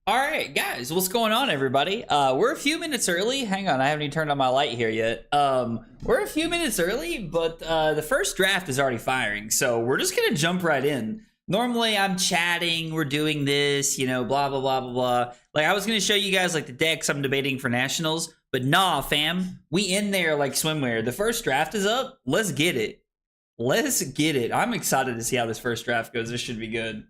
All right, guys, what's going on, everybody? We're a few minutes early. Hang on, I haven't even turned on my light here yet. We're a few minutes early, but the first draft is already firing, so we're just gonna jump right in. Normally, I'm chatting, we're doing this, you know, blah, blah, blah, blah, blah. Like, I was gonna show you guys, like, the decks I'm debating for Nationals, but nah, fam. We in there like swimwear. The first draft is up. Let's get it. Let's get it. I'm excited to see how this first draft goes. This should be good.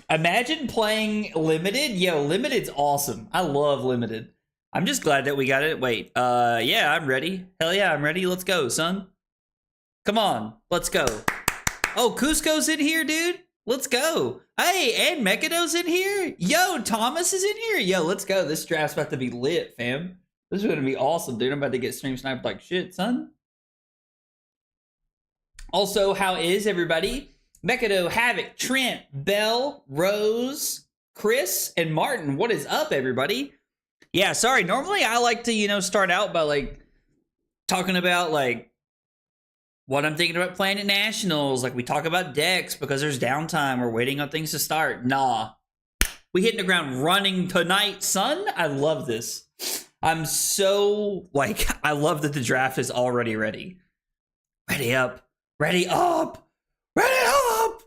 Imagine playing limited. Yo, limited's awesome. I love limited. I'm just glad that we got it. Wait, yeah, I'm ready. Hell yeah, I'm ready. Let's go, son. Come on, let's go. Oh, Cusco's in here, dude. Let's go. Hey, and Mekado's in here. Yo, Thomas is in here. Yo, let's go. This draft's about to be lit, fam. This is gonna be awesome, dude. I'm about to get stream sniped like shit, son. Also, how is everybody? Mekado, Havoc, Trent, Bell, Rose, Chris, and Martin. What is up, everybody? Yeah, sorry. Normally, I like to, you know, start out by, like, talking about, like, what I'm thinking about playing at Nationals. Like, we talk about decks because there's downtime. We're waiting on things to start. Nah. We hitting the ground running tonight, son. I love this. I'm so, like, I love that the draft is already ready. Ready up. Ready up. Ready up!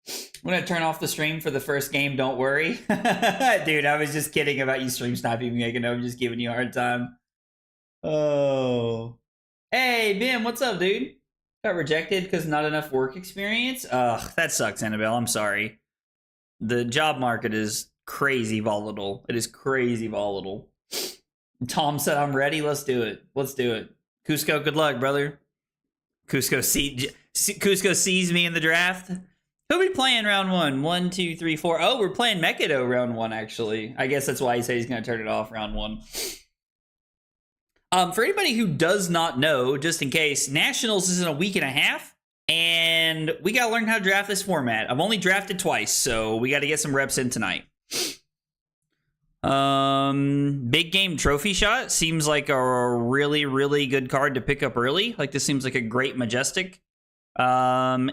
I'm gonna turn off the stream for the first game, don't worry. Dude, I was just kidding about you stream sniping me. I'm just giving you a hard time. Oh. Hey, Bim, what's up, dude? Got rejected because not enough work experience? Ugh, that sucks, Annabelle. I'm sorry. The job market is crazy volatile. It is crazy volatile. Tom said I'm ready. Let's do it. Let's do it. Cusco, good luck, brother. Cusco sees me in the draft. Who are we playing round one? 1, 2, 3, 4. Oh, we're playing Mekado round one, actually. I guess that's why he said he's going to turn it off round one. For anybody who does not know, just in case, Nationals is in a week and a half, and we got to learn how to draft this format. I've only drafted twice, so we got to get some reps in tonight. Big game trophy shot seems like a really, really good card to pick up early. Like, this seems like a great majestic. Entangling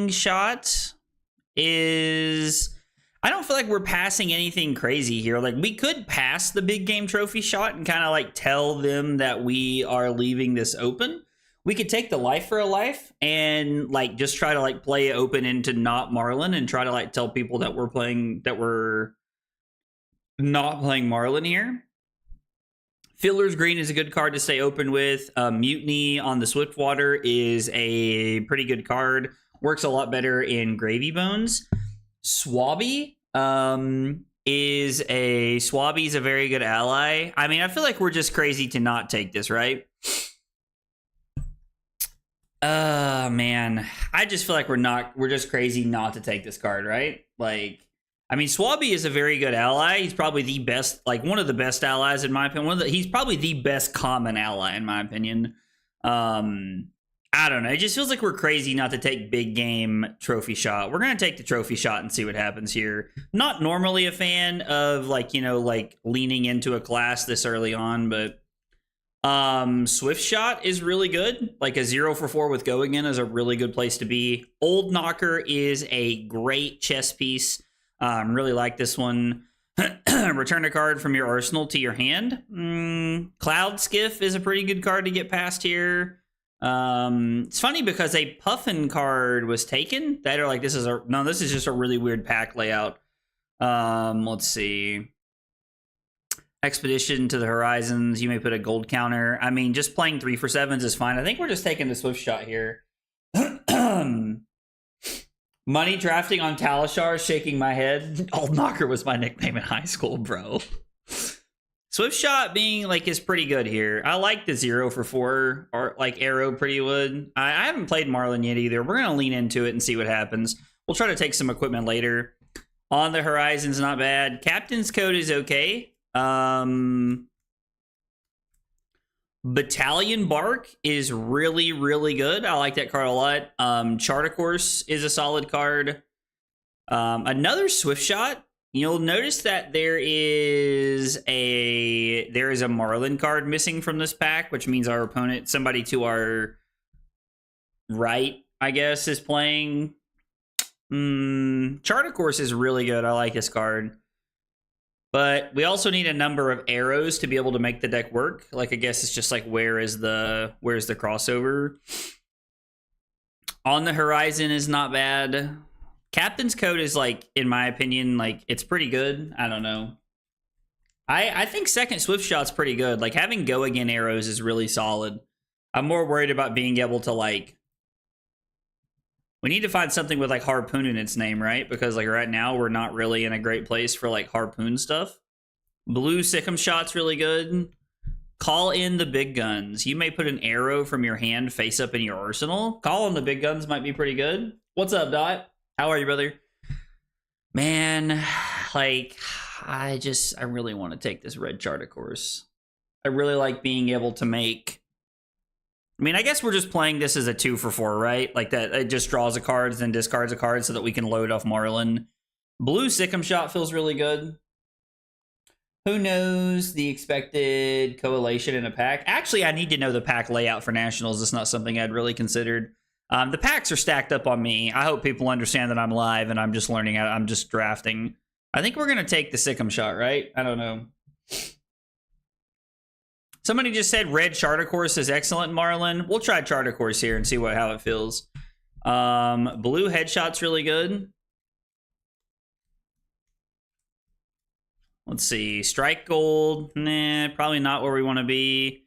shot is, I don't feel like we're passing anything crazy here. Like, we could pass the big game trophy shot and kind of like tell them that we are leaving this open. We could take the life for a life and like just try to like play open into not Marlin and try to like tell people that we're playing, that we're not playing Marlin here. Fiddler's Green is a good card to stay open with. Mutiny on the Swiftwater is a pretty good card. Works a lot better in Gravy Bones. Swabby is a very good ally. I mean, I feel like we're just crazy to not take this, right? Man. I just feel like we're just crazy not to take this card, right? Like, I mean, Swabby is a very good ally. He's probably the best, like one of the best allies in my opinion. He's probably the best common ally in my opinion. I don't know. It just feels like we're crazy not to take big game trophy shot. We're going to take the trophy shot and see what happens here. Not normally a fan of like, you know, like leaning into a class this early on, but Swift shot is really good. Like a 0 for 4 with go again is a really good place to be. Old Knocker is a great chess piece. Really like this one. Return a card from your arsenal to your hand. Cloud Skiff is a pretty good card to get past here. It's funny because a Puffin card was taken. That are like, this is just a really weird pack layout. Let's see. Expedition to the Horizons. You may put a gold counter. I mean, just playing 3 for 7s is fine. I think we're just taking the Swift shot here. Money drafting on Talishar, shaking my head. Old Knocker was my nickname in high school, bro. Swift shot being like is pretty good here. I like the 0 for 4 or like arrow pretty good. I haven't played Marlin yet either. We're gonna lean into it and see what happens. We'll try to take some equipment later. On the Horizon's not bad. Captain's Code is okay. Battalion Bark is really, really good. I like that card a lot. Charticourse is a solid card. Another Swift Shot. You'll notice that there is a Marlin card missing from this pack, which means our opponent, somebody to our right, I guess, is playing. Charticourse is really good. I like this card. But we also need a number of arrows to be able to make the deck work. Like, I guess it's just like, where's the crossover? On the Horizon is not bad. Captain's Code is, like, in my opinion, like, it's pretty good. I don't know. I think second Swift Shot's pretty good. Like, having Go Again arrows is really solid. I'm more worried about being able to, like... We need to find something with, like, Harpoon in its name, right? Because, like, right now, we're not really in a great place for, like, Harpoon stuff. Blue Sikkim Shot's really good. Call in the big guns. You may put an arrow from your hand face up in your arsenal. Call in the big guns might be pretty good. What's up, Dot? How are you, brother? Man, like, I really want to take this red Charticourse. I really like being able to make... I mean, I guess we're just playing this as a 2-for-4, right? Like that, it just draws a card, then discards a card so that we can load off Marlin. Blue Sikkim Shot feels really good. Who knows the expected coalition in a pack? Actually, I need to know the pack layout for Nationals. It's not something I'd really considered. The packs are stacked up on me. I hope people understand that I'm live and I'm just learning. I'm just drafting. I think we're going to take the Sikkim Shot, right? I don't know. Somebody just said red Charticourse is excellent, Marlin. We'll try Charticourse here and see how it feels. Blue Headshot's really good. Let's see. Strike Gold. Nah, probably not where we want to be.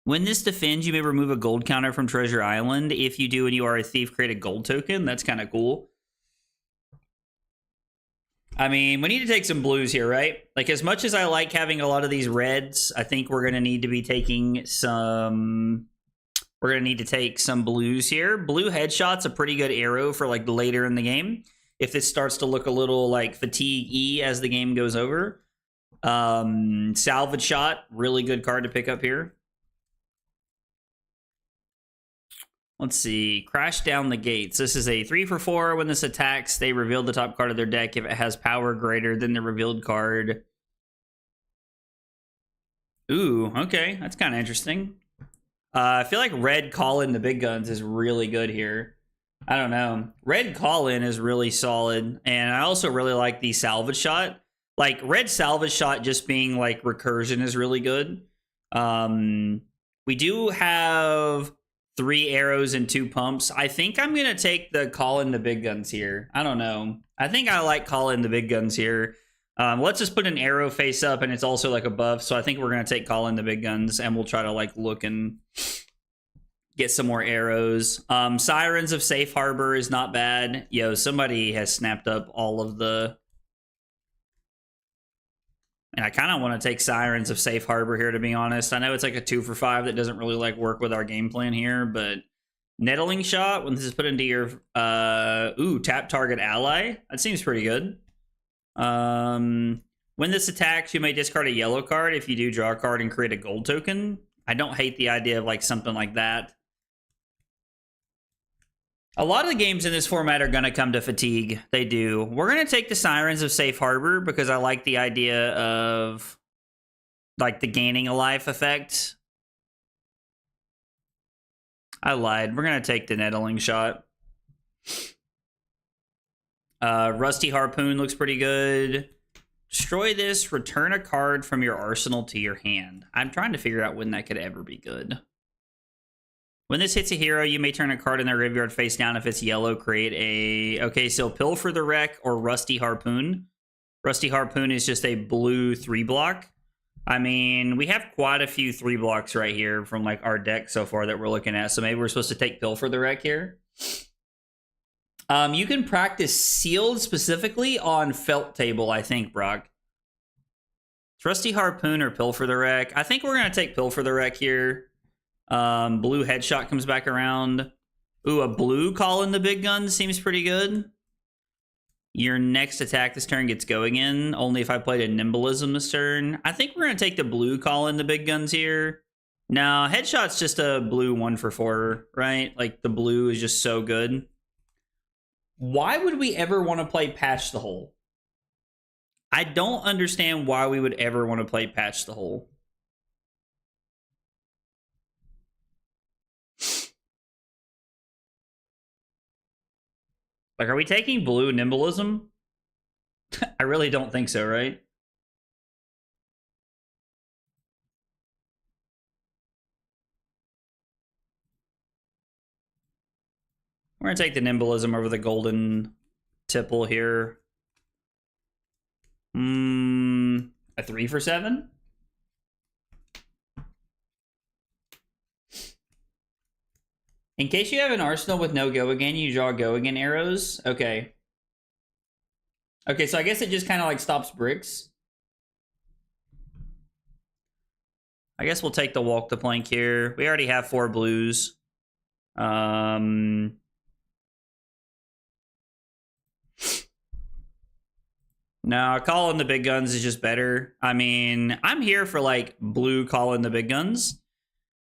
When this defends, you may remove a gold counter from Treasure Island. If you do and you are a thief, create a gold token. That's kind of cool. I mean, we need to take some blues here, right? Like, as much as I like having a lot of these reds, I think we're going to need to be taking some... We're going to need to take some blues here. Blue Headshot's a pretty good arrow for, like, later in the game. If this starts to look a little, like, fatigue-y as the game goes over. Salvage Shot, really good card to pick up here. Let's see. Crash Down the Gates. This is a 3-for-4. When this attacks, they reveal the top card of their deck if it has power greater than the revealed card. Ooh, okay. That's kind of interesting. I feel like red Call-In the big guns is really good here. I don't know. Red Call-In is really solid. And I also really like the Salvage Shot. Like, red Salvage Shot just being, like, recursion is really good. We do have... 3 arrows and 2 pumps. I think I'm going to take the Call in the big guns here. I don't know. I think I like Call in the big guns here. Let's just put an arrow face up and it's also like a buff. So I think we're going to take Call in the big guns and we'll try to like look and get some more arrows. Sirens of Safe Harbor is not bad. Yo, somebody has snapped up all of the... And I kind of want to take Sirens of Safe Harbor here, to be honest. I know it's like a 2-for-5 that doesn't really like work with our game plan here, but Nettling Shot, when this is put into your tap target ally, that seems pretty good. When this attacks, you may discard a yellow card. If you do, draw a card and create a gold token. I don't hate the idea of like something like that. A lot of the games in this format are going to come to fatigue. They do. We're going to take the Sirens of Safe Harbor because I like the idea of like the gaining a life effect. I lied. We're going to take the Nettling Shot. Rusty Harpoon looks pretty good. Destroy this. Return a card from your arsenal to your hand. I'm trying to figure out when that could ever be good. When this hits a hero, you may turn a card in their graveyard face down. If it's yellow, create a... Okay, so Pilfer the Wreck or Rusty Harpoon. Rusty Harpoon is just a blue 3-block. I mean, we have quite a few 3-blocks right here from like our deck so far that we're looking at. So maybe we're supposed to take Pilfer the Wreck here. You can practice Sealed specifically on Felt Table, I think, Brock. It's Rusty Harpoon or Pilfer the Wreck. I think we're going to take Pilfer the Wreck here. Blue Headshot comes back around. Ooh, a blue Call in the big gun seems pretty good. Your next attack this turn gets go again, only if I played a Nimblism this turn. I think we're going to take the blue call in the big guns here. No, Headshot's just a blue 1 for 4, right? Like, the blue is just so good. Why would we ever want to play Patch the Hole? I don't understand why we would ever want to play Patch the Hole. Like, are we taking blue Nimblism? I really don't think so, right? We're going to take the Nimblism over the golden tipple here. A 3 for 7? In case you have an arsenal with no go again, you draw go again arrows. Okay. Okay, so I guess it just kind of like stops bricks. I guess we'll take the walk the plank here. We already have 4 blues. No, calling the big guns is just better. I mean, I'm here for like blue calling the big guns.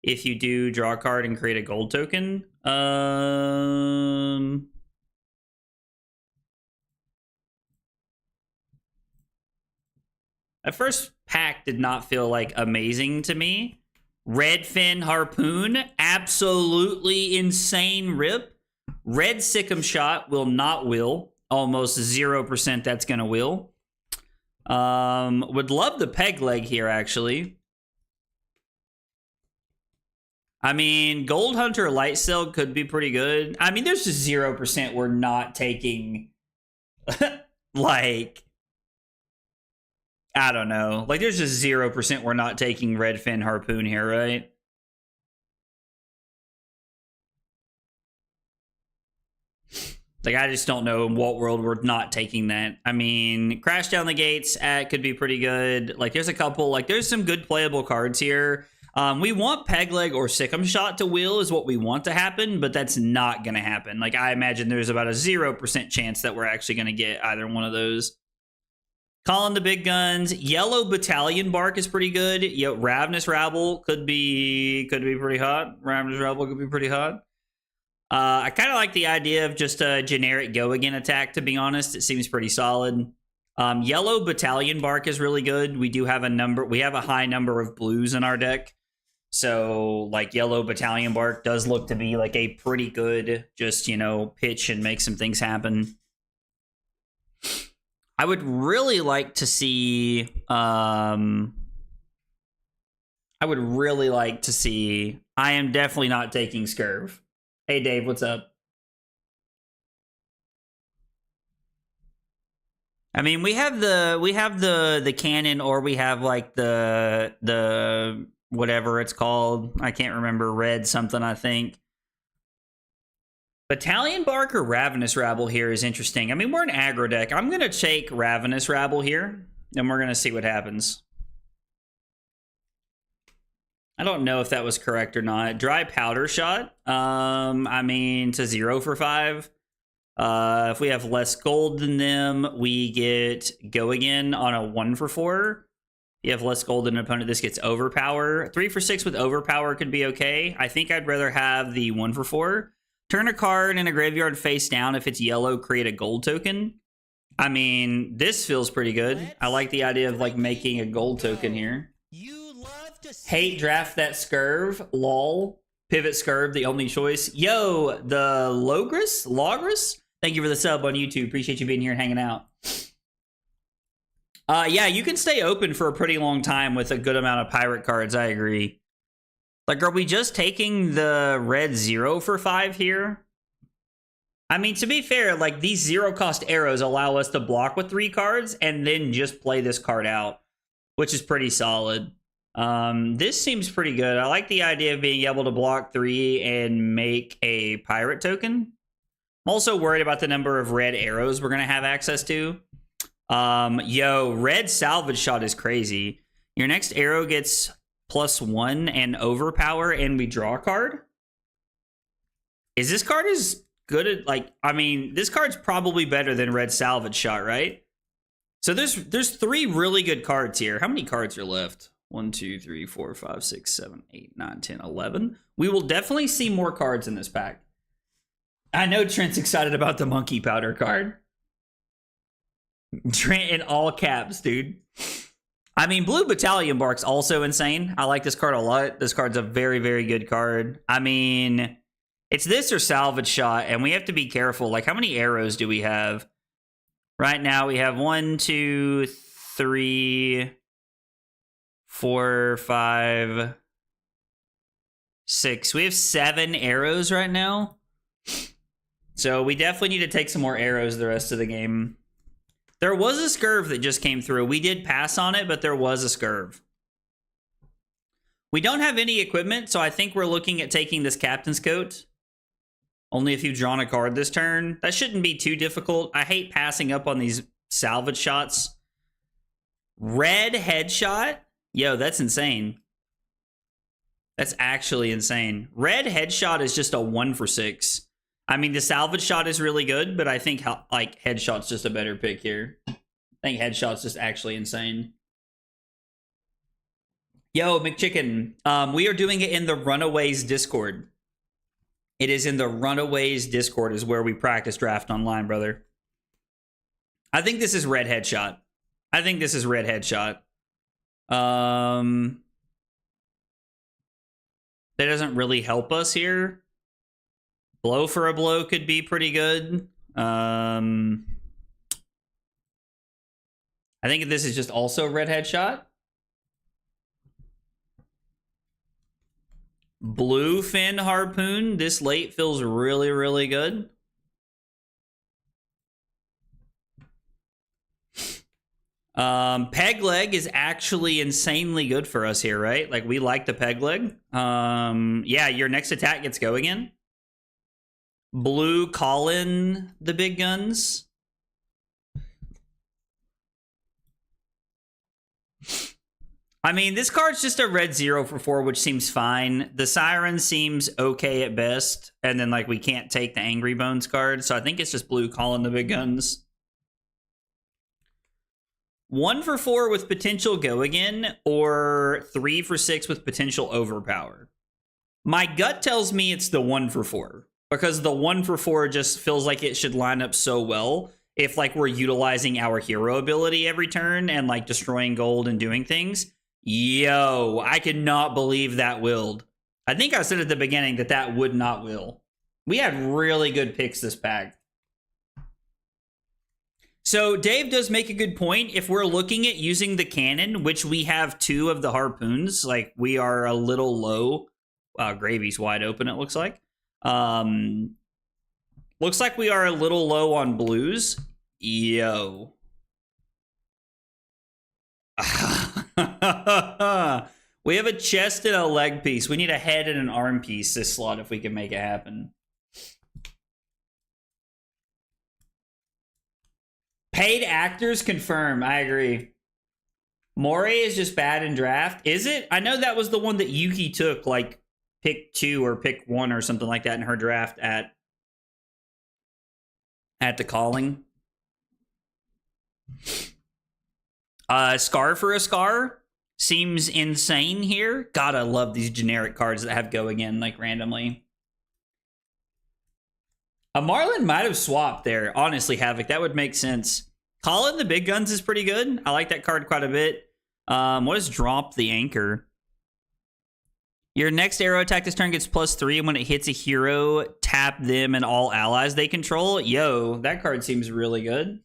If you do draw a card and create a gold token. At first pack did not feel like amazing to me. Red Fin Harpoon, absolutely insane rip. Red Sikkim Shot will not will. Almost 0% that's gonna will. Would love the peg leg here, actually. I mean, Gold Hunter Light Sail could be pretty good. I mean, there's just 0% we're not taking. Like, I don't know. Like, there's just 0% we're not taking Red Fin Harpoon here, right? Like, I just don't know in what world we're not taking that. I mean, Crash Down the Gates could be pretty good. Like, there's a couple, like, there's some good playable cards here. We want Peg Leg or Sikkim Shot to wheel is what we want to happen, but that's not going to happen. Like, I imagine there's about a 0% chance that we're actually going to get either one of those. Calling the big guns. Yellow Battalion Bark is pretty good. Ravenous Rabble could be pretty hot. Ravenous Rabble could be pretty hot. I kind of like the idea of just a generic go again attack, to be honest. It seems pretty solid. Yellow Battalion Bark is really good. We have a high number of blues in our deck. So, like, Yellow Battalion Bark does look to be like a pretty good, just, you know, pitch and make some things happen. I would really like to see, I am definitely not taking Scurv. Hey, Dave, what's up? I mean, we have the cannon, or we have like the whatever it's called. I can't remember. Red something, I think. Battalion Bark or Ravenous Rabble here is interesting. I mean, we're an aggro deck. I'm going to take Ravenous Rabble here, and we're going to see what happens. I don't know if that was correct or not. Dry Powder Shot. I mean, to 0 for 5. If we have less gold than them, we get go again on a 1 for 4. If you have less gold than an opponent, this gets overpower. 3 for 6 with overpower could be okay. I think I'd rather have the 1 for 4. Turn a card in a graveyard face down. If it's yellow, create a gold token. I mean, this feels pretty good. I like the idea of like making a gold token here. Hate draft that Scurv. Lol. Pivot Scurv, the only choice. Yo, the Logris? Thank you for the sub on YouTube. Appreciate you being here and hanging out. Yeah, you can stay open for a pretty long time with a good amount of pirate cards. I agree. Like, are we just taking the red 0 for 5 here? I mean, to be fair, like, these 0-cost arrows allow us to block with 3 cards and then just play this card out, which is pretty solid. This seems pretty good. I like the idea of being able to block 3 and make a pirate token. I'm also worried about the number of red arrows we're going to have access to. Yo, red Salvage Shot is crazy. Your next arrow gets +1 and overpower, and we draw a card. Is this card as good at, like, I mean, this card's probably better than Red Salvage Shot, right? So there's 3 really good cards here. How many cards are left? 1, 2, 3, 4, 5, 6, 7, 8, 9, 10, 11. We will definitely see more cards in this pack. I know Trent's excited about the Monkey Powder card. Trent in all caps, dude. I mean, Blue Battalion Bark's also insane. I like this card a lot. This card's a very, very good card. I mean, it's this or Salvage Shot, and we have to be careful. Like, how many arrows do we have? Right now, we have 1, 2, 3, 4, 5, 6. We have 7 arrows right now. So we definitely need to take some more arrows the rest of the game. There was a Scurv that just came through. We did pass on it, but there was a Scurv. We don't have any equipment, so I think we're looking at taking this Captain's Coat. Only if you've drawn a card this turn. That shouldn't be too difficult. I hate passing up on these salvage shots. Red Headshot? Yo, that's insane. That's actually insane. Red Headshot is just a 1 for 6. I mean, the Salvage Shot is really good, but I think, like, Headshot's just a better pick here. I think Headshot's just actually insane. Yo, McChicken, we are doing it in the Runaways Discord. It is in the Runaways Discord is where we practice draft online, brother. I think this is Red Headshot. I think this is Red Headshot. That doesn't really help us here. Blow for a Blow could be pretty good. I think this is just also Red Headshot. Bluefin Harpoon this late feels really, really good. Peg Leg is actually insanely good for us here, right? Like, we like the Peg Leg. Yeah, your next attack gets go again. Blue Colin the big guns. I mean, this card's just a red 0 for 4, which seems fine. The Siren seems okay at best. And then, like, we can't take the Angry Bones card. So I think it's just Blue Colin the big guns. 1 for 4 with potential go again, or 3 for 6 with potential overpower. My gut tells me it's the 1 for 4. Because the 1 for 4 just feels like it should line up so well if, like, we're utilizing our hero ability every turn and, like, destroying gold and doing things. Yo, I could not believe that willed. I think I said at the beginning that that would not will. We had really good picks this pack. So Dave does make a good point. If we're looking at using the cannon, which we have 2 of the harpoons, like, we are a little low. Gravy's wide open, it looks like. Looks like we are a little low on blues. Yo. We have a chest and a leg piece. We need a head and an arm piece this slot if we can make it happen. Paid actors confirm. I agree. Moray is just bad in draft. Is it? I know that was the one that Yuki took, like, pick 2 or pick 1 or something like that in her draft at the calling. Scar for a Scar seems insane here. God, I love these generic cards that have go again, like, randomly. A Marlin might have swapped there. Honestly, Havoc, that would make sense. Colin the Big Guns is pretty good. I like that card quite a bit. What is Drop the Anchor? Your next arrow attack this turn gets +3, and when it hits a hero, tap them and all allies they control. Yo, that card seems really good.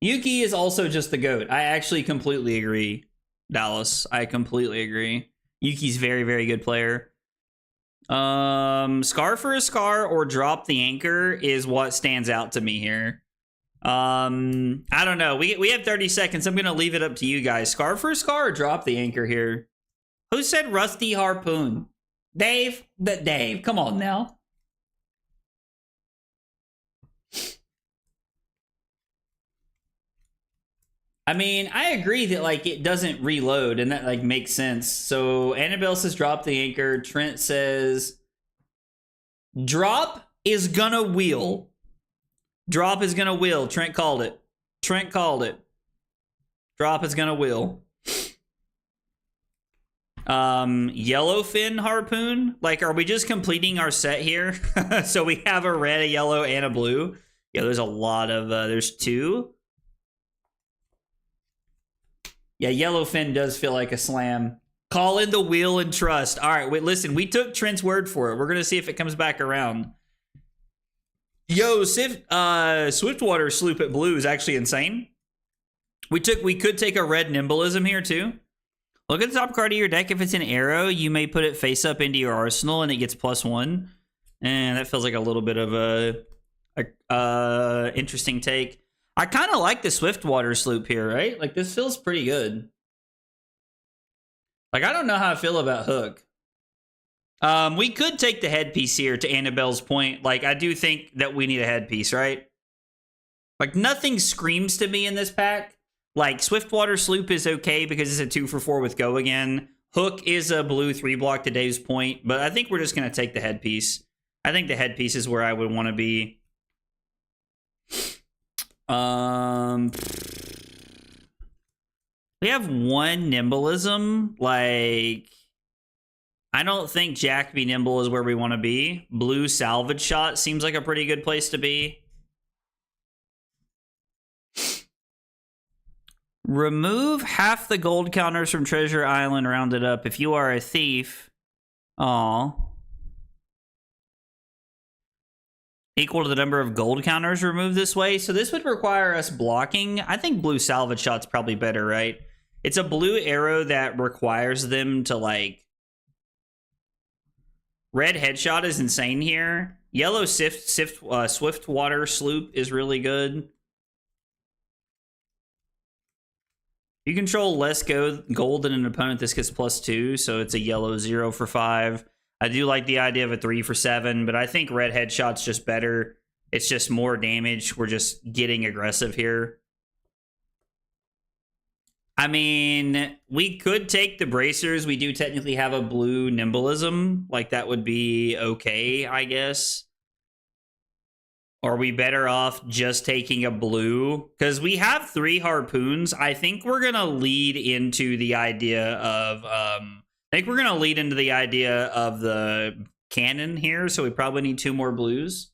Yuki is also just the GOAT. I actually completely agree, Dallas. I completely agree. Yuki's very, very good player. Scar for a Scar or Drop the Anchor is what stands out to me here. I don't know. We have 30 seconds. I'm going to leave it up to you guys. Scar for a Scar or Drop the Anchor here? Who said Rusty Harpoon? Dave? Dave, come on now. I mean, I agree that, like, it doesn't reload, and that, like, makes sense. So Annabelle says drop the anchor. Trent says drop is gonna wheel. Drop is gonna wheel. Trent called it. Trent called it. Drop is gonna wheel. Yellowfin harpoon. Like, are we just completing our set here? So we have a red, a yellow, and a blue. Yeah, there's a lot of, there's 2. Yeah, Yellowfin does feel like a slam. Call in the wheel and trust. All right, wait, listen, we took Trent's word for it. We're going to see if it comes back around. Yo, Swiftwater Sloop at blue is actually insane. We could take a red Nimbleism here, too. Look at the top card of your deck. If it's an arrow, you may put it face up into your arsenal, and it gets +1. And that feels like a little bit of a interesting take. I kind of like the Swiftwater Sloop here, right? Like, this feels pretty good. Like, I don't know how I feel about Hook. We could take the headpiece here, to Annabelle's point. Like, I do think that we need a headpiece, right? Like, nothing screams to me in this pack. Like, Swiftwater Sloop is okay because it's a 2 for 4 with Go Again. Hook is a blue 3-block to Dave's point, but I think we're just going to take the headpiece. I think the headpiece is where I would want to be. We have 1 Nimbleism. Like, I don't think Jack be Nimble is where we want to be. Blue Salvage Shot seems like a pretty good place to be. Remove half the gold counters from Treasure Island, rounded up. If you are a thief, equal to the number of gold counters removed this way. So this would require us blocking. I think blue salvage shot's probably better, right? It's a blue arrow that requires them to, like... Red headshot is insane here. Yellow Swiftwater Sloop is really good. You control less gold than an opponent. This gets +2, so it's a yellow 0 for 5. I do like the idea of a 3 for 7, but I think red headshot's just better. It's just more damage. We're just getting aggressive here. I mean, we could take the bracers. We do technically have a blue Nimbleism. Like, that would be okay, I guess. Are we better off just taking a blue? Because we have 3 harpoons. I think we're going to lead into the idea of... the cannon here, so we probably need 2 more blues.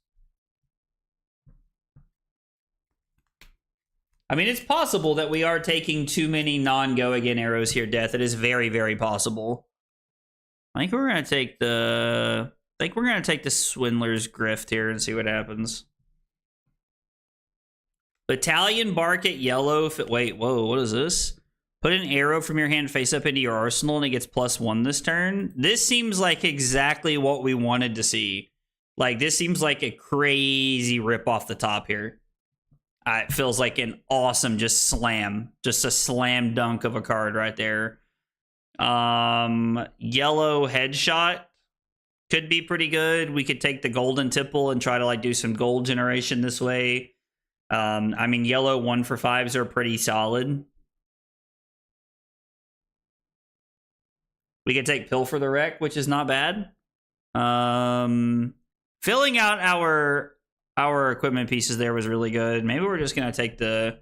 I mean, it's possible that we are taking too many non-go again arrows here, Death. It is very, very possible. I think we're gonna take the Swindler's Grift here and see what happens. Battalion Bark at yellow. Wait, whoa, what is this? Put an arrow from your hand face up into your arsenal and it gets +1 this turn. This seems like exactly what we wanted to see. Like, this seems like a crazy rip off the top here. It feels like an awesome just slam. Just a slam dunk of a card right there. Yellow headshot could be pretty good. We could take the golden tipple and try to, like, do some gold generation this way. I mean, yellow 1 for 5s are pretty solid. We could take Pill for the Wreck, which is not bad. Filling out our equipment pieces there was really good. Maybe we're just going to take the...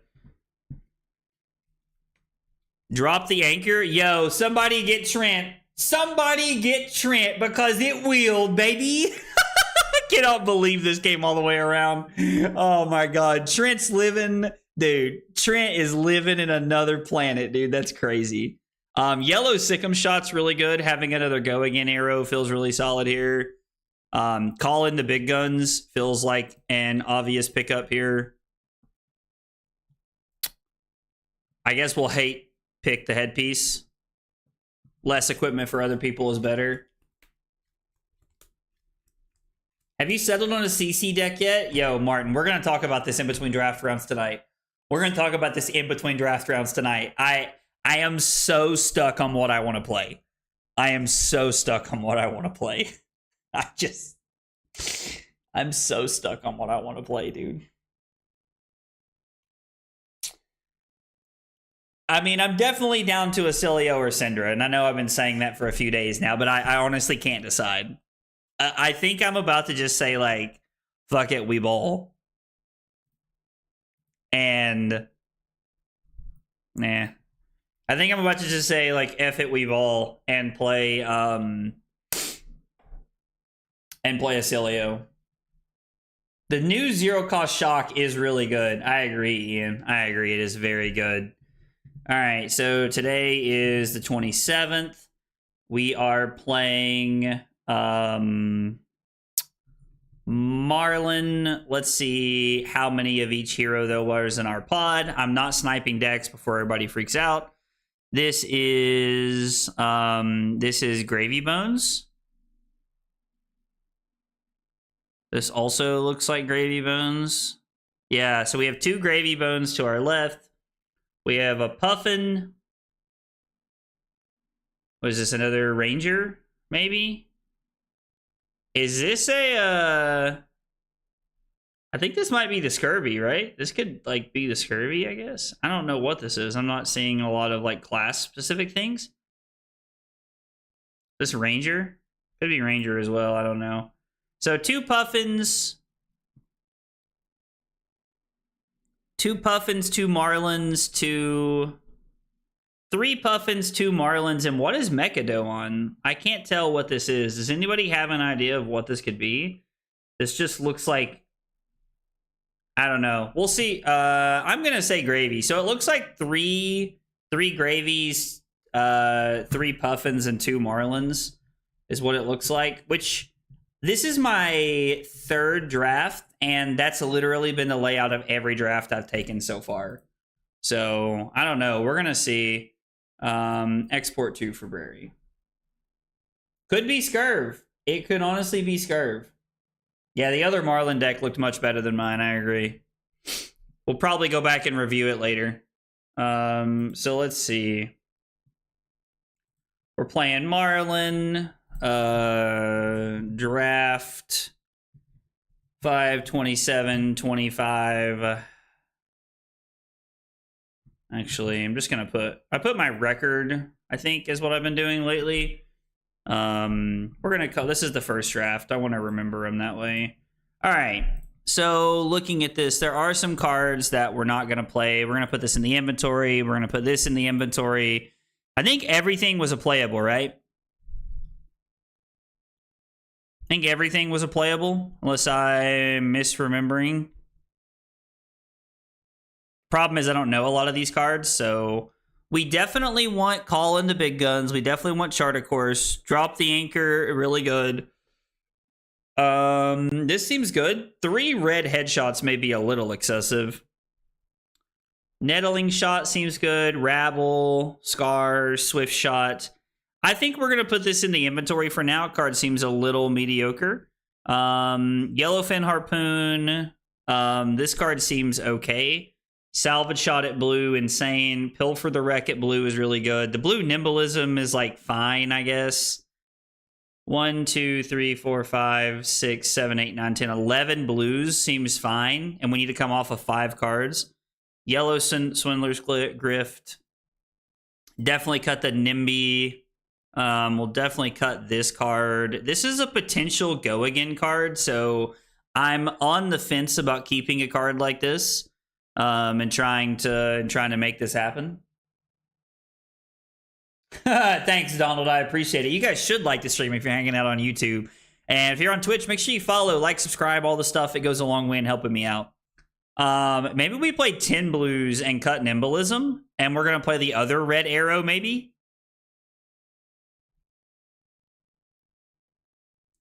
Drop the anchor. Yo, somebody get Trent. Somebody get Trent because it wheeled, baby. I cannot believe this came all the way around. Oh, my God. Trent's living... Dude, Trent is living in another planet, dude. That's crazy. Yellow Sikkim Shot's really good. Having another Go Again arrow feels really solid here. Call in the big guns feels like an obvious pickup here. I guess we'll pick the headpiece. Less equipment for other people is better. Have you settled on a CC deck yet? Yo, Martin, we're going to talk about this in between draft rounds tonight. We're going to talk about this in between draft rounds tonight. I am so stuck on what I want to play. I'm so stuck on what I want to play, dude. I mean, I'm definitely down to a Cilio or Syndra, and I know I've been saying that for a few days now, but I honestly can't decide. I think I'm about to just say, like, fuck it, we ball. And nah. I think I'm about to just say like F it, we ball and play Acilio. The new zero cost shock is really good. I agree, Ian. I agree. It is very good. All right, so today is the 27th. We are playing Marlin. Let's see how many of each hero there was in our pod. I'm not sniping decks before everybody freaks out. This is Gravy Bones. This also looks like Gravy Bones. Yeah, so we have 2 Gravy Bones to our left. We have a Puffin. Was this another Ranger, maybe? Is this a, I think this might be the Scurvy, right? This could, like, be the Scurvy, I guess. I don't know what this is. I'm not seeing a lot of, like, class-specific things. This Ranger? Could be Ranger as well, I don't know. So 2 Puffins. 2 Puffins, 2 Marlins, 3 Puffins, 2 Marlins, and what is Mechado on? I can't tell what this is. Does anybody have an idea of what this could be? This just looks like, I don't know. We'll see. I'm gonna say Gravy. So it looks like three Gravies, 3 Puffins, and 2 Marlins is what it looks like. Which, this is my 3rd draft, and that's literally been the layout of every draft I've taken so far. So I don't know. We're gonna see. Export to for Brary. Could be Scurv. It could honestly be Scurv. Yeah, the other Marlin deck looked much better than mine. I agree. We'll probably go back and review it later. So let's see. We're playing Marlin. Draft 5/27/25. Actually, I'm just gonna I put my record, I think, is what I've been doing lately. We're gonna call this is the first draft. I want to remember them that way. All right. So looking at this, there are some cards that we're not gonna play. We're gonna put this in the inventory. We're gonna put this in the inventory. I think everything was a playable, right? I think everything was a playable, unless I'm misremembering. Problem is I don't know a lot of these cards, so we definitely want Call in the Big Guns. We definitely want Chart of Course. Drop the Anchor, really good. This seems good. 3 red headshots may be a little excessive. Nettling Shot seems good. Rabble, Scar, Swift Shot. I think we're gonna put this in the inventory for now. Card seems a little mediocre. Yellowfin Harpoon. This card seems okay. Salvage Shot at blue, insane. Pilfer the Wreck at blue is really good. The blue Nimbalism is like fine, I guess. 1, 2, 3, 4, 5, 6, 7, 8, 9, 10, 11 blues seems fine. And we need to come off of 5 cards. Yellow Swindler's Grift. Definitely cut the Nimby. We'll definitely cut this card. This is a potential go again card, so I'm on the fence about keeping a card like this. And trying to make this happen. Thanks, Donald. I appreciate it. You guys should like the stream if you're hanging out on YouTube. And if you're on Twitch, make sure you follow, like, subscribe, all the stuff. It goes a long way in helping me out. Maybe we play 10 blues and cut Nimbalism, and we're going to play the other red arrow, maybe?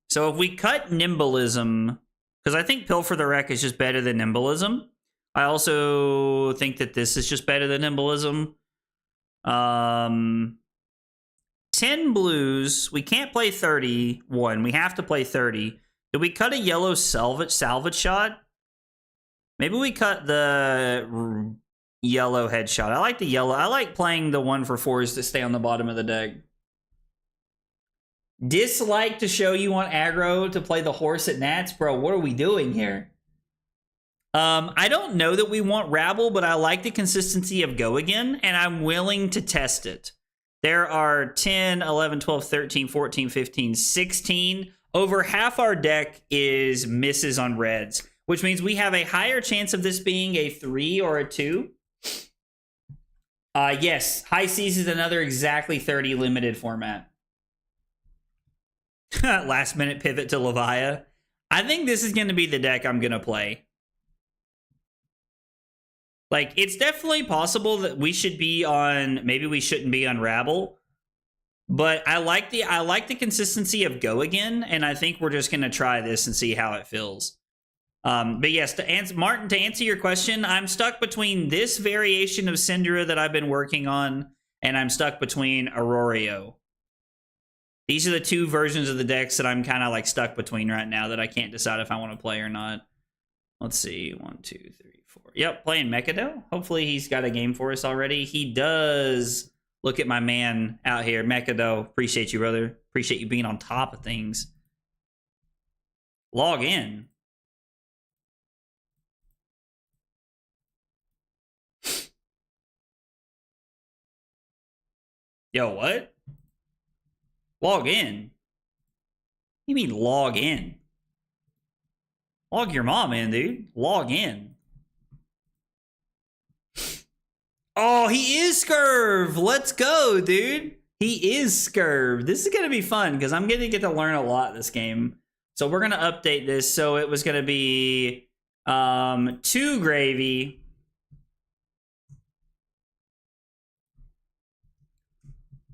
So if we cut Nimbalism, because I think Pilfer the Wreck is just better than Nimbalism. I also think that this is just better than Nimbalism. 10 blues. We can't play 31. We have to play 30. Did we cut a yellow salvage shot? Maybe we cut the yellow headshot. I like the yellow. I like playing the 1-for-4s that stay on the bottom of the deck. Dislike to show you on aggro to play the horse at Nats? Bro, what are we doing here? I don't know that we want Rabble, but I like the consistency of Go Again, and I'm willing to test it. There are 10, 11, 12, 13, 14, 15, 16 over half our deck is misses on reds, which means we have a higher chance of this being a 3 or a 2. Yes, High Seas is another exactly 30 limited format. Last minute pivot to Levia. I think this is going to be the deck I'm going to play. Like, it's definitely possible that we should be on, maybe we shouldn't be on Rabble, but I like the consistency of Go Again, and I think we're just going to try this and see how it feels. But yes, Martin, to answer your question, I'm stuck between this variation of Syndra that I've been working on, and I'm stuck between Auroreo. These are the two versions of the decks that I'm kind of like stuck between right now that I can't decide if I want to play or not. Let's see. 1, 2, 3, 4. Yep, playing Mechado. Hopefully he's got a game for us already. He does. Look at my man out here, Mechado. Appreciate you, brother. Appreciate you being on top of things. Log in. Yo, what? Log in? You mean log in? Log your mom in, dude. Log in. Oh, he is Scurv. Let's go, dude. He is Scurv. This is going to be fun because I'm going to get to learn a lot this game. So we're going to update this. So it was going to be 2 Gravy.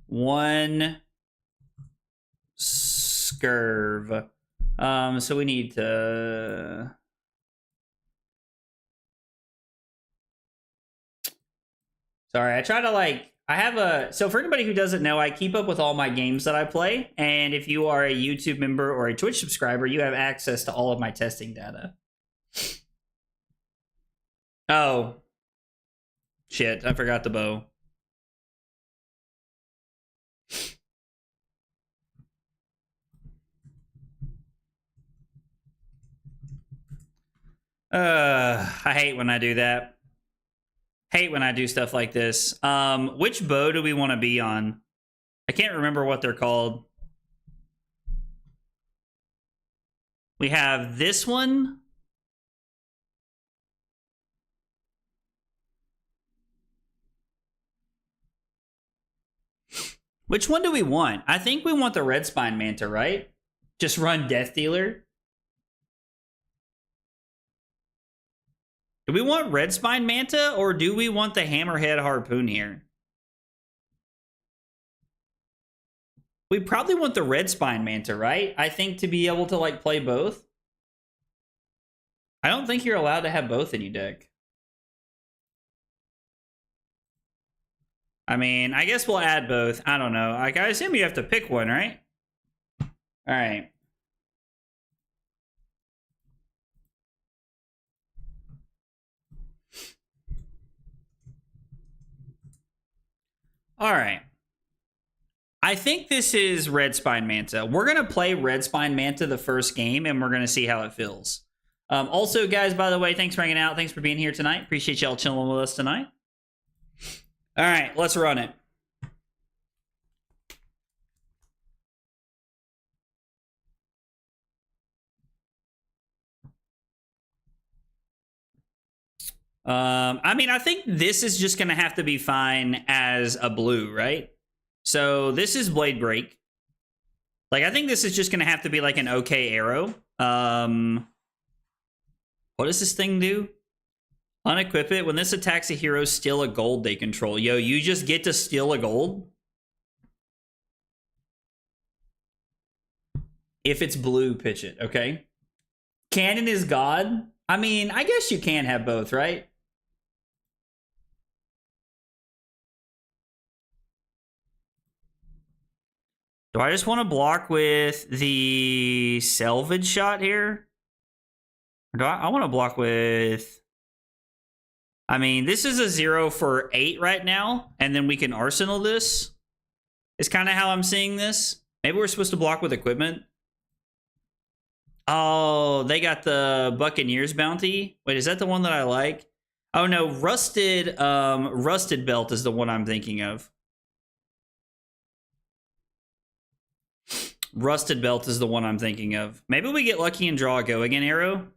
1 Scurv. So we need to... Sorry, I try to like... I have a... So for anybody who doesn't know, I keep up with all my games that I play. And if you are a YouTube member or a Twitch subscriber, you have access to all of my testing data. Oh. Shit, I forgot the bow. I hate when I do that. Hate when I do stuff like this. Which bow do we want to be on? I can't remember what they're called. We have this one. Which one do we want? I think we want the Red Spine Manta, right? Just run Death Dealer. Do we want Red Spine Manta or do we want the Hammerhead Harpoon here? We probably want the Red Spine Manta, right? I think to be able to like play both. I don't think you're allowed to have both in your deck. I mean, I guess we'll add both. I don't know. Like, I assume you have to pick one, right? All right. All right. I think this is Red Spine Manta. We're going to play Red Spine Manta the first game, and we're going to see how it feels. Also, guys, by the way, thanks for hanging out. Thanks for being here tonight. Appreciate y'all chilling with us tonight. All right, let's run it. I mean, I think this is just going to have to be fine as a blue, right? So this is Blade Break. Like, I think this is just going to have to be like an okay arrow. What does this thing do? Unequip it. When this attacks a hero, steal a gold they control. Yo, you just get to steal a gold? If it's blue, pitch it, okay? Cannon is God? I mean, I guess you can have both, right? Do I just want to block with the Salvage Shot here? Or do I want to block with... I mean, this is a 0 for 8 right now, and then we can Arsenal this. Is kind of how I'm seeing this. Maybe we're supposed to block with equipment. Oh, they got the Buccaneers bounty. Wait, is that the one that I like? Oh no, Rusted Belt is the one I'm thinking of. Rusted Belt is the one I'm thinking of. Maybe we get lucky and draw a Go Again arrow.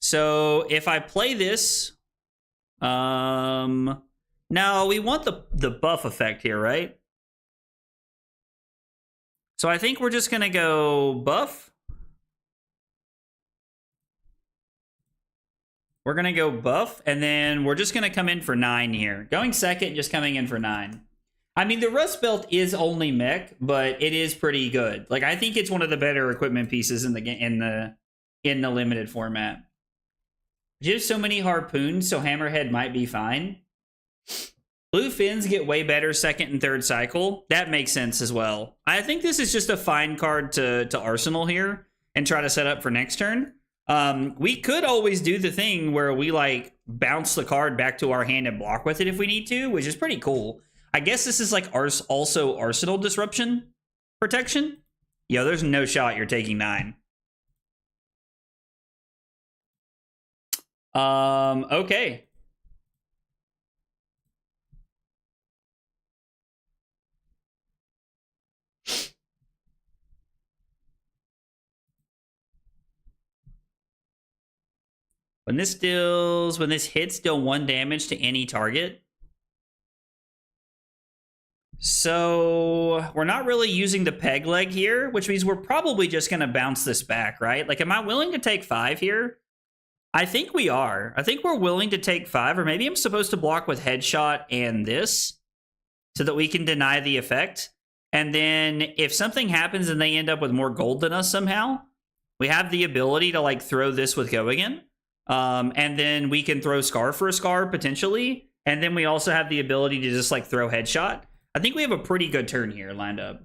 So if I play this, no, we want the buff effect here, right? So I think we're just gonna go buff. We're gonna go buff, and then we're just gonna come in for 9 here. Going second, just coming in for 9. I mean, the Rust Belt is only mech, but it is pretty good. Like, I think it's one of the better equipment pieces in the limited format. Just so many harpoons, so Hammerhead might be fine. Blue Fins get way better second and third cycle. That makes sense as well. I think this is just a fine card to Arsenal here and try to set up for next turn. We could always do the thing where we like bounce the card back to our hand and block with it if we need to, which is pretty cool. I guess this is like also Arsenal Disruption protection. Yo, there's no shot you're taking 9. Okay. When this hits, deal 1 damage to any target. So we're not really using the peg leg here, which means we're probably just going to bounce this back, right? Like, am I willing to take 5 here? I think we are. I think we're willing to take 5, or maybe I'm supposed to block with headshot and this so that we can deny the effect. And then if something happens and they end up with more gold than us somehow, we have the ability to like throw this with Go Again. And then we can throw Scar for a Scar potentially. And then we also have the ability to just like throw headshot. I think we have a pretty good turn here lined up.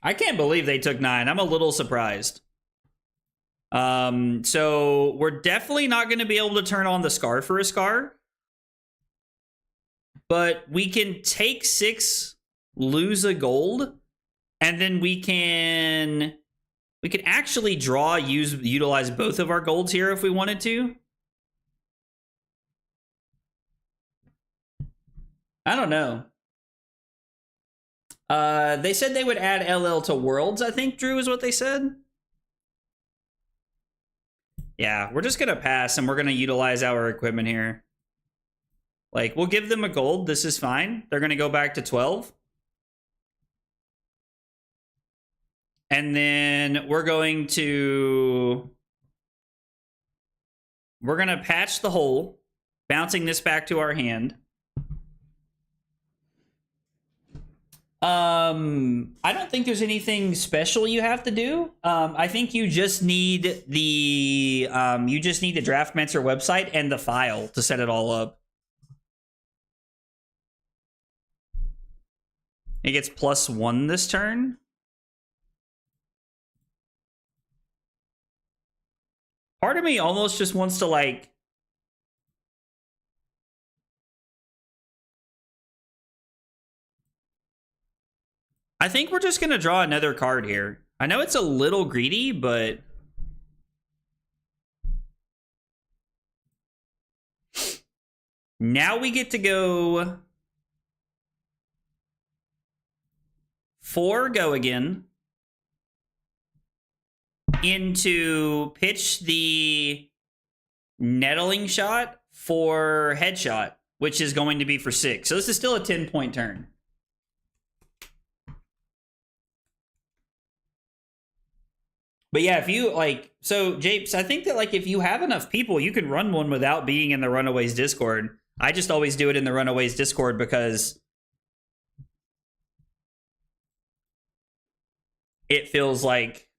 I can't believe they took 9. I'm a little surprised. So we're definitely not going to be able to turn on the Scar for a Scar. But we can take 6, lose a gold, and then we can actually utilize both of our golds here if we wanted to. I don't know. They said they would add LL to Worlds, I think, Drew, is what they said. Yeah, we're just going to pass, and we're going to utilize our equipment here. Like, we'll give them a gold. This is fine. They're going to go back to 12. And then we're going to patch the hole, bouncing this back to our hand. I don't think there's anything special you have to do. I think you just need the Draftmancer website and the file to set it all up. It gets +1 this turn. Part of me almost just wants to like I think we're just going to draw another card here. I know it's a little greedy, but now we get to go 4 Go Again into pitch the nettling shot for headshot, which is going to be for 6. So this is still a 10-point turn. But yeah, if you like, so Japes, I think that like if you have enough people, you can run one without being in the Runaways Discord. I just always do it in the Runaways Discord because it feels like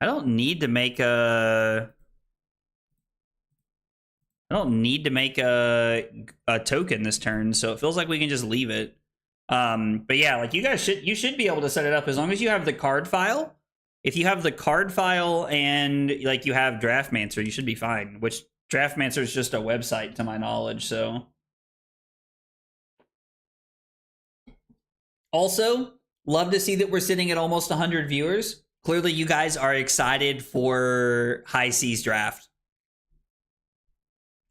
I don't need to make a token this turn, so it feels like we can just leave it. But yeah, like you should be able to set it up as long as you have the card file. If you have the card file and like you have Draftmancer, you should be fine, which Draftmancer is just a website to my knowledge, so. Also, love to see that we're sitting at almost 100 viewers. Clearly, you guys are excited for High Seas Draft.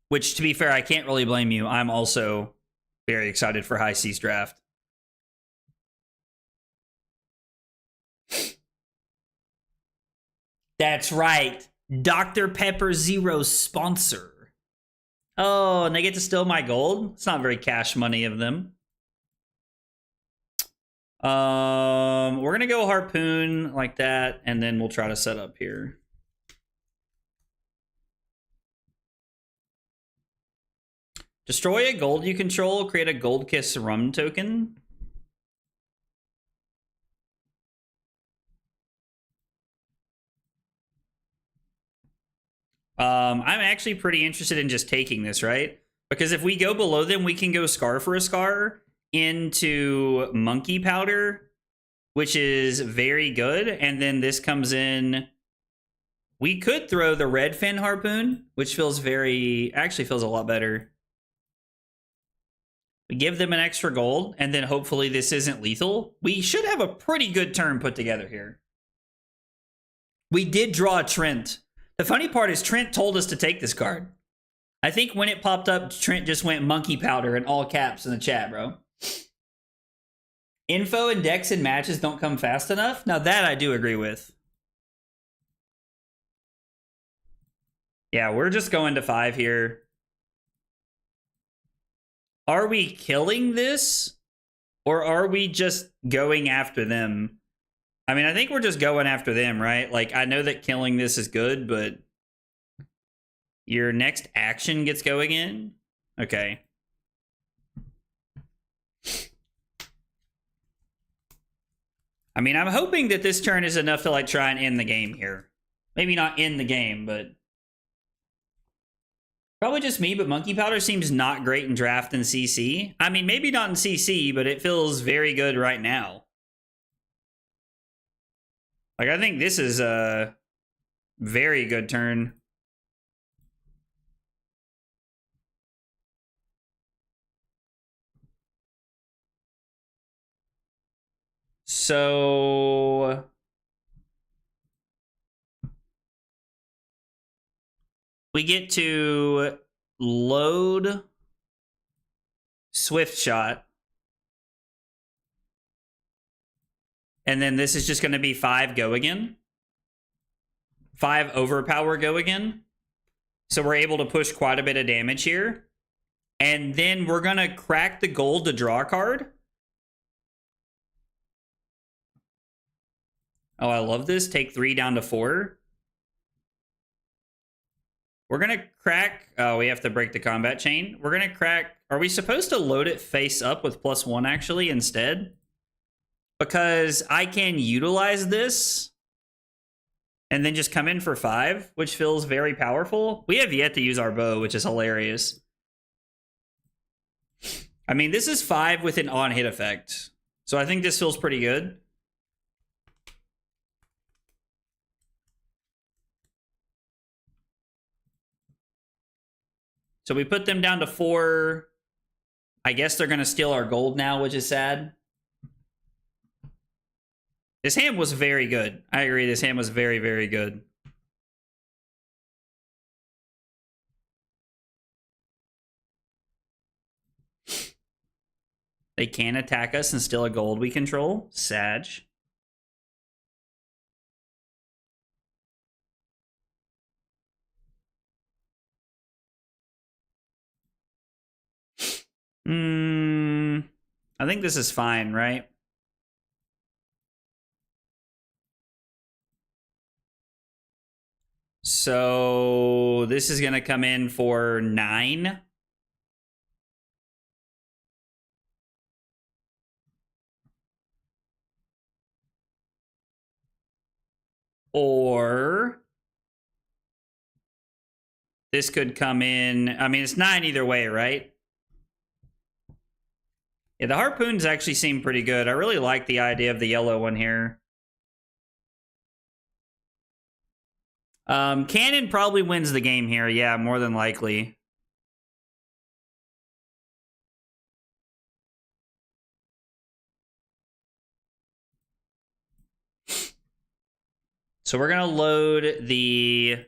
Which, to be fair, I can't really blame you. I'm also very excited for High Seas Draft. That's right. Dr. Pepper Zero's sponsor. Oh, and they get to steal my gold? It's not very cash money of them. We're gonna go Harpoon like that, and then we'll try to set up here. Destroy a gold you control, create a Gold Kiss Rum token. I'm actually pretty interested in just taking this, right? Because if we go below them, we can go Scar for a Scar into Monkey Powder, which is very good. And then this comes in. We could throw the Red Fin Harpoon, which feels actually feels a lot better. We give them an extra gold, and then hopefully this isn't lethal. We should have a pretty good turn put together here. We did draw a Trent. The funny part is Trent told us to take this card. I think when it popped up, Trent just went Monkey Powder in all caps in the chat, bro. Info and decks and matches don't come fast enough. Now that I do agree with. Yeah, we're just going to 5 here. Are we killing this? Or are we just going after them? I mean, I think we're just going after them, right? Like, I know that killing this is good, but your next action gets going in? Okay. I mean, I'm hoping that this turn is enough to, like, try and end the game here. Maybe not end the game, but... Probably just me, but Monkey Powder seems not great in draft and CC. I mean, maybe not in CC, but it feels very good right now. Like, I think this is a very good turn. So... we get to load Swift Shot. And then this is just going to be 5 go again. 5 overpower go again. So we're able to push quite a bit of damage here. And then we're going to crack the gold to draw a card. Oh, I love this. Take 3 down to 4. We're going to crack... oh, we have to break the combat chain. We're going to crack... are we supposed to load it face up with +1 actually instead? Because I can utilize this and then just come in for 5, which feels very powerful. We have yet to use our bow, which is hilarious. I mean, this is 5 with an on-hit effect. So I think this feels pretty good. So we put them down to 4. I guess they're going to steal our gold now, which is sad. This hand was very good. I agree, this hand was very, very good. They can attack us and steal a gold we control. Sag. I think this is fine, right? So this is going to come in for 9. Or this could come in... I mean, it's 9 either way, right? Yeah, the harpoons actually seem pretty good. I really like the idea of the yellow one here. Cannon probably wins the game here. Yeah, more than likely. So we're going to load the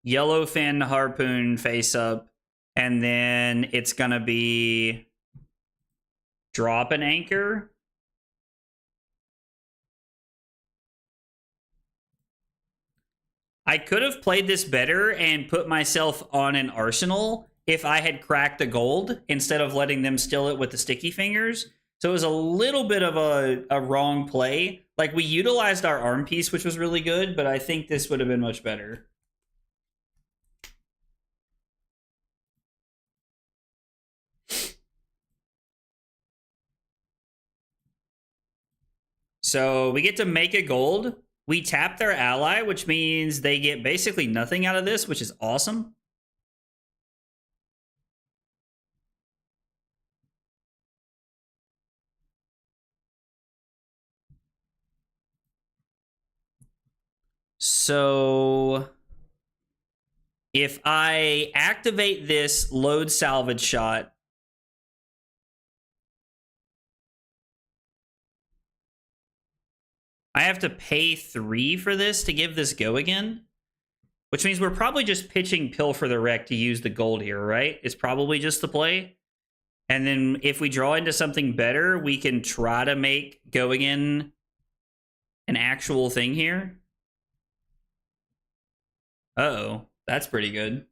Yellowfin Harpoon face up. And then it's going to be drop an anchor. I could have played this better and put myself on an arsenal if I had cracked the gold instead of letting them steal it with the sticky fingers. So it was a little bit of a wrong play. Like, we utilized our arm piece, which was really good, but I think this would have been much better. So we get to make a gold. We tap their ally, which means they get basically nothing out of this, which is awesome. So if I activate this load salvage shot, I have to pay 3 for this to give this go again, which means we're probably just pitching Pill for the Wreck to use the gold here, right? It's probably just the play. And then if we draw into something better, we can try to make go again an actual thing here. Uh-oh, that's pretty good.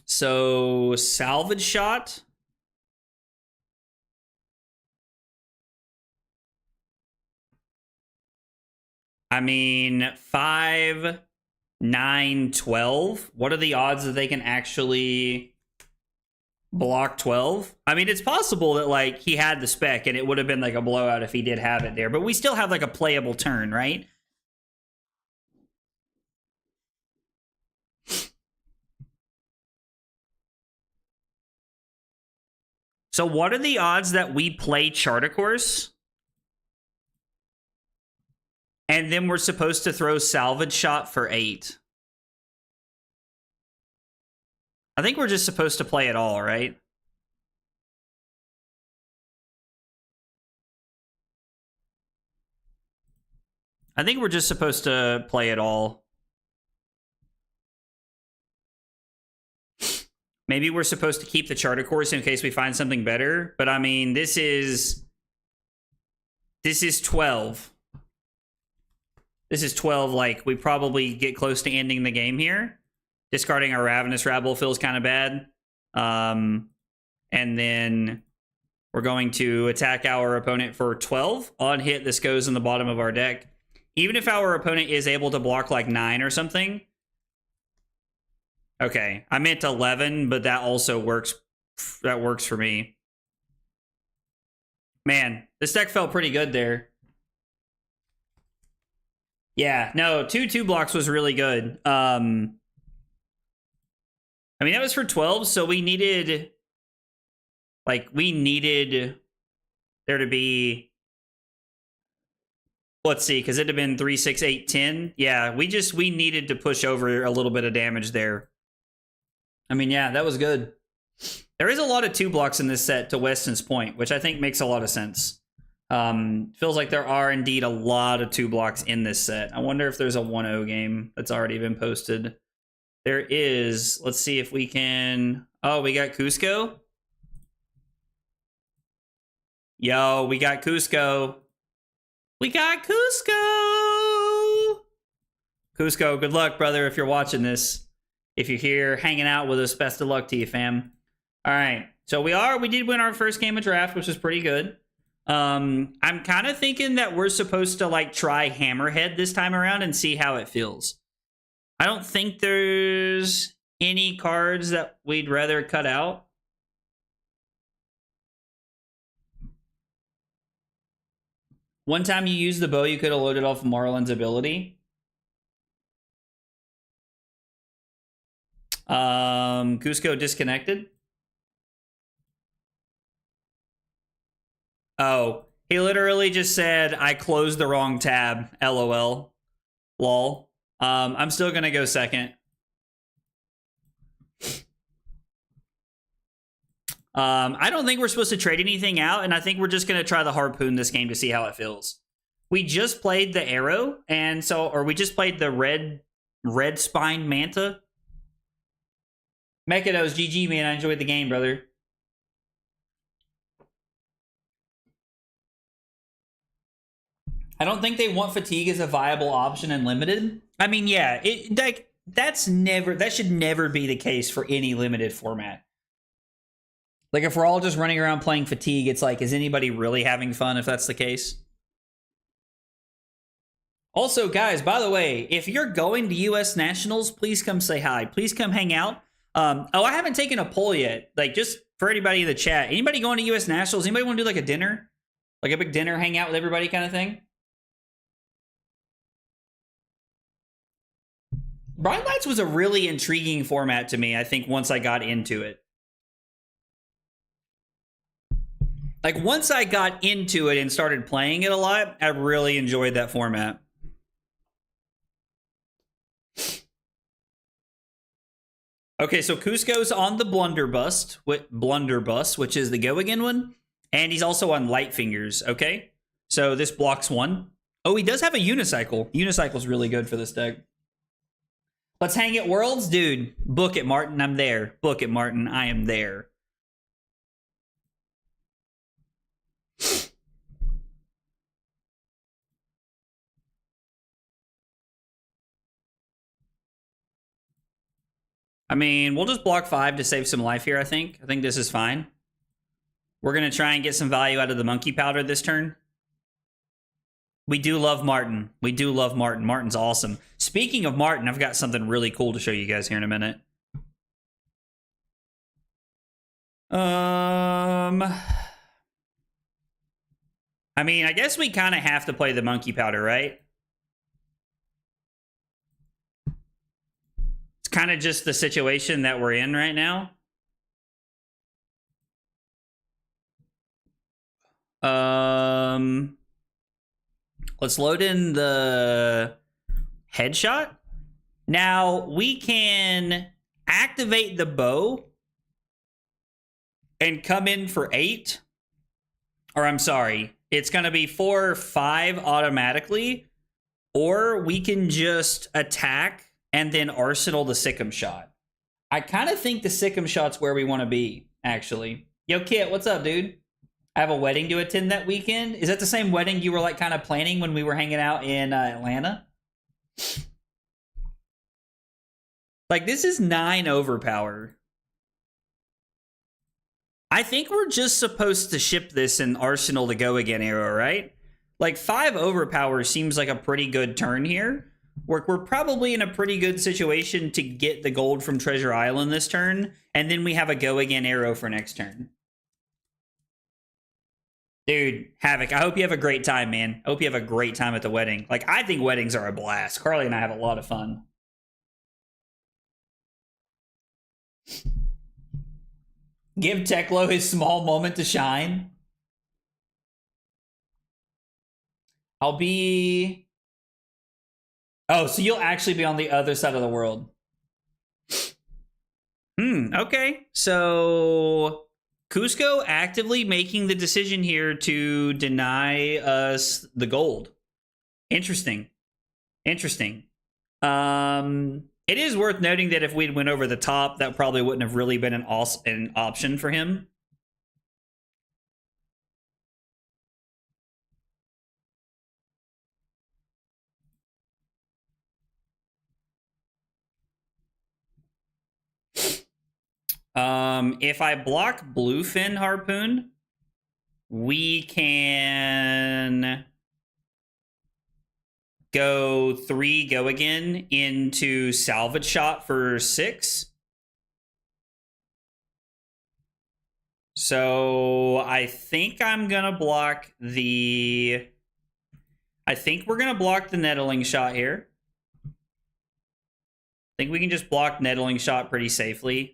So salvage shot. I mean, 5, 9, 12. What are the odds that they can actually block 12? I mean, it's possible that, like, he had the spec and it would have been like a blowout if he did have it there, but we still have like a playable turn, right? So what are the odds that we play Charticourse? And then we're supposed to throw salvage shot for 8. I think we're just supposed to play it all, right? I think we're just supposed to play it all. Maybe we're supposed to keep the Charticourse in case we find something better. But I mean, this is 12. This is 12. Like, we probably get close to ending the game here. Discarding our Ravenous Rabble feels kind of bad. And then we're going to attack our opponent for 12. On hit, this goes in the bottom of our deck. Even if our opponent is able to block like 9 or something. Okay, I meant 11, but that also works. That works for me. Man, this deck felt pretty good there. Yeah, no, 2 blocks was really good. I mean, that was for 12, so we needed... Like, we needed there to be... Let's see, because it'd have been 3, 6, 8, 10. Yeah, we needed to push over a little bit of damage there. I mean, yeah, that was good. There is a lot of 2 blocks in this set, to Weston's point, which I think makes a lot of sense. Feels like there are indeed a lot of 2 blocks in this set. I wonder if there's a 1-0 game that's already been posted. There is. Let's see if we can... Oh, we got Cusco. Yo, we got Cusco. We got Cusco. Cusco, good luck, brother, if you're watching this. If you're here hanging out with us, best of luck to you, fam. All right. So we did win our first game of draft, which is pretty good. I'm kind of thinking that we're supposed to like try Hammerhead this time around and see how it feels. I don't think there's any cards that we'd rather cut out. One time you used the bow, you could have loaded off Marlon's ability. Cusco disconnected. Oh, he literally just said, I closed the wrong tab. LOL. Lol. I'm still gonna go second. I don't think we're supposed to trade anything out, and I think we're just gonna try the harpoon this game to see how it feels. we just played the arrow, and so, or we just played the red spine manta. Mekados, GG, man. I enjoyed the game, brother. I don't think they want fatigue as a viable option in limited. I mean, yeah, that should never be the case for any limited format. Like, if we're all just running around playing fatigue, it's like, is anybody really having fun if that's the case? Also, guys, by the way, if you're going to U.S. Nationals, please come say hi. Please come hang out. I haven't taken a poll yet. Like, just for anybody in the chat, anybody going to U.S. Nationals? Anybody want to do like a dinner? Like a big dinner, hang out with everybody kind of thing? Bright Lights was a really intriguing format to me, I think, once I got into it. Like, once I got into it and started playing it a lot, I really enjoyed that format. Okay, so Cusco's on the Blunderbuss, which is the Go Again one. And he's also on Light Fingers, okay? So this blocks one. Oh, he does have a Unicycle. Unicycle's really good for this deck. Let's hang at Worlds? Dude, book it, Martin. I'm there. Book it, Martin. I am there. I mean, we'll just block 5 to save some life here, I think. I think this is fine. We're going to try and get some value out of the Monkey Powder this turn. We do love Martin. We do love Martin. Martin's awesome. Speaking of Martin, I've got something really cool to show you guys here in a minute. I mean, I guess we kind of have to play the Monkey Powder, right? It's kind of just the situation that we're in right now. Let's load in the headshot. Now, we can activate the bow and come in for 8. Or I'm sorry, it's going to be 4 or 5 automatically. Or we can just attack and then arsenal the Sikkim shot. I kind of think the Sikkim shot's where we want to be, actually. Yo, Kit, what's up, dude? I have a wedding to attend that weekend. Is that the same wedding you were like kind of planning when we were hanging out in Atlanta? Like, this is 9 overpower. I think we're just supposed to ship this in Arsenal to Go Again arrow, right? Like, 5 overpower seems like a pretty good turn here. We're probably in a pretty good situation to get the gold from Treasure Island this turn, and then we have a Go Again arrow for next turn. Dude, Havoc, I hope you have a great time, man. I hope you have a great time at the wedding. Like, I think weddings are a blast. Carly and I have a lot of fun. Give Teklo his small moment to shine. I'll be... Oh, so you'll actually be on the other side of the world. Okay. So... Cusco actively making the decision here to deny us the gold. Interesting. Interesting. It is worth noting that if we'd went over the top, that probably wouldn't have really been an option for him. If I block Bluefin Harpoon, we can go 3 Go Again into Salvage Shot for 6. So I think I'm gonna block the... I think we're gonna block the Nettling Shot here. I think we can just block Nettling Shot pretty safely.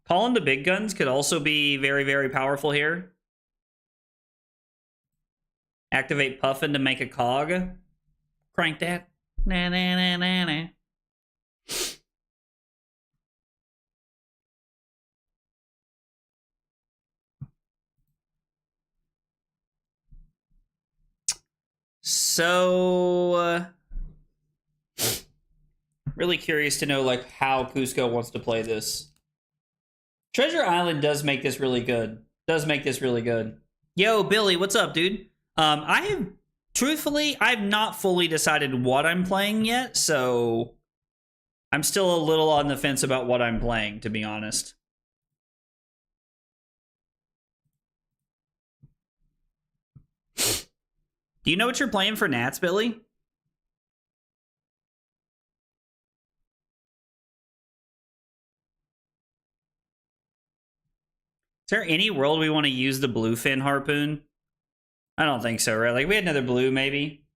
Calling the big guns could also be very, very powerful here. Activate Puffin to make a cog. Crank that. Na na na na na. So really curious to know like how Cusco wants to play this. Treasure Island does make this really good. Yo, Billy, what's up, dude? I've not fully decided what I'm playing yet, so I'm still a little on the fence about what I'm playing, to be honest. Do you know what you're playing for Nats, Billy? Is there any world we want to use the bluefin harpoon? I don't think so, right? Like, we had another blue, maybe.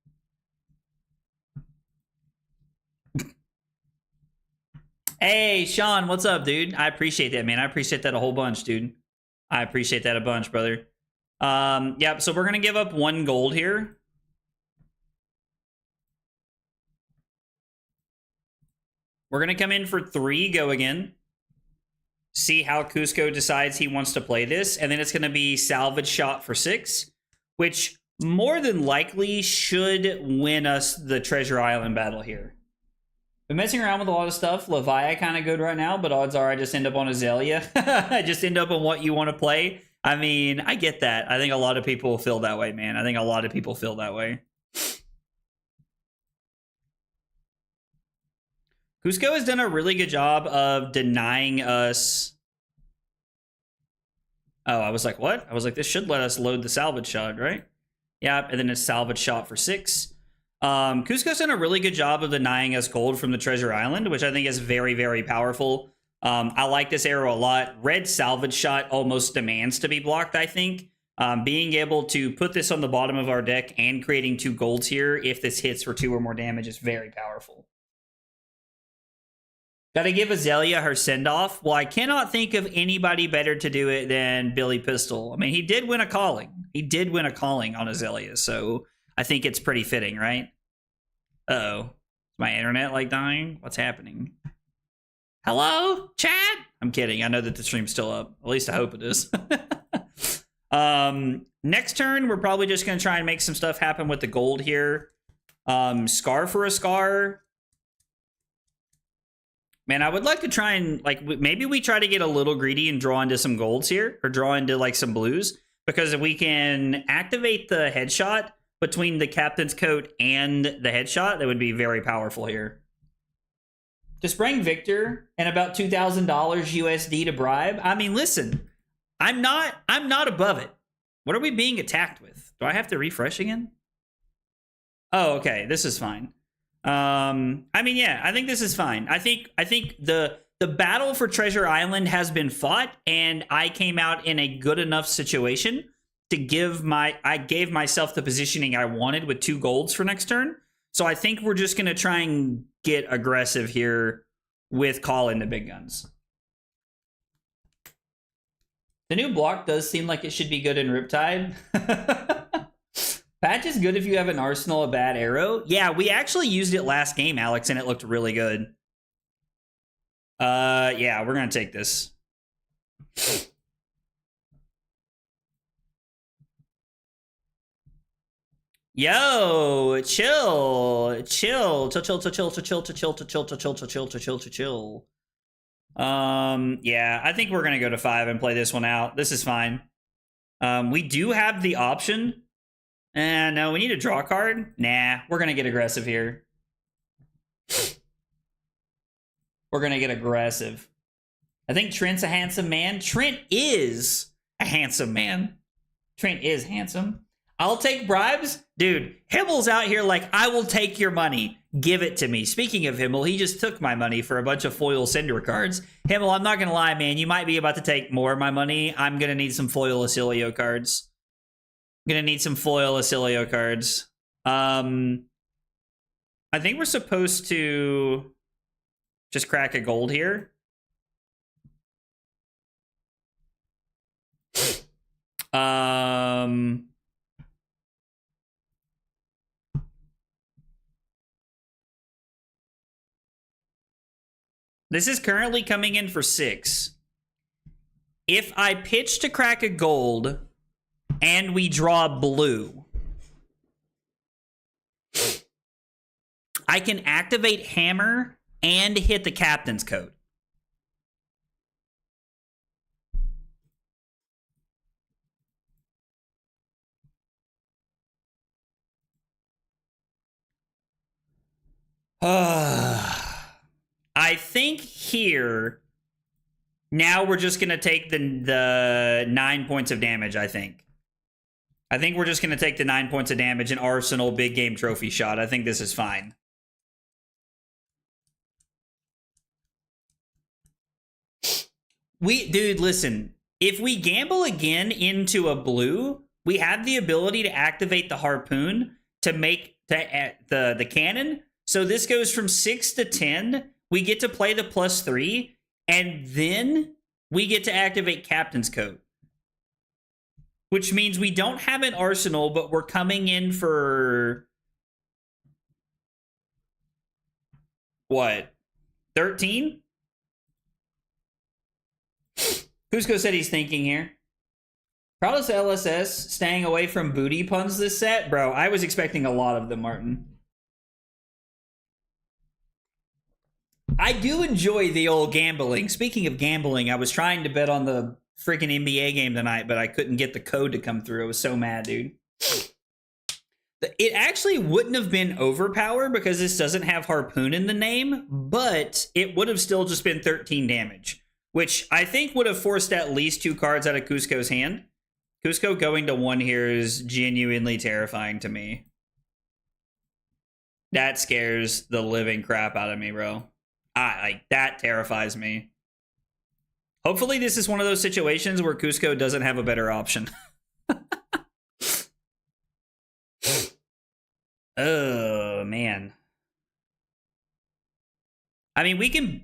Hey, Sean, what's up, dude? I appreciate that, man. I appreciate that a whole bunch, dude. I appreciate that a bunch, brother. Yep, so we're going to give up 1 gold here. We're going to come in for 3, go again. See how Cusco decides he wants to play this. And then it's going to be salvage shot for 6, which more than likely should win us the Treasure Island battle here. Been messing around with a lot of stuff. Leviah kind of good right now, but odds are I just end up on Azalea. I just end up on what you want to play. I mean, I get that. I think a lot of people feel that way, man. I think a lot of people feel that way. Cusco has done a really good job of denying us. Oh, I was like, what? I was like, this should let us load the salvage shot, right? Yep, and then a salvage shot for 6. Cusco's done a really good job of denying us gold from the Treasure Island, which I think is very, very powerful. I like this arrow a lot. Red salvage shot almost demands to be blocked, I think. Being able to put this on the bottom of our deck and creating 2 golds here, if this hits for 2 or more damage, is very powerful. Gotta give Azalea her send-off. Well, I cannot think of anybody better to do it than Billy Pistol. I mean, he did win a calling. He did win a calling on Azalea, so I think it's pretty fitting, right? Uh-oh. Is my internet, like, dying? What's happening? Hello, chat? I'm kidding. I know that the stream's still up. At least I hope it is. Next turn, we're probably just going to try and make some stuff happen with the gold here. Scar for a Scar. Man, I would like to try and, like, maybe we try to get a little greedy and draw into some golds here, or draw into, like, some blues, because if we can activate the headshot between the captain's coat and the headshot, that would be very powerful here. Just bring Victor and about $2,000 USD to bribe. I mean, listen, I'm not above it. What are we being attacked with? Do I have to refresh again? Oh, okay, this is fine. I mean, yeah, I think this is fine. I think the battle for Treasure Island has been fought, and I came out in a good enough situation to I gave myself the positioning I wanted with 2 golds for next turn. So I think we're just gonna try and get aggressive here with call into big guns. The new block does seem like it should be good in Riptide. Patch is good if you have an arsenal of bad arrow. Yeah, we actually used it last game, Alex, and it looked really good. Yeah, we're gonna take this. Yo, chill. Yeah, I think we're gonna go to 5 and play this one out. This is fine. We do have the option. No, we need a draw card. Nah, we're gonna get aggressive here. We're gonna get aggressive. I think Trent's a handsome man. Trent is a handsome man. Trent is handsome. I'll take bribes. Dude, Himmel's out here like, I will take your money. Give it to me. Speaking of Himmel, he just took my money for a bunch of foil Cinder cards. Himmel, I'm not going to lie, man. You might be about to take more of my money. I'm going to need some foil Acilio cards. I'm going to need some foil Acilio cards. I think we're supposed to just crack a gold here. This is currently coming in for 6. If I pitch to crack a gold and we draw blue, I can activate Hammer and hit the Captain's Code. I think here, now we're just going to take the 9 points of damage, I think. I think we're just going to take the 9 points of damage and Arsenal big game trophy shot. I think this is fine. Dude, listen. If we gamble again into a blue, we have the ability to activate the harpoon to make the cannon. So this goes from 6 to 10. We get to play the +3, and then we get to activate Captain's Code. Which means we don't have an Arsenal, but we're coming in for... what? 13? Cusco said he's thinking here. Proudest LSS staying away from booty puns this set? Bro, I was expecting a lot of them, Martin. I do enjoy the old gambling. Speaking of gambling, I was trying to bet on the freaking NBA game tonight, but I couldn't get the code to come through. I was so mad, dude. It actually wouldn't have been overpower because this doesn't have harpoon in the name, but it would have still just been 13 damage, which I think would have forced at least 2 cards out of Cusco's hand. Cusco going to 1 here is genuinely terrifying to me. That scares the living crap out of me, bro. That terrifies me. Hopefully this is one of those situations where Cusco doesn't have a better option. Oh, man. I mean, we can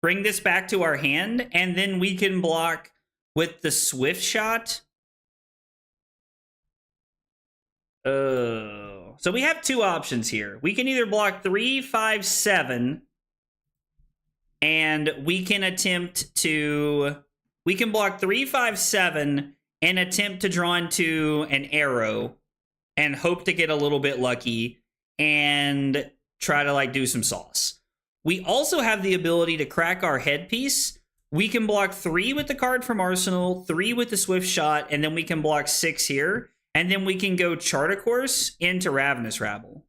bring this back to our hand, and then we can block with the Swift Shot. Oh. So we have 2 options here. We can either block 3, 5, 7... and we can attempt to... we can block 3, 5, 7 and attempt to draw into an arrow and hope to get a little bit lucky and try to like do some sauce. We also have the ability to crack our headpiece. We can block 3 with the card from Arsenal, 3 with the Swift Shot, and then we can block 6 here. And then we can go Chart a Course into Ravenous Rabble.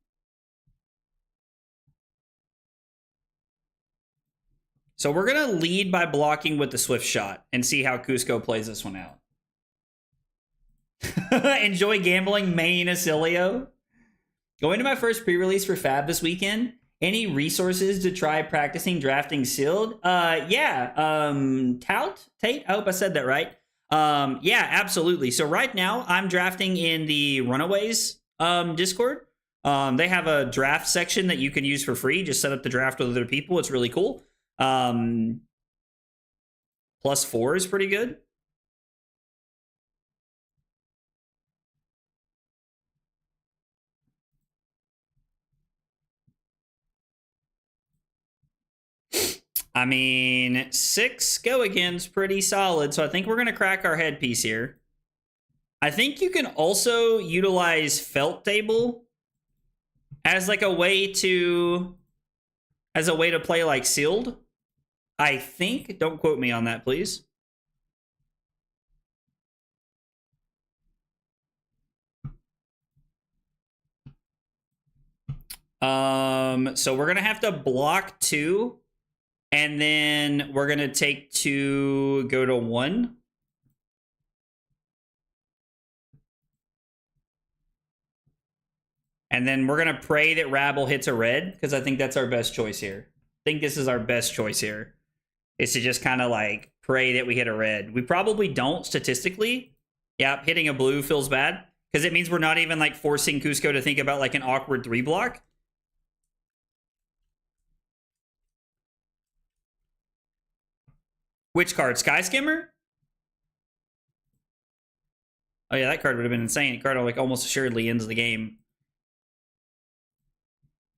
So we're going to lead by blocking with the Swift Shot and see how Cusco plays this one out. Enjoy gambling, Main Acilio. Going to my first pre-release for Fab this weekend. Any resources to try practicing drafting sealed? Yeah. Tate, I hope I said that right. Yeah, absolutely. So right now I'm drafting in the Runaways Discord. They have a draft section that you can use for free. Just set up the draft with other people. It's really cool. +4 is pretty good. I mean, 6 go again's pretty solid, so I think we're going to crack our headpiece here. I think you can also utilize Felt Table as like a way to play like sealed. I think. Don't quote me on that, please. So we're gonna have to block 2, and then we're gonna take 2, go to 1. And then we're gonna pray that Rabble hits a red, because I think that's our best choice here. I think this is our best choice here. Is to just kind of like pray that we hit a red. We probably don't statistically. Yeah, hitting a blue feels bad because it means we're not even like forcing Cusco to think about like an awkward 3 block. Which card? Sky Skimmer? Oh yeah, that card would have been insane. The card like almost assuredly ends the game.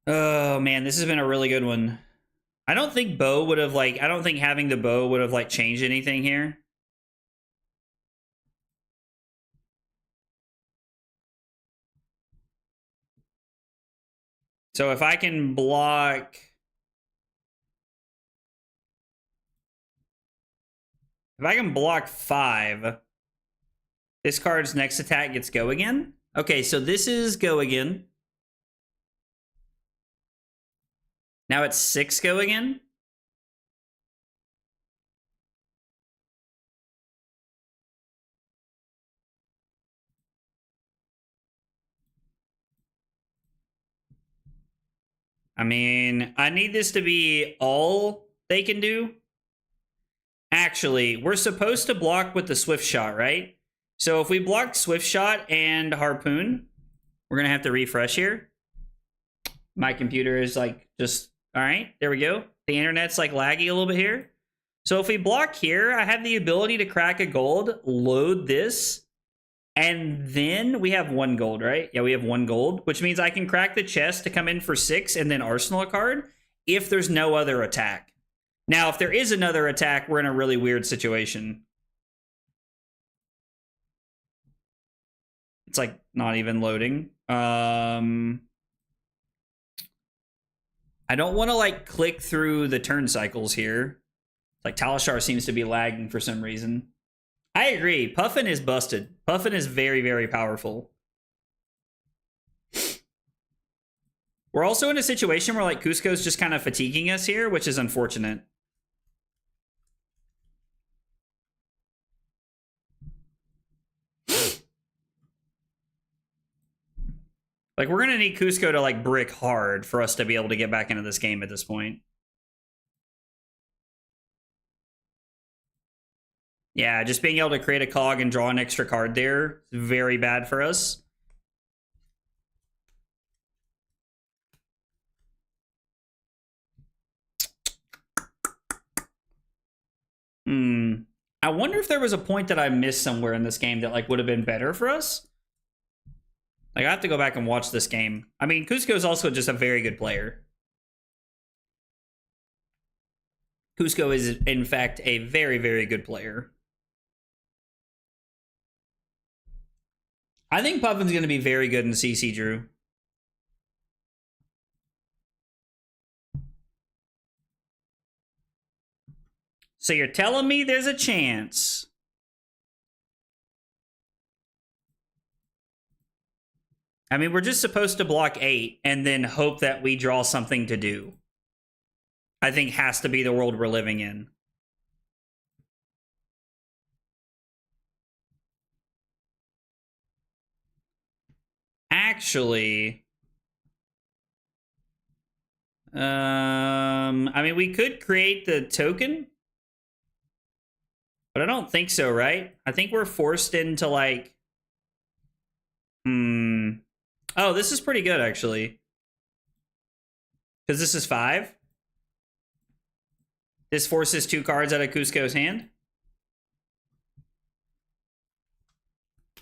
Oh man, this has been a really good one. I don't think bow would have like, I don't think having the bow would have like changed anything here. So if I can block... If I can block 5, this card's next attack gets go again. Okay, so this is go again. Now it's 6 go again. I mean, I need this to be all they can do. Actually, we're supposed to block with the Swift Shot, right? So if we block Swift Shot and Harpoon, we're going to have to refresh here. My computer is like just, all right, there we go. The internet's like laggy a little bit here. So if we block here, I have the ability to crack a gold, load this, and then we have 1 gold, right? Yeah, we have 1 gold, which means I can crack the chest to come in for 6 and then arsenal a card if there's no other attack. Now, if there is another attack, we're in a really weird situation. It's like not even loading. I don't want to like click through the turn cycles here. Like Talishar seems to be lagging for some reason. I agree. Puffin is busted. Puffin is very, very powerful. We're also in a situation where like Cusco's just kind of fatiguing us here, which is unfortunate. Like, we're going to need Cusco to, like, brick hard for us to be able to get back into this game at this point. Yeah, just being able to create a cog and draw an extra card there is very bad for us. I wonder if there was a point that I missed somewhere in this game that, like, would have been better for us. Like, I have to go back and watch this game. I mean, Cusco is also just a very good player. Cusco is, in fact, a very, very good player. I think Puffin's going to be very good in CC, Drew. So you're telling me there's a chance? I mean, we're just supposed to block 8 and then hope that we draw something to do. I think has to be the world we're living in. Actually, I mean, we could create the token, but I don't think so, right? I think we're forced into like, oh, this is pretty good actually, because this is 5. This forces 2 cards out of Cusco's hand.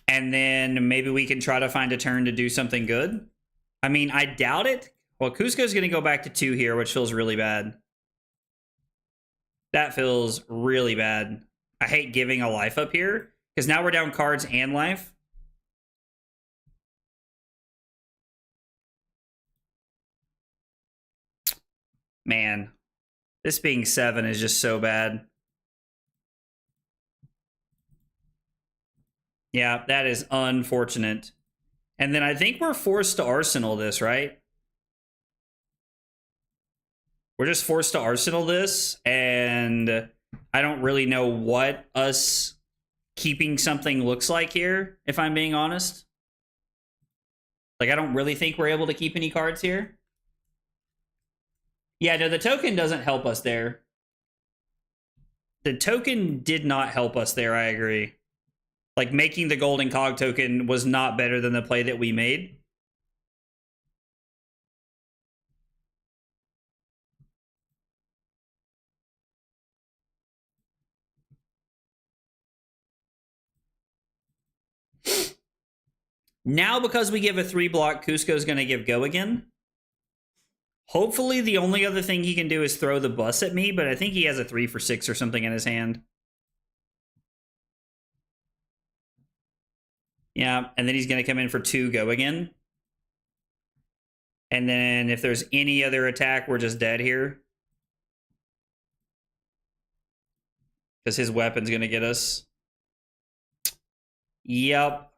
And then maybe we can try to find a turn to do something good. I mean, I doubt it. Well, Cusco's going to go back to 2 here, which feels really bad. That feels really bad. I hate giving a life up here, because now we're down cards and life. Man, this being 7 is just so bad. Yeah, that is unfortunate. And then I think we're forced to Arsenal this, right? We're just forced to Arsenal this, and I don't really know what us keeping something looks like here, if I'm being honest. Like, I don't really think we're able to keep any cards here. Yeah, no, the token doesn't help us there. The token did not help us there, I agree. Like, making the golden cog token was not better than the play that we made. Now, because we give a 3-block, Cusco's going to give go again. Hopefully, the only other thing he can do is throw the bus at me, but I think he has a 3 for 6 or something in his hand. Yeah, and then he's going to come in for 2 go again. And then if there's any other attack, we're just dead here. Because his weapon's going to get us. Yep.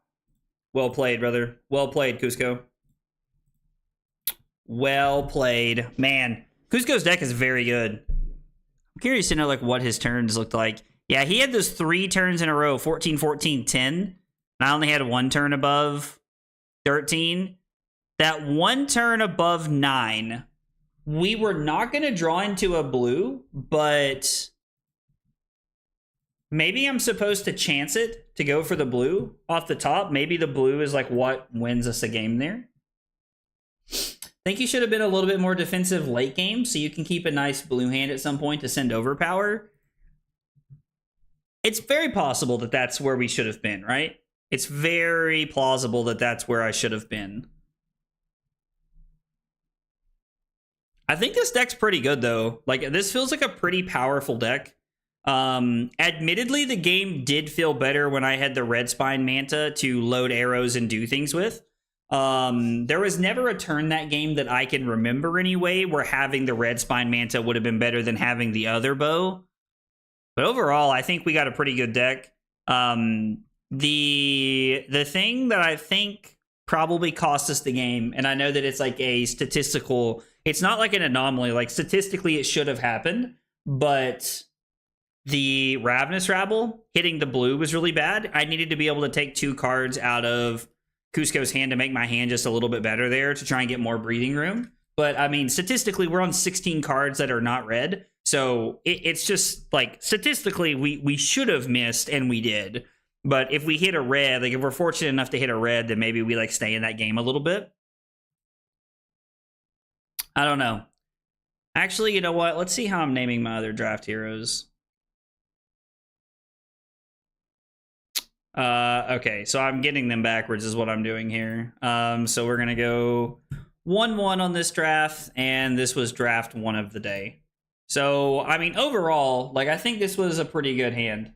Well played, brother. Well played, Cusco. Well played. Man, Cusco's deck is very good. I'm curious to know like what his turns looked like. Yeah, he had those 3 turns in a row, 14, 14, 10. And I only had 1 turn above 13. That 1 turn above 9, we were not going to draw into a blue, but maybe I'm supposed to chance it to go for the blue off the top. Maybe the blue is like what wins us a game there. I think you should have been a little bit more defensive late game so you can keep a nice blue hand at some point to send overpower. It's very possible that that's where we should have been, right? It's very plausible that that's where I should have been. I think this deck's pretty good, though. Like, this feels like a pretty powerful deck. Admittedly, the game did feel better when I had the Red Spine Manta to load arrows and do things with. There was never a turn that game that I can remember anyway where having the Red Spine Manta would have been better than having the other bow. But overall, I think we got a pretty good deck. The thing that I think probably cost us the game, and I know that it's like a statistical, it's not like an anomaly, like statistically it should have happened, but the Ravenous Rabble hitting the blue was really bad. I needed to be able to take 2 cards out of Cusco's hand to make my hand just a little bit better there to try and get more breathing room. But I mean, statistically, we're on 16 cards that are not red. So it's just like statistically, we should have missed and we did. But if we hit a red, like if we're fortunate enough to hit a red, then maybe we like stay in that game a little bit. I don't know. Actually, you know what? Let's see how I'm naming my other draft heroes. Okay, so I'm getting them backwards is what I'm doing here. So we're going to go 1-1 on this draft, and this was draft 1 of the day. So, I mean, overall, like, I think this was a pretty good hand.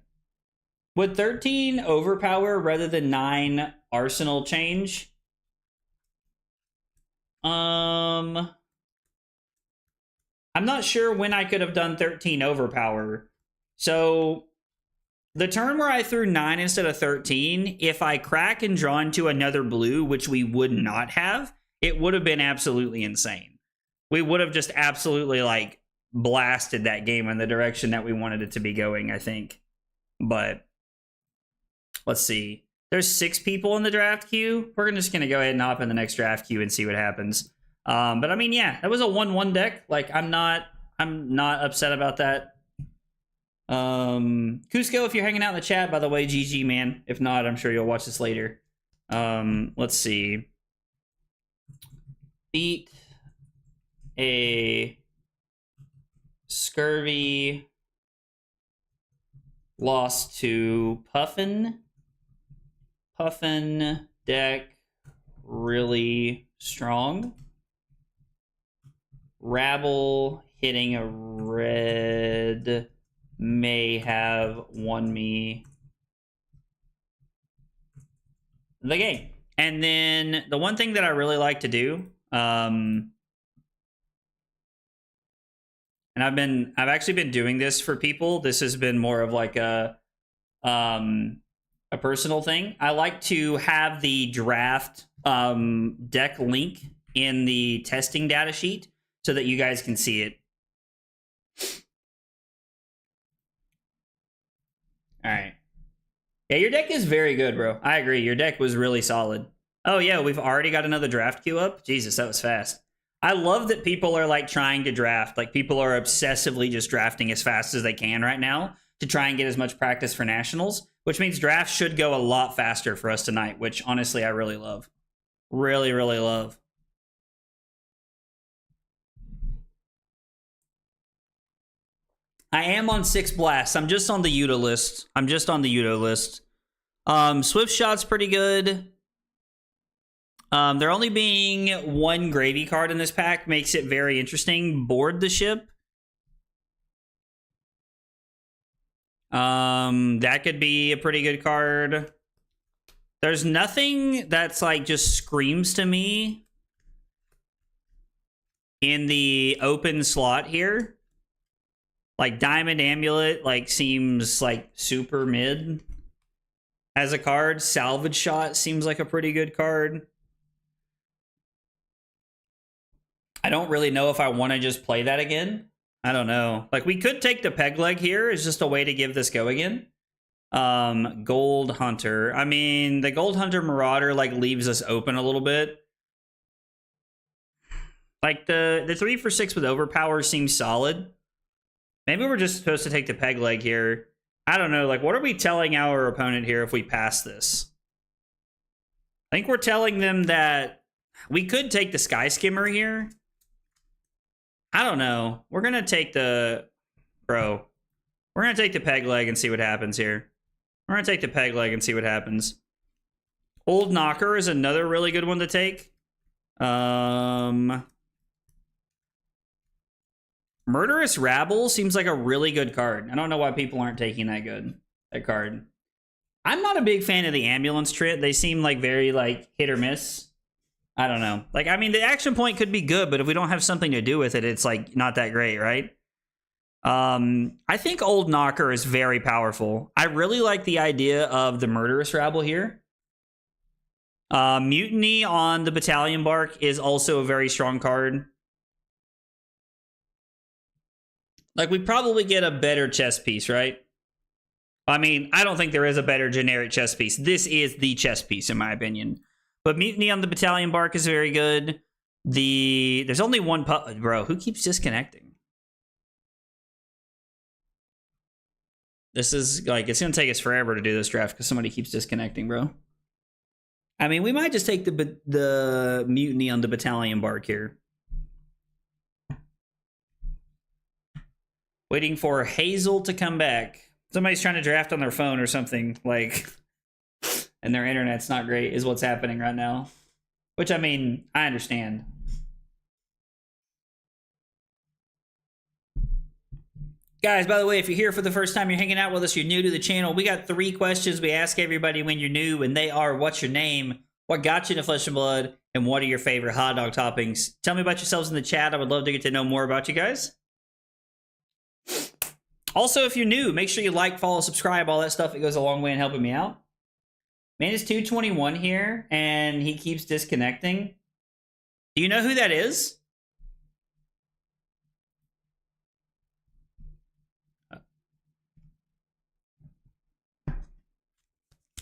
Would 13 overpower rather than 9 arsenal change? I'm not sure when I could have done 13 overpower. So the turn where I threw 9 instead of 13, if I crack and draw into another blue, which we would not have, it would have been absolutely insane. We would have just absolutely, like, blasted that game in the direction that we wanted it to be going, I think. But let's see. There's 6 people in the draft queue. We're just going to go ahead and hop in the next draft queue and see what happens. But I mean, yeah, that was a 1-1 deck. Like, I'm not upset about that. Cusco, if you're hanging out in the chat, by the way, GG, man. If not, I'm sure you'll watch this later. Let's see. Beat a Scurvy, lost to Puffin deck, really strong. Rabble hitting a red may have won me the game. And then the one thing that I really like to do, and I've actually been doing this for people. This has been more of like a personal thing. I like to have the draft deck link in the testing data sheet so that you guys can see it. All right. Yeah, your deck is very good, bro. I agree. Your deck was really solid. Oh, yeah, we've already got another draft queue up. Jesus, that was fast. I love that people are like trying to draft. Like people are obsessively just drafting as fast as they can right now to try and get as much practice for nationals, which means drafts should go a lot faster for us tonight, which honestly I really love. Really, really love. I am on 6 blasts. I'm just on the Yuta list. Swift Shot's pretty good. There only being 1 gravy card in this pack makes it very interesting. Board the ship. That could be a pretty good card. There's nothing that's like just screams to me in the open slot here. Like Diamond Amulet like seems like super mid as a card. Salvage Shot seems like a pretty good card. I don't really know if I want to just play that again. I don't know. Like, we could take the Peg Leg here as just a way to give this go again. Gold Hunter. I mean, the Gold Hunter Marauder, like, leaves us open a little bit. Like, the 3 for 6 with Overpower seems solid. Maybe we're just supposed to take the Peg Leg here. I don't know. Like, what are we telling our opponent here if we pass this? I think we're telling them that we could take the Sky Skimmer here. I don't know. We're going to take the... Bro. We're going to take the Peg Leg and see what happens here. We're going to take the Peg Leg and see what happens. Old Knocker is another really good one to take. Murderous Rabble seems like a really good card. I don't know why people aren't taking that card. I'm not a big fan of the Ambulance Trit. They seem like very like hit or miss. I don't know. Like, I mean, the action point could be good, but if we don't have something to do with it, it's like not that great, right? I think Old Knocker is very powerful. I really like the idea of the Murderous Rabble here. Mutiny on the Battalion Bark is also a very strong card. Like, we probably get a better chess piece, right? I mean, I don't think there is a better generic chess piece. This is the chess piece, in my opinion. But Mutiny on the Battalion Bark is very good. There's only one... Bro, who keeps disconnecting? This is, like, it's going to take us forever to do this draft because somebody keeps disconnecting, bro. I mean, we might just take the Mutiny on the Battalion Bark here. Waiting for Hazel to come back. Somebody's trying to draft on their phone or something, like... And their internet's not great, is what's happening right now. Which, I mean, I understand. Guys, by the way, if you're here for the first time, you're hanging out with us, you're new to the channel, we got 3 questions we ask everybody when you're new, and they are, what's your name, what got you into Flesh and Blood, and what are your favorite hot dog toppings? Tell me about yourselves in the chat. I would love to get to know more about you guys. Also, if you're new, make sure you like, follow, subscribe, all that stuff. It goes a long way in helping me out. Man is 221 here, and he keeps disconnecting. Do you know who that is?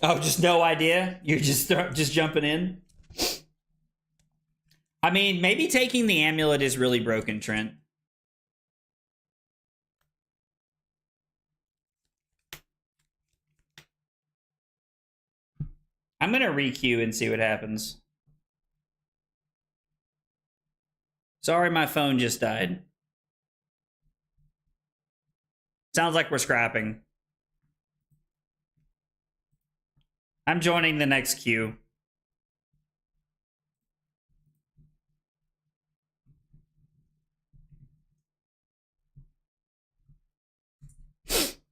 Oh, just no idea? You're just jumping in? I mean, maybe taking the amulet is really broken, Trent. I'm going to re-queue and see what happens. Sorry, my phone just died. Sounds like we're scrapping. I'm joining the next queue.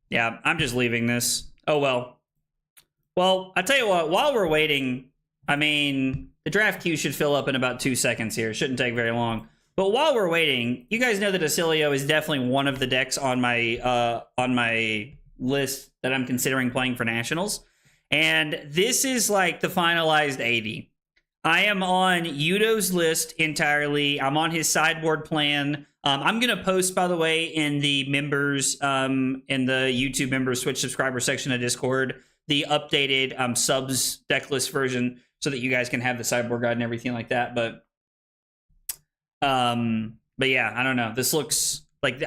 Yeah, I'm just leaving this. Oh, well. Well, I tell you what, while we're waiting, I mean, the draft queue should fill up in about 2 seconds here. It shouldn't take very long. But while we're waiting, you guys know that Acilio is definitely one of the decks on my list that I'm considering playing for Nationals. And this is like the finalized 80. I am on Yudo's list entirely. I'm on his sideboard plan. I'm going to post, by the way, in the members, in the YouTube members Switch subscriber section of Discord, the updated subs deck list version so that you guys can have the sideboard guide and everything like that. But yeah, I don't know. This looks like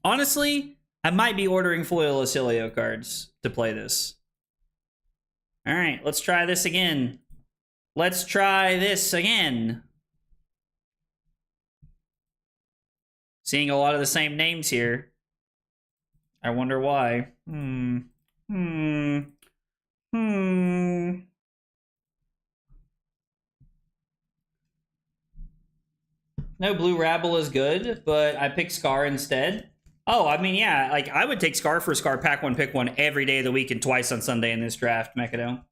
honestly, I might be ordering foil Acilio cards to play this. All right, let's try this again. Let's try this again. Seeing a lot of the same names here. I wonder why. No Blue Rabble is good, but I picked Scar instead. Oh, I mean, yeah, like I would take Scar for Scar, pack one, pick one every day of the week and twice on Sunday in this draft, Mekado.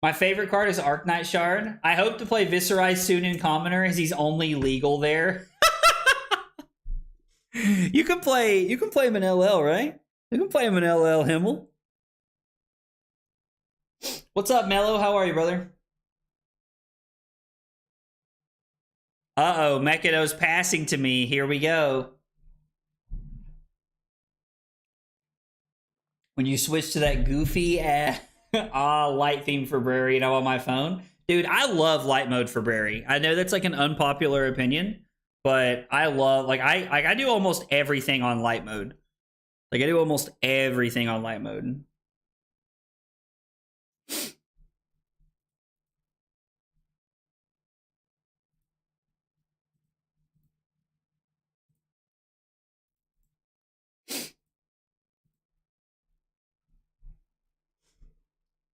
My favorite card is Arknight Shard. I hope to play Viscerize soon in Commoner, as he's only legal there. You can play him in LL, right? You can play him in LL, Himmel. What's up, Mello? How are you, brother? Uh-oh, Mekado's passing to me. Here we go. When you switch to that goofy light theme for Brary and I'm on my phone. Dude, I love light mode for Brary. I know that's like an unpopular opinion, but I love, like, I do almost everything on light mode. Like, I do almost everything on light mode.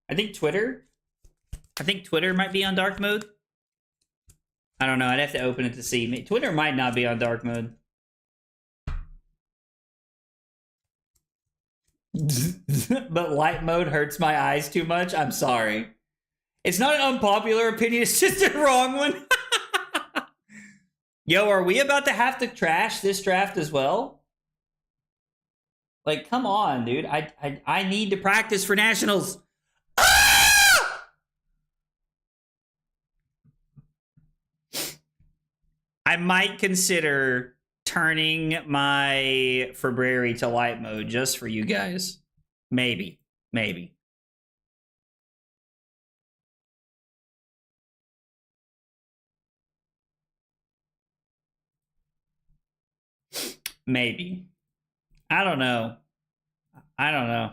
I think Twitter might be on dark mode. I don't know. I'd have to open it to see. Twitter might not be on dark mode. But light mode hurts my eyes too much. I'm sorry. It's not an unpopular opinion. It's just a wrong one. Yo, are we about to have to trash this draft as well? Like, come on, dude. I need to practice for nationals. I might consider turning my Febrari to light mode just for you guys. Maybe. Maybe. Maybe. I don't know. I don't know.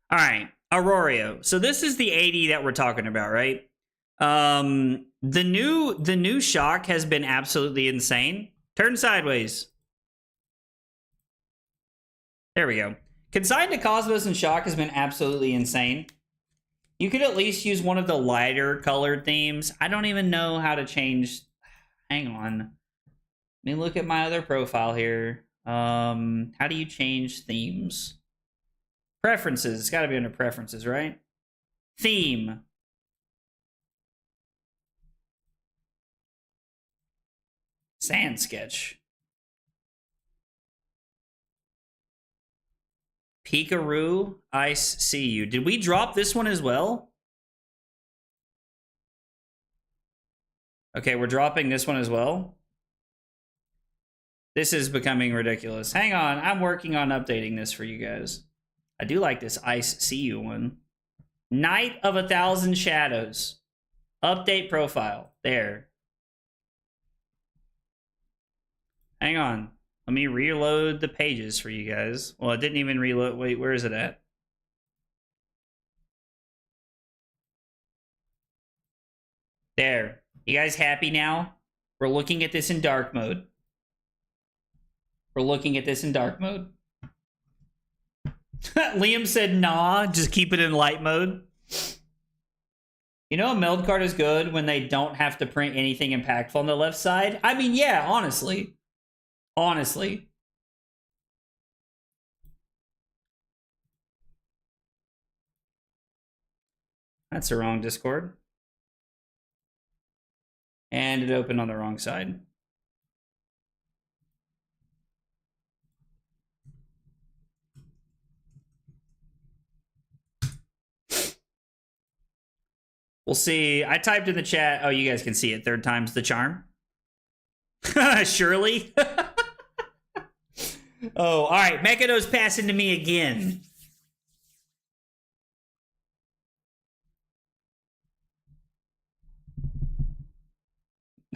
All right. Auroreo. So this is the 80 that we're talking about, right? The new shock has been absolutely insane. Turn sideways. There we go. Consign to Cosmos and Shock has been absolutely insane. You could at least use one of the lighter colored themes. I don't even know how to change. Hang on. Let me look at my other profile here. How do you change themes? Preferences. It's got to be under preferences, right? Theme. Sand sketch. Pikaru, Ice, See You. Did we drop this one as well? Okay, we're dropping this one as well. This is becoming ridiculous. Hang on, I'm working on updating this for you guys. I do like this Ice, See You one. Night of 1,000 Shadows. Update profile. There. Hang on. Let me reload the pages for you guys. Well, it didn't even reload. Wait, where is it at? There. You guys happy now? We're looking at this in dark mode. We're looking at this in dark mode. Liam said, nah, just keep it in light mode. You know a meld card is good when they don't have to print anything impactful on the left side? I mean, yeah, honestly. Honestly. That's the wrong Discord. And it opened on the wrong side. We'll see. I typed in the chat. Oh, you guys can see it. Third time's the charm. Surely. Oh, all right. Mekado's passing to me again.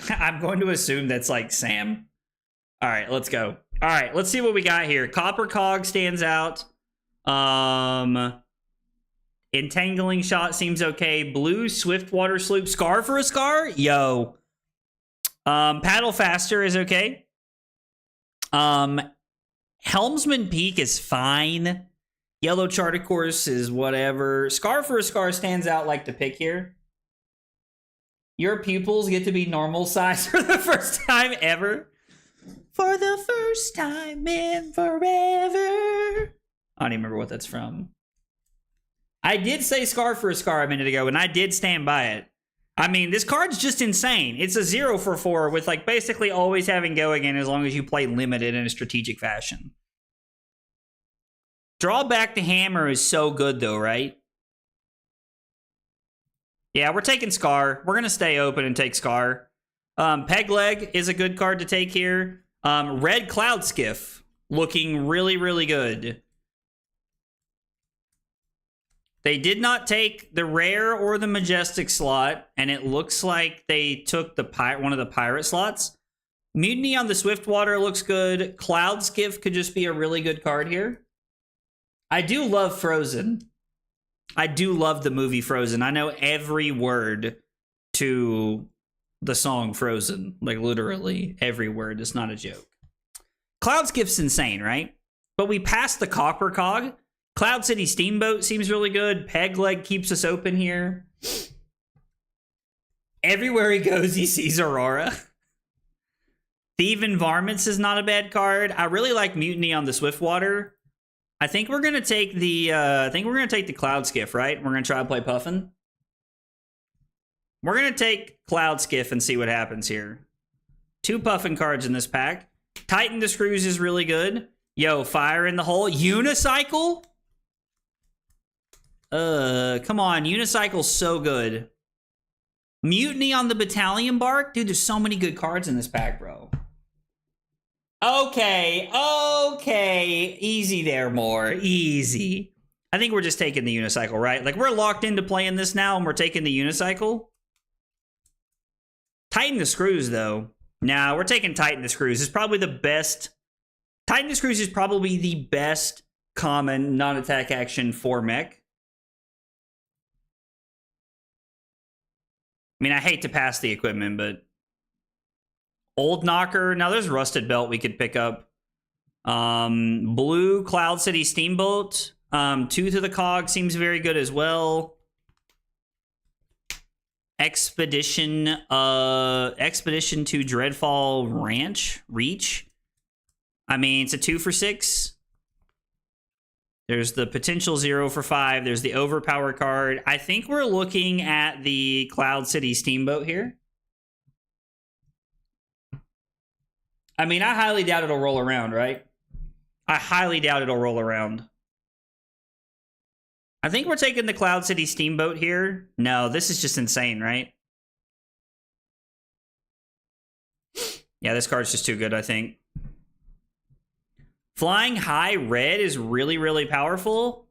I'm going to assume that's like Sam. All right, let's go. All right, let's see what we got here. Copper Cog stands out. Entangling Shot seems okay. Blue Swiftwater Sloop. Scar for a Scar? Yo. Paddle Faster is okay. Helmsman Peak is fine. Yellow Charter Course is whatever. Scar for a Scar stands out like the pick here. Your pupils get to be normal size for the first time ever. For the first time in forever. I don't even remember what that's from. I did say Scar for a Scar a minute ago, and I did stand by it. I mean, this card's just insane. It's a 0 for 4 with like basically always having go again as long as you play limited in a strategic fashion. Draw back the hammer is so good though, right? Yeah, we're taking Scar. We're going to stay open and take Scar. Peg Leg is a good card to take here. Red Cloud Skiff looking really, really good. They did not take the rare or the majestic slot, and it looks like they took the one of the pirate slots. Mutiny on the Swiftwater looks good. Cloud Skiff could just be a really good card here. I do love Frozen. I do love the movie Frozen. I know every word to the song Frozen. Like, literally every word. It's not a joke. Cloud Skiff's insane, right? But we passed the Copper Cog. Cloud City Steamboat seems really good. Peg Leg keeps us open here. Everywhere he goes, he sees Aurora. Thieving Varmints is not a bad card. I really like Mutiny on the Swiftwater. I think we're gonna take the Cloud Skiff, right? We're gonna try to play Puffin. We're gonna take Cloud Skiff and see what happens here. 2 Puffin cards in this pack. Tighten the Screws is really good. Yo, Fire in the Hole. Unicycle? Come on. Unicycle's so good. Mutiny on the Battalion Bark? Dude, there's so many good cards in this pack, bro. Okay. Easy there, more. Easy. I think we're just taking the Unicycle, right? Like, we're locked into playing this now, and we're taking the Unicycle. Tighten the Screws, though. Nah, we're taking Tighten the Screws. It's probably the best. Tighten the Screws is probably the best common non-attack action for mech. I mean, I hate to pass the equipment, but Old Knocker. Now, there's Rusted Belt we could pick up. Blue Cloud City Steamboat. Tooth of the Cog seems very good as well. Expedition to Dreadfall Ranch. Reach. I mean, it's a 2 for 6. There's the potential 0 for 5. There's the Overpower card. I think we're looking at the Cloud City Steamboat here. I mean, I highly doubt it'll roll around, right? I highly doubt it'll roll around. I think we're taking the Cloud City Steamboat here. No, this is just insane, right? Yeah, this card's just too good, I think. Flying High Red is really, really powerful.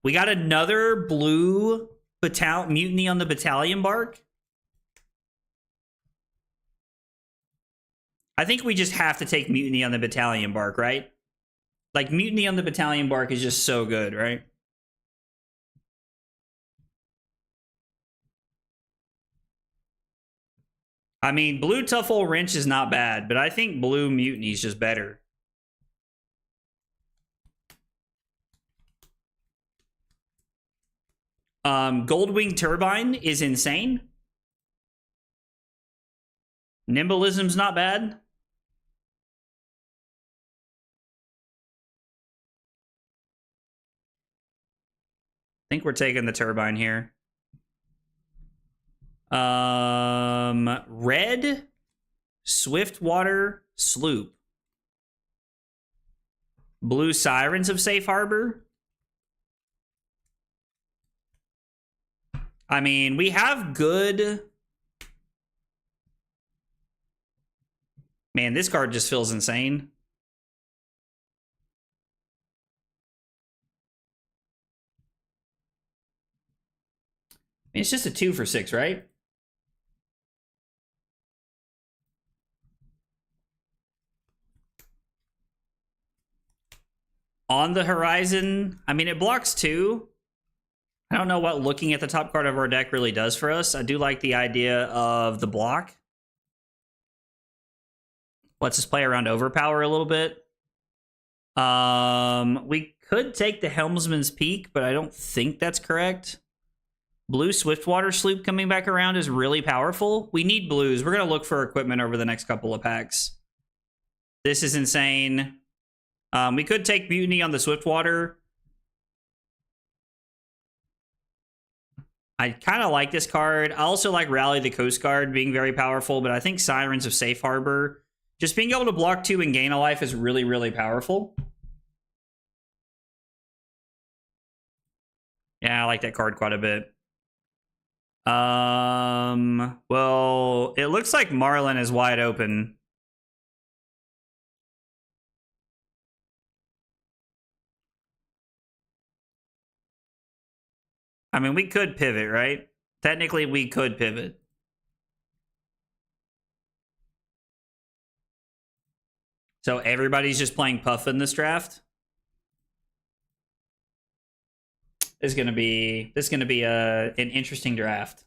We got another blue Mutiny on the Battalion Bark. I think we just have to take Mutiny on the Battalion Bark, right? Like, Mutiny on the Battalion Bark is just so good, right? I mean, blue Tough Old Wrench is not bad, but I think blue Mutiny is just better. Goldwing Turbine is insane. Nimbalism's not bad. I think we're taking the Turbine here. Red Swiftwater Sloop. Blue Sirens of Safe Harbor. I mean, we have good... Man, this card just feels insane. I mean, it's just a 2 for 6, right? On the Horizon, I mean, it blocks 2. I don't know what looking at the top card of our deck really does for us. I do like the idea of the block. Let's just play around Overpower a little bit. We could take the Helmsman's Peak, but I don't think that's correct. Blue Swiftwater Sloop coming back around is really powerful. We need blues. We're going to look for equipment over the next couple of packs. This is insane. We could take Mutiny on the Swiftwater. I kind of like this card. I also like Rally the Coast Guard being very powerful, but I think Sirens of Safe Harbor, just being able to block 2 and gain a life is really, really powerful. Yeah, I like that card quite a bit. Well, it looks like Marlin is wide open. I mean, we could pivot, right? Technically, we could pivot. So everybody's just playing Puff in this draft. This is gonna be an interesting draft.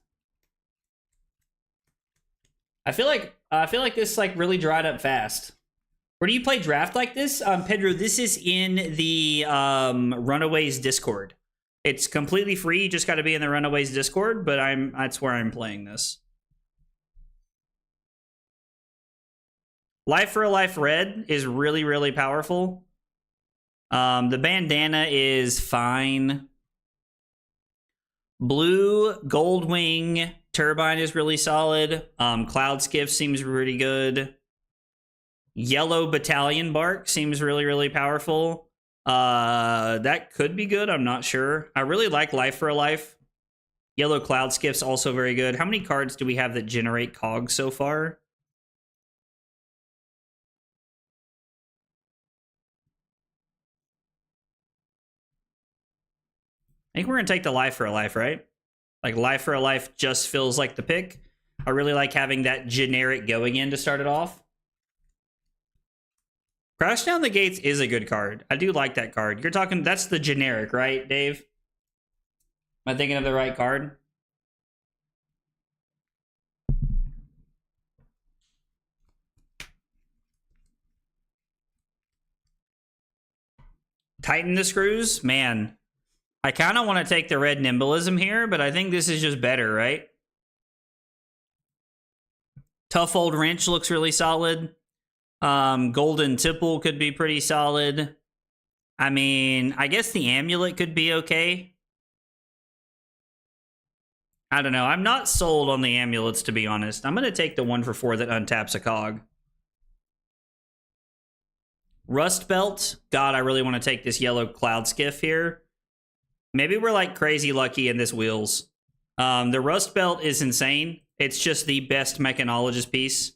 I feel like this like really dried up fast. Where do you play draft like this? Pedro, this is in the Runaways Discord. It's completely free. You just got to be in the Runaways Discord, but that's where I'm playing this. Life for a Life Red is really, really powerful. The bandana is fine. Blue Goldwing Turbine is really solid. Cloud Skiff seems pretty good. Yellow Battalion Bark seems really, really powerful. That could be good. I'm not sure. I really like Life for a Life. Yellow Cloud Skiff's also very good. How many cards do we have that generate cogs so far? I think we're going to take the Life for a Life, right? Like, Life for a Life just feels like the pick. I really like having that generic going in to start it off. Crash Down the Gates is a good card. I do like that card. You're talking, that's the generic, right, Dave? Am I thinking of the right card? Tighten the screws? Man, I kind of want to take the red Nimblism here, but I think this is just better, right? Tough Old Wrench looks really solid. Golden Tipple could be pretty solid. I mean, I guess the Amulet could be okay. I don't know. I'm not sold on the Amulets, to be honest. I'm going to take the 1-for-4 that untaps a cog. Rust Belt. God, I really want to take this Yellow Cloud Skiff here. Maybe we're like crazy lucky in this Wheels. The Rust Belt is insane. It's just the best mechanologist piece.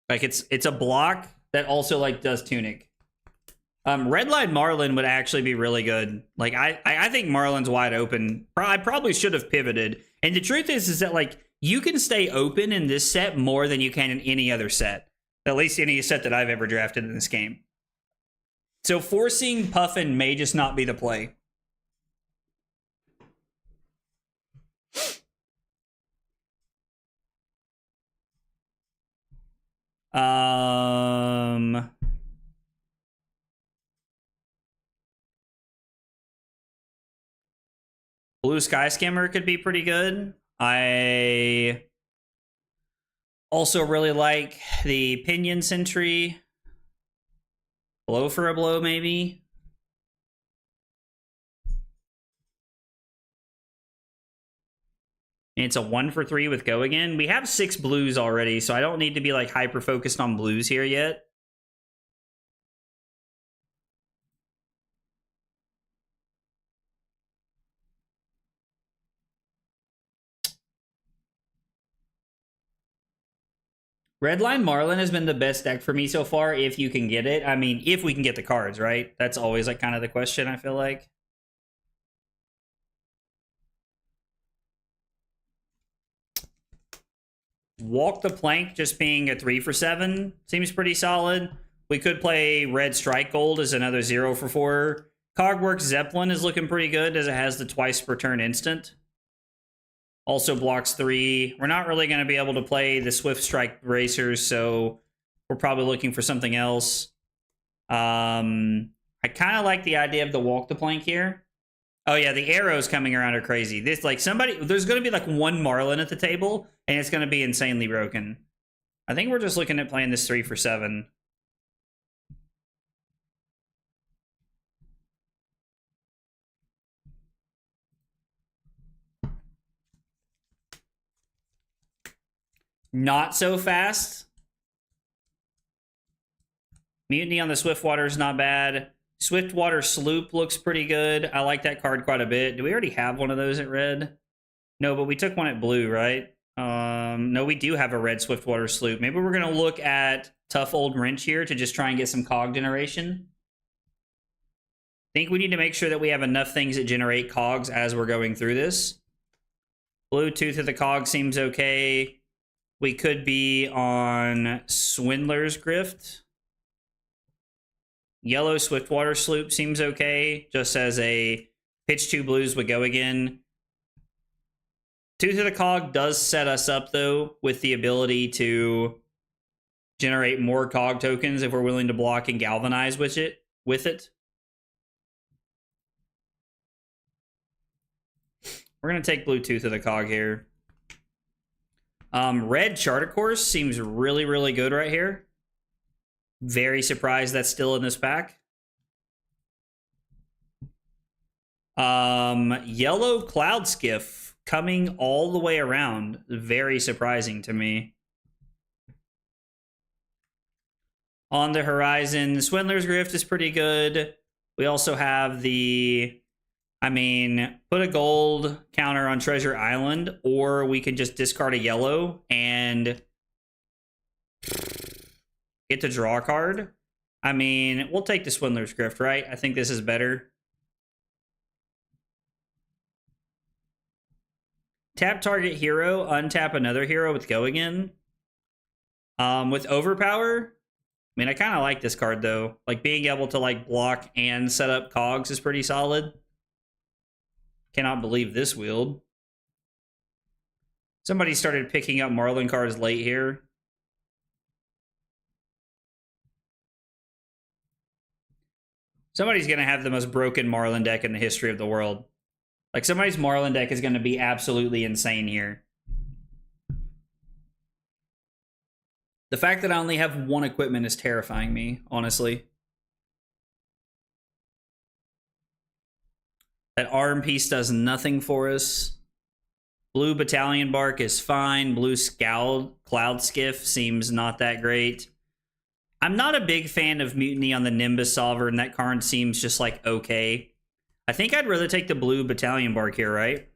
Like, it's a block that also like does Tunic. Redline Marlin would actually be really good. Like, I think Marlin's wide open. I probably should have pivoted. And the truth is that like you can stay open in this set more than you can in any other set. At least any set that I've ever drafted in this game. So forcing Puffin may just not be the play. Blue Sky Skimmer could be pretty good. I also really like the Pinion Sentry. Blow for a blow, maybe. And it's a 1-for-3 with Go Again. We have 6 blues already, so I don't need to be like hyper focused on blues here yet. Redline Marlin has been the best deck for me so far, if you can get it. I mean, if we can get the cards, right? That's always like kind of the question, I feel like. Walk the Plank just being a 3-for-7 seems pretty solid. We could play Red Strike Gold as another 0-for-4. Cogworks Zeppelin is looking pretty good as it has the twice per turn instant. Also blocks 3. We're not really going to be able to play the Swift Strike Racers, so we're probably looking for something else. I kind of like the idea of the Walk the Plank here. Oh yeah, the arrows coming around are crazy. This like there's going to be like one Marlin at the table, and it's going to be insanely broken. I think we're just looking at playing this 3-for-7. Not so fast. Mutiny on the Swiftwater is not bad. Swiftwater Sloop looks pretty good. I like that card quite a bit. Do we already have one of those at red? No, but we took one at blue, right? No, we do have a red Swiftwater Sloop. Maybe we're going to look at Tough Old Wrench here to just try and get some cog generation. I think we need to make sure that we have enough things that generate cogs as we're going through this. Blue Tooth of the Cog seems okay. We could be on Swindler's Grift. Yellow Swiftwater Sloop seems okay, just as a pitch 2 blues would go again. Tooth of the Cog does set us up, though, with the ability to generate more cog tokens if we're willing to block and galvanize with it. We're going to take blue Tooth of the Cog here. Red Charter Course seems really, really good right here. Very surprised that's still in this pack. Yellow Cloud Skiff coming all the way around. Very surprising to me. On the horizon, Swindler's Grift is pretty good. We also have the, put a gold counter on Treasure Island, or we can just discard a yellow and get to draw a card. We'll take the Swindler's Grift, right? I think this is better. Tap target hero, untap another hero with Go Again. With Overpower, I kind of like this card, though. Like, being able to, like, block and set up cogs is pretty solid. Cannot believe this wield. Somebody started picking up Marlin cards late here. Somebody's going to have the most broken Marlin deck in the history of the world. Like, somebody's Marlin deck is going to be absolutely insane here. The fact that I only have one equipment is terrifying me, honestly. That arm piece does nothing for us. Blue Battalion Bark is fine. Blue Cloud Skiff seems not that great. I'm not a big fan of Mutiny on the Nimbus Solver, and that card seems just like okay. I think I'd rather take the Blue Battalion Bark here, right?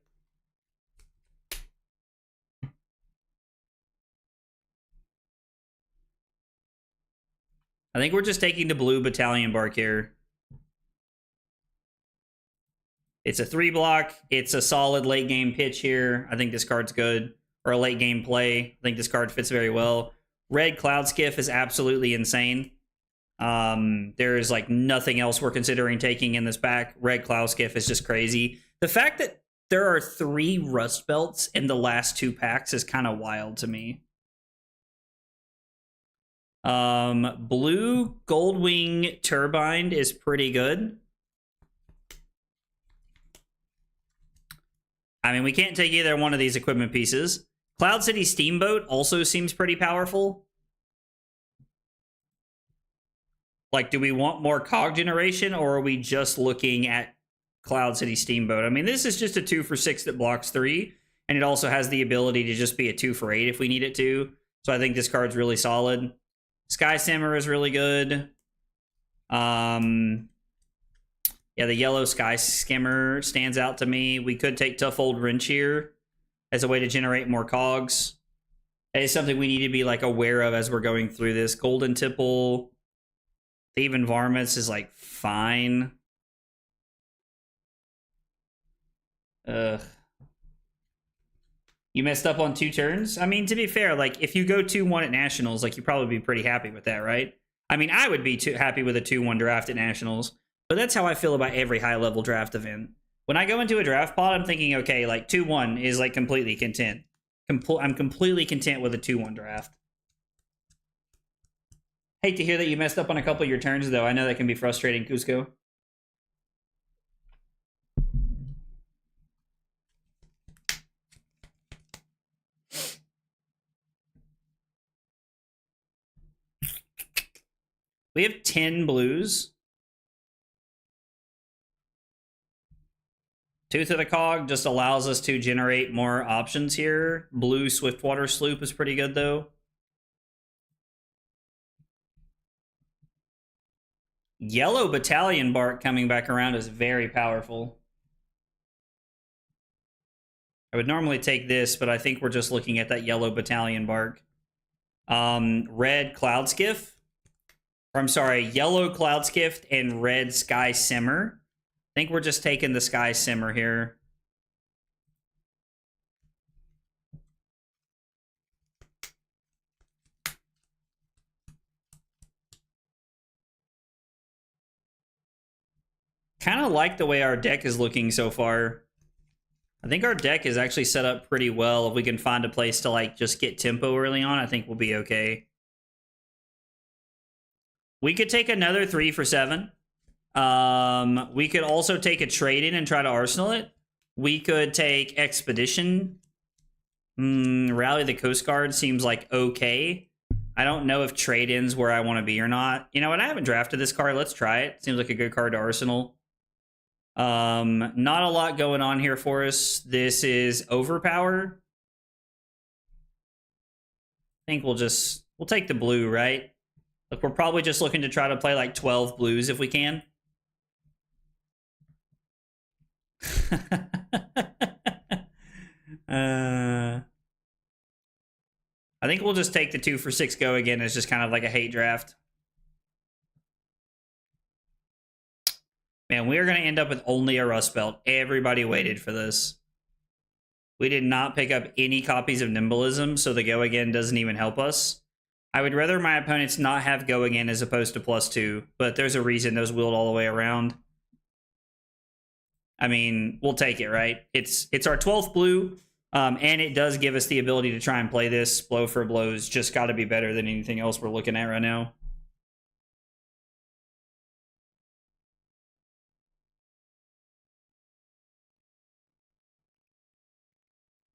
I think we're just taking the Blue Battalion Bark here. It's a 3-block. It's a solid late game pitch here. I think this card's good. Or a late game play. I think this card fits very well. Red Cloud Skiff is absolutely insane. There is like nothing else we're considering taking in this pack. Red Cloud Skiff is just crazy. The fact that there are 3 Rust Belts in the last 2 packs is kind of wild to me. Blue Goldwing Turbine is pretty good. We can't take either one of these equipment pieces. Cloud City Steamboat also seems pretty powerful. Like, do we want more cog generation, or are we just looking at Cloud City Steamboat? This is just a 2 for 6 that blocks 3, and it also has the ability to just be a 2 for 8 if we need it to. So I think this card's really solid. Sky Simmer is really good. Yeah, the yellow Sky Skimmer stands out to me. We could take Tough Old Wrench here as a way to generate more cogs. It is something we need to be like aware of as we're going through this. Golden Tipple, Thieving Varmints is like fine. You messed up on 2 turns? To be fair, like, if you go 2-1 at Nationals, like, you'd probably be pretty happy with that, right? I would be happy with a 2-1 draft at Nationals, but that's how I feel about every high-level draft event. When I go into a draft pod, I'm thinking, okay, like, 2-1 is, like, completely content. I'm completely content with a 2-1 draft. Hate to hear that you messed up on a couple of your turns, though. I know that can be frustrating, Cusco. We have 10 blues. Tooth of the Cog just allows us to generate more options here. Blue Swiftwater Sloop is pretty good, though. Yellow Battalion Bark coming back around is very powerful. I would normally take this, but I think we're just looking at that Yellow Battalion Bark. Red Cloud Skiff. Or I'm sorry, Yellow Cloud Skiff and Red Sky Simmer. I think we're just taking the Sky Simmer here. Kind of like the way our deck is looking so far. I think our deck is actually set up pretty well. If we can find a place to like just get tempo early on, I think we'll be okay. We could take another 3 for 7. We could also take a trade-in and try to arsenal it. We could take Expedition. Rally the Coast Guard seems like okay. I don't know if trade-in's where I want to be or not. You know what? I haven't drafted this card. Let's try it. Seems like a good card to arsenal. Not a lot going on here for us. This is Overpower. I think we'll take the blue, right? Look, we're probably just looking to try to play like 12 blues if we can. I think we'll just take the 2 for 6 go again as just kind of like a hate draft. Man, we are going to end up with only a Rust Belt. Everybody waited for this. We did not pick up any copies of Nimbalism, so the go again doesn't even help us. I would rather my opponents not have go again as opposed to +2, but there's a reason those wheeled all the way around. I mean, we'll take it, right? It's our 12th blue, and it does give us the ability to try and play this. Blow for blows just got to be better than anything else we're looking at right now.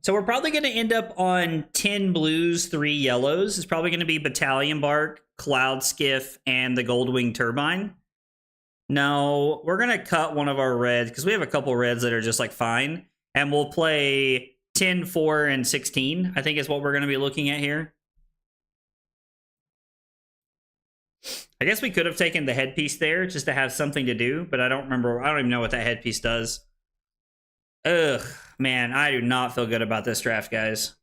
So we're probably going to end up on 10 blues, 3 yellows. It's probably going to be Battalion Bark, Cloud Skiff, and the Goldwing Turbine. No, we're going to cut one of our reds because we have a couple reds that are just like fine. And we'll play 10, 4, and 16, I think is what we're going to be looking at here. I guess we could have taken the headpiece there just to have something to do, but I don't remember. I don't even know what that headpiece does. Ugh, man, I do not feel good about this draft, guys.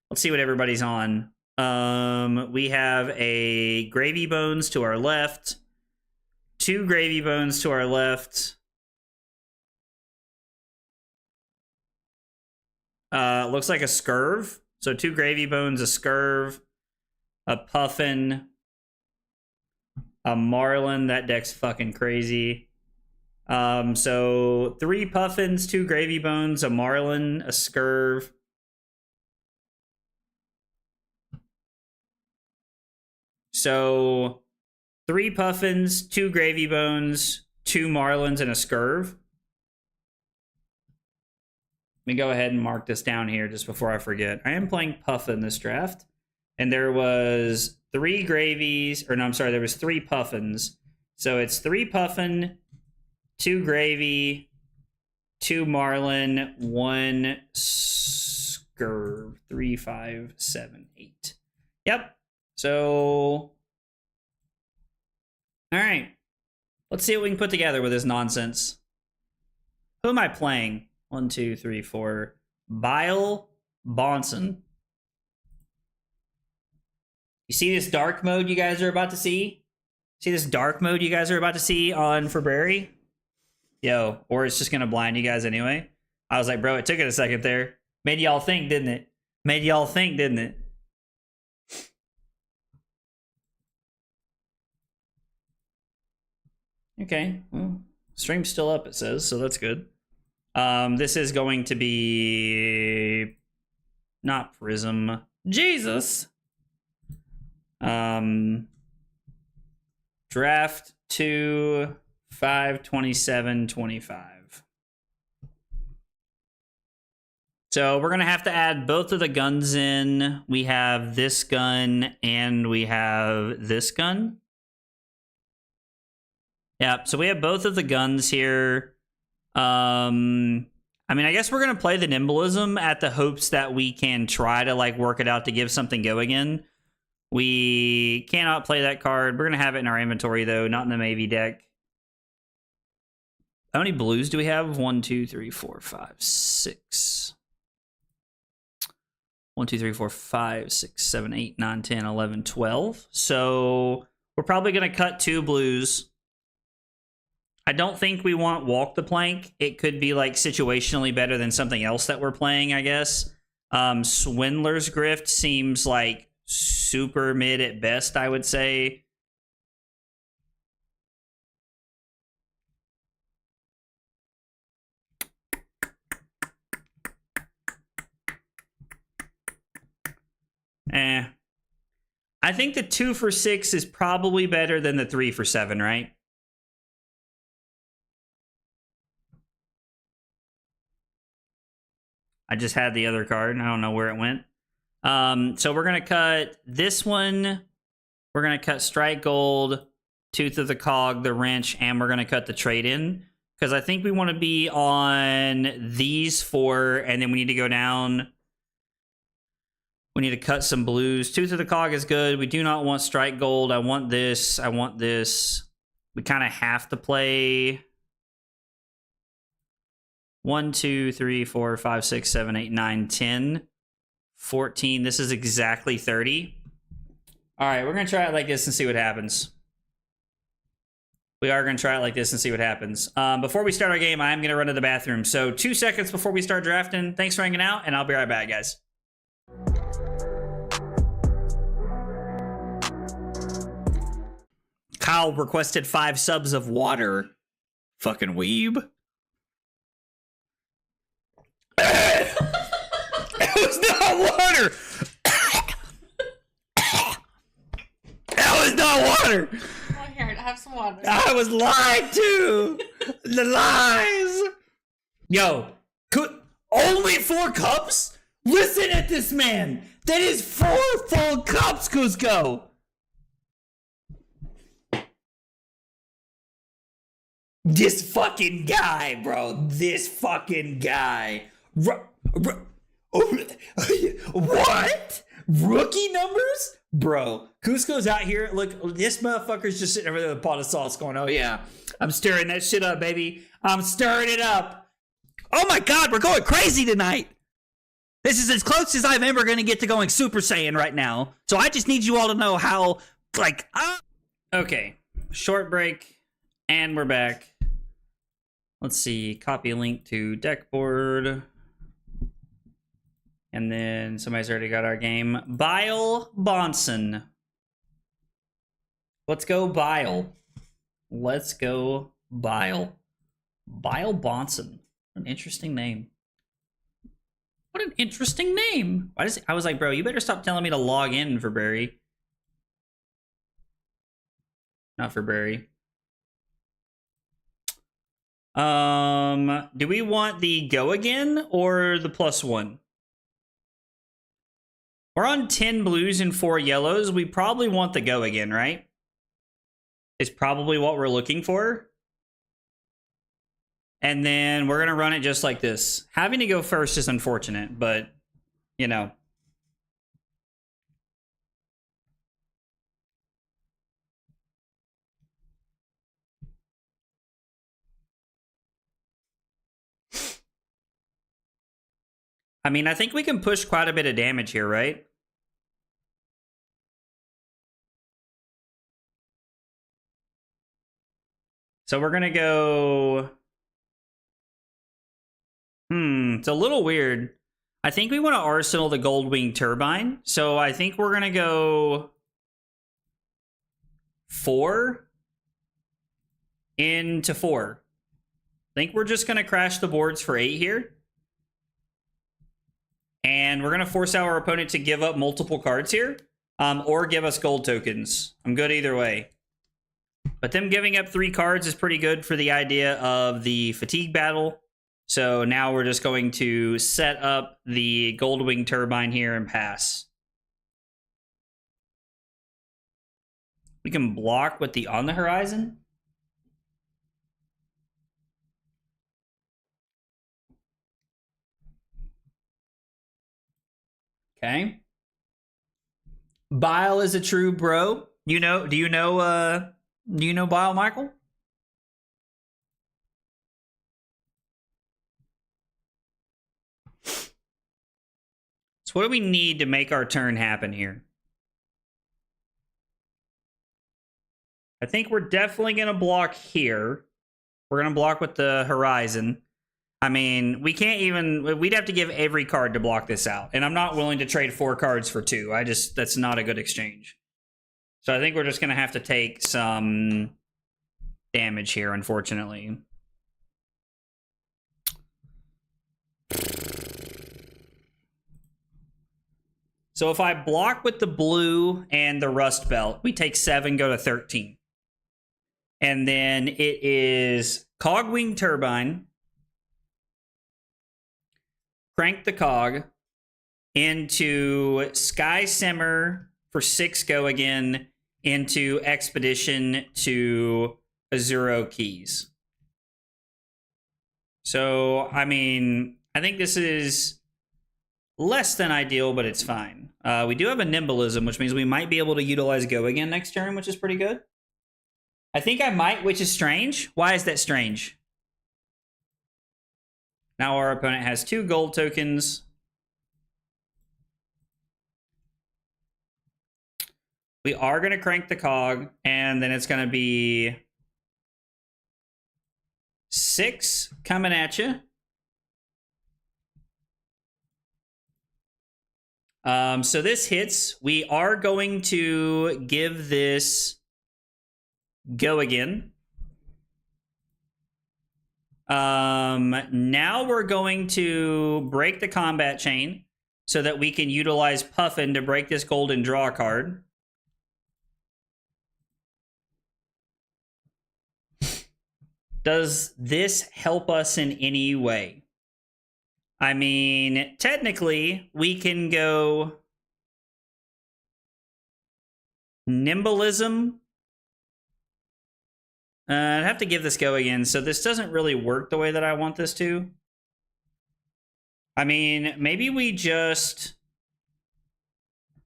Let's see what everybody's on. We have a Gravy Bones to our left. 2 Gravy Bones to our left. Looks like a Scurv. So 2 Gravy Bones, a Scurv, a Puffin, a Marlin. That deck's fucking crazy. So 3 Puffins, 2 Gravy Bones, a Marlin, a Scurv. So 3 Puffins, 2 Gravy Bones, 2 Marlins, and a Scurv. Let me go ahead and mark this down here just before I forget. I am playing Puffin this draft. And there was 3 Gravies, or no, I'm sorry, there was 3 Puffins. So it's 3 Puffin, 2 Gravy, 2 Marlin, 1 Scurv. 3, 5, 7, 8. Yep. So, all right. Let's see what we can put together with this nonsense. Who am I playing? 1, 2, 3, 4. Bile Bonson. You see this dark mode you guys are about to see? See this dark mode you guys are about to see on February? Yo, or it's just going to blind you guys anyway. I was like, bro, it took it a second there. Made y'all think, didn't it? Made y'all think, didn't it? Okay, well, stream's still up, it says, so that's good. This is going to be not Prism. Jesus! Draft 2, 5, 27, 25. So we're gonna have to add both of the guns in. We have this gun and we have this gun. Yeah, so we have both of the guns here. I mean, I guess we're gonna play the Nimblism at the hopes that we can try to like work it out to give something go again. We cannot play that card. We're gonna have it in our inventory though, not in the Maybe deck. How many blues do we have? 1, 2, 3, 4, 5, 6. 1, 2, 3, 4, 5, 6, 7, 8, 9, 10, 11, 12. So we're probably gonna cut 2 blues. I don't think we want Walk the Plank. It could be like situationally better than something else that we're playing, I guess. Swindler's Grift seems like super mid at best, I would say. I think the 2 for 6 is probably better than the 3 for 7, right? I just had the other card, and I don't know where it went. So we're going to cut this one. We're going to cut Strike Gold, Tooth of the Cog, the Wrench, and we're going to cut the Trade-In. Because I think we want to be on these 4, and then we need to go down. We need to cut some blues. Tooth of the Cog is good. We do not want Strike Gold. I want this. I want this. We kind of have to play 1, 2, 3, 4, 5, 6, 7, 8, 9, 10, 14. This is exactly 30. All right, we're going to try it like this and see what happens. We are going to try it like this and see what happens. Before we start our game, I'm going to run to the bathroom. So 2 seconds before we start drafting. Thanks for hanging out, and I'll be right back, guys. Kyle requested 5 subs of water. Fucking weeb. It was not water. That was not water. Oh, here, have some water. I was lied to. The lies. Yo, only 4 cups? Listen at this man. That is 4 full cups, Cusco. This fucking guy, bro. This fucking guy. What? Rookie numbers? Bro, Cusco's out here. Look, this motherfucker's just sitting over there with a pot of sauce going, oh yeah, I'm stirring that shit up, baby. I'm stirring it up. Oh my God, we're going crazy tonight. This is as close as I'm ever going to get to going Super Saiyan right now. So I just need you all to know how, like, okay, short break, and we're back. Let's see, copy link to deck board. And then somebody's already got our game. Bile Bonson. Let's go Bile. Let's go Bile. Bile Bonson. What an interesting name. What an interesting name. Why does I was like, bro, you better stop telling me to log in for Barry. Not for Barry. Do we want the go again or the +1? We're on 10 blues and 4 yellows. We probably want the go again, right? It's probably what we're looking for. And then we're going to run it just like this. Having to go first is unfortunate, but, you know. I mean, I think we can push quite a bit of damage here, right? So we're going to go... it's a little weird. I think we want to arsenal the Goldwing Turbine. So I think we're going to go 4 into 4. I think we're just going to crash the boards for 8 here. And we're going to force our opponent to give up multiple cards here. Or give us gold tokens. I'm good either way. But them giving up 3 cards is pretty good for the idea of the fatigue battle. So now we're just going to set up the Goldwing Turbine here and pass. We can block with the On the Horizon. Okay. Bile is a true bro. Do you know Bile, Michael? So what do we need to make our turn happen here? I think we're definitely going to block here. We're going to block with the horizon. I mean, we can't even... We'd have to give every card to block this out. And I'm not willing to trade 4 cards for 2. That's not a good exchange. So I think we're just going to have to take some damage here, unfortunately. So if I block with the blue and the rust belt, we take 7, go to 13. And then it is Cogwing Turbine, crank the cog into Sky Simmer for 6, go again, into Expedition to Azuro Keys. So, I mean, I think this is less than ideal, but it's fine. We do have a Nimblism, which means we might be able to utilize Go Again next turn, which is pretty good. I think I might, which is strange. Why is that strange? Now our opponent has 2 gold tokens. We are going to crank the cog, and then it's going to be 6 coming at you. So this hits. We are going to give this Go Again. Now we're going to break the combat chain so that we can utilize Puffin to break this golden draw card. Does this help us in any way? I mean, technically, we can go Nimblism. I'd have to give this Go Again, so this doesn't really work the way that I want this to. I mean, maybe we just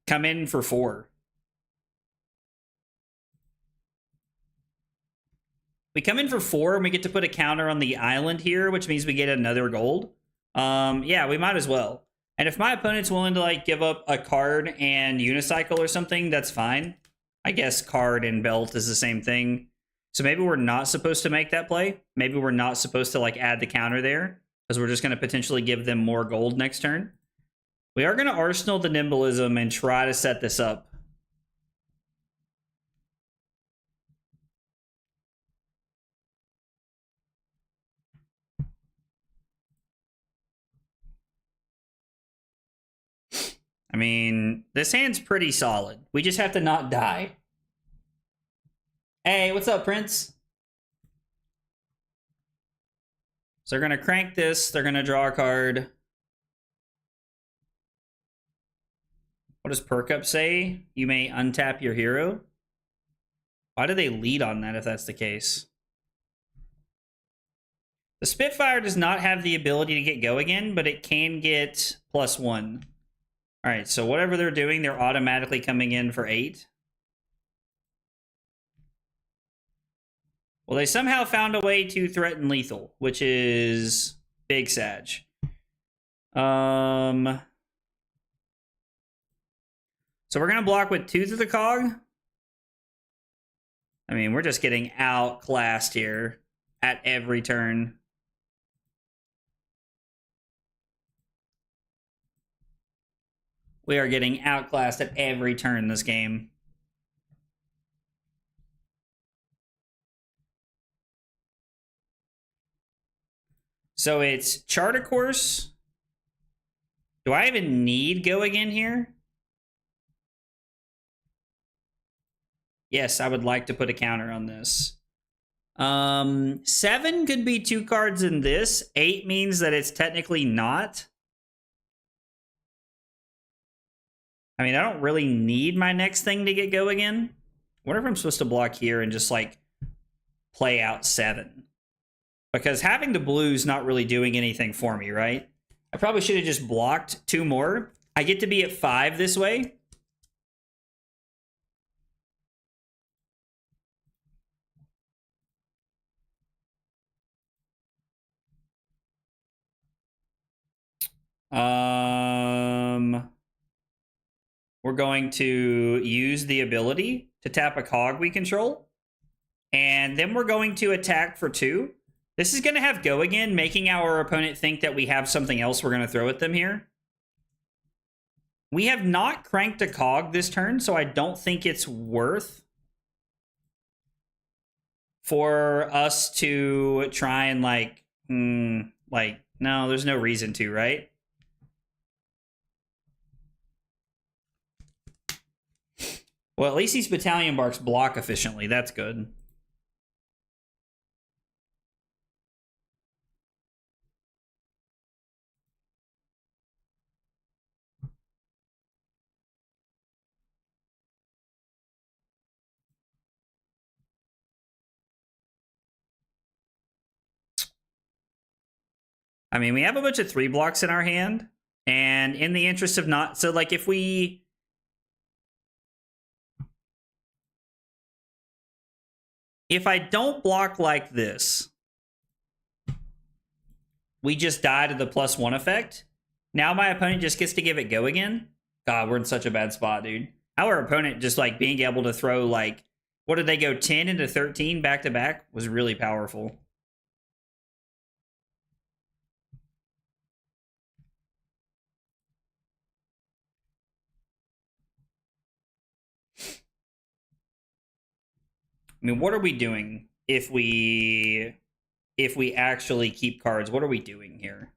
come in for 4. We come in for 4, and we get to put a counter on the island here, which means we get another gold. Yeah, we might as well. And if my opponent's willing to, like, give up a card and Unicycle or something, that's fine. I guess card and belt is the same thing. So maybe we're not supposed to make that play. Maybe we're not supposed to, like, add the counter there, because we're just going to potentially give them more gold next turn. We are going to Arsenal the Nimblism and try to set this up. I mean, this hand's pretty solid. We just have to not die. Hey, what's up, Prince? So they're going to crank this. They're going to draw a card. What does Perk Up say? You may untap your hero. Why do they lead on that if that's the case? The Spitfire does not have the ability to get Go Again, but it can get +1. All right, so whatever they're doing, they're automatically coming in for 8. Well, they somehow found a way to threaten lethal, which is big Sag. So we're going to block with Tooth of the Cog. I mean, we're just getting outclassed here at every turn. We are getting outclassed at every turn this game. So it's Chart a Course. Do I even need Go Again here? Yes, I would like to put a counter on this. 7 could be 2 cards in this. 8 means that it's technically not. I mean, I don't really need my next thing to get Go Again. I wonder if I'm supposed to block here and just, like, play out 7. Because having the blue's not really doing anything for me, right? I probably should have just blocked 2 more. I get to be at 5 this way. We're going to use the ability to tap a cog we control. And then we're going to attack for 2. This is going to have go again, making our opponent think that we have something else we're going to throw at them here. We have not cranked a cog this turn, so I don't think it's worth for us to try and no, there's no reason to, right? Well, at least these battalion barks block efficiently. That's good. I mean, we have a bunch of 3 blocks in our hand, and in the interest of not... So, like, if I don't block like this, we just die to the +1 effect. Now my opponent just gets to give it go again. God, we're in such a bad spot, dude. Our opponent just, like, being able to throw, like... What did they go, 10 into 13 back-to-back? Was really powerful. I mean, what are we doing if we actually keep cards? What are we doing here?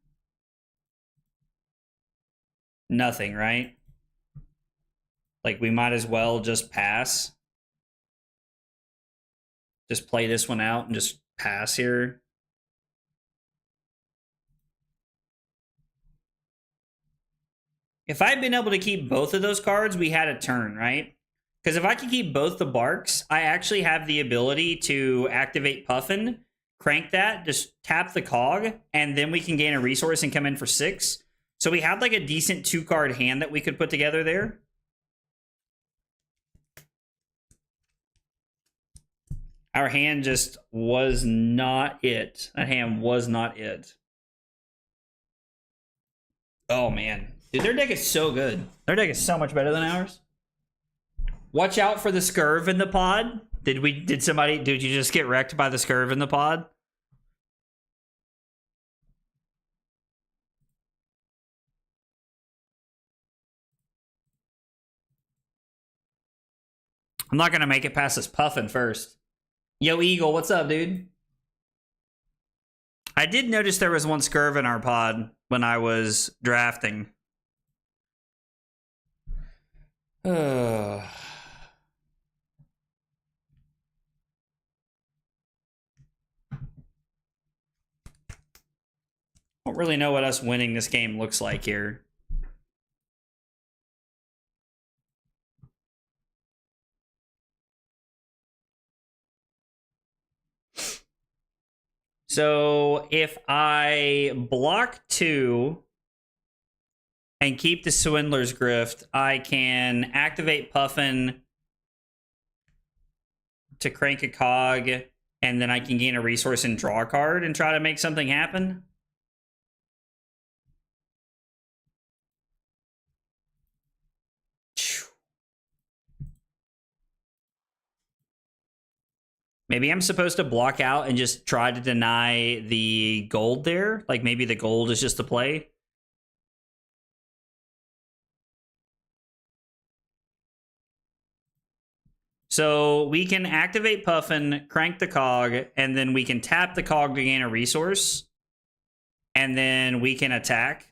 Nothing, right? Like, we might as well just pass. Just play this one out and just pass here. If I'd been able to keep both of those cards, we had a turn, right? Because if I can keep both the barks, I actually have the ability to activate Puffin, crank that, just tap the cog, and then we can gain a resource and come in for 6. So we had like a decent 2-card hand that we could put together there. Our hand just was not it. That hand was not it. Oh, man. Dude, their deck is so good. Their deck is so much better than ours. Watch out for the Scurv in the pod. Did you just get wrecked by the Scurv in the pod? I'm not going to make it past this Puffin first. Yo, Eagle, what's up, dude? I did notice there was one Scurv in our pod when I was drafting. Don't really know what us winning this game looks like here. So if I block 2 and keep the Swindler's Grift, I can activate Puffin to crank a cog, and then I can gain a resource and draw a card and try to make something happen. Maybe I'm supposed to block out and just try to deny the gold there. Like maybe the gold is just a play. So we can activate Puffin, crank the cog, and then we can tap the cog to gain a resource. And then we can attack.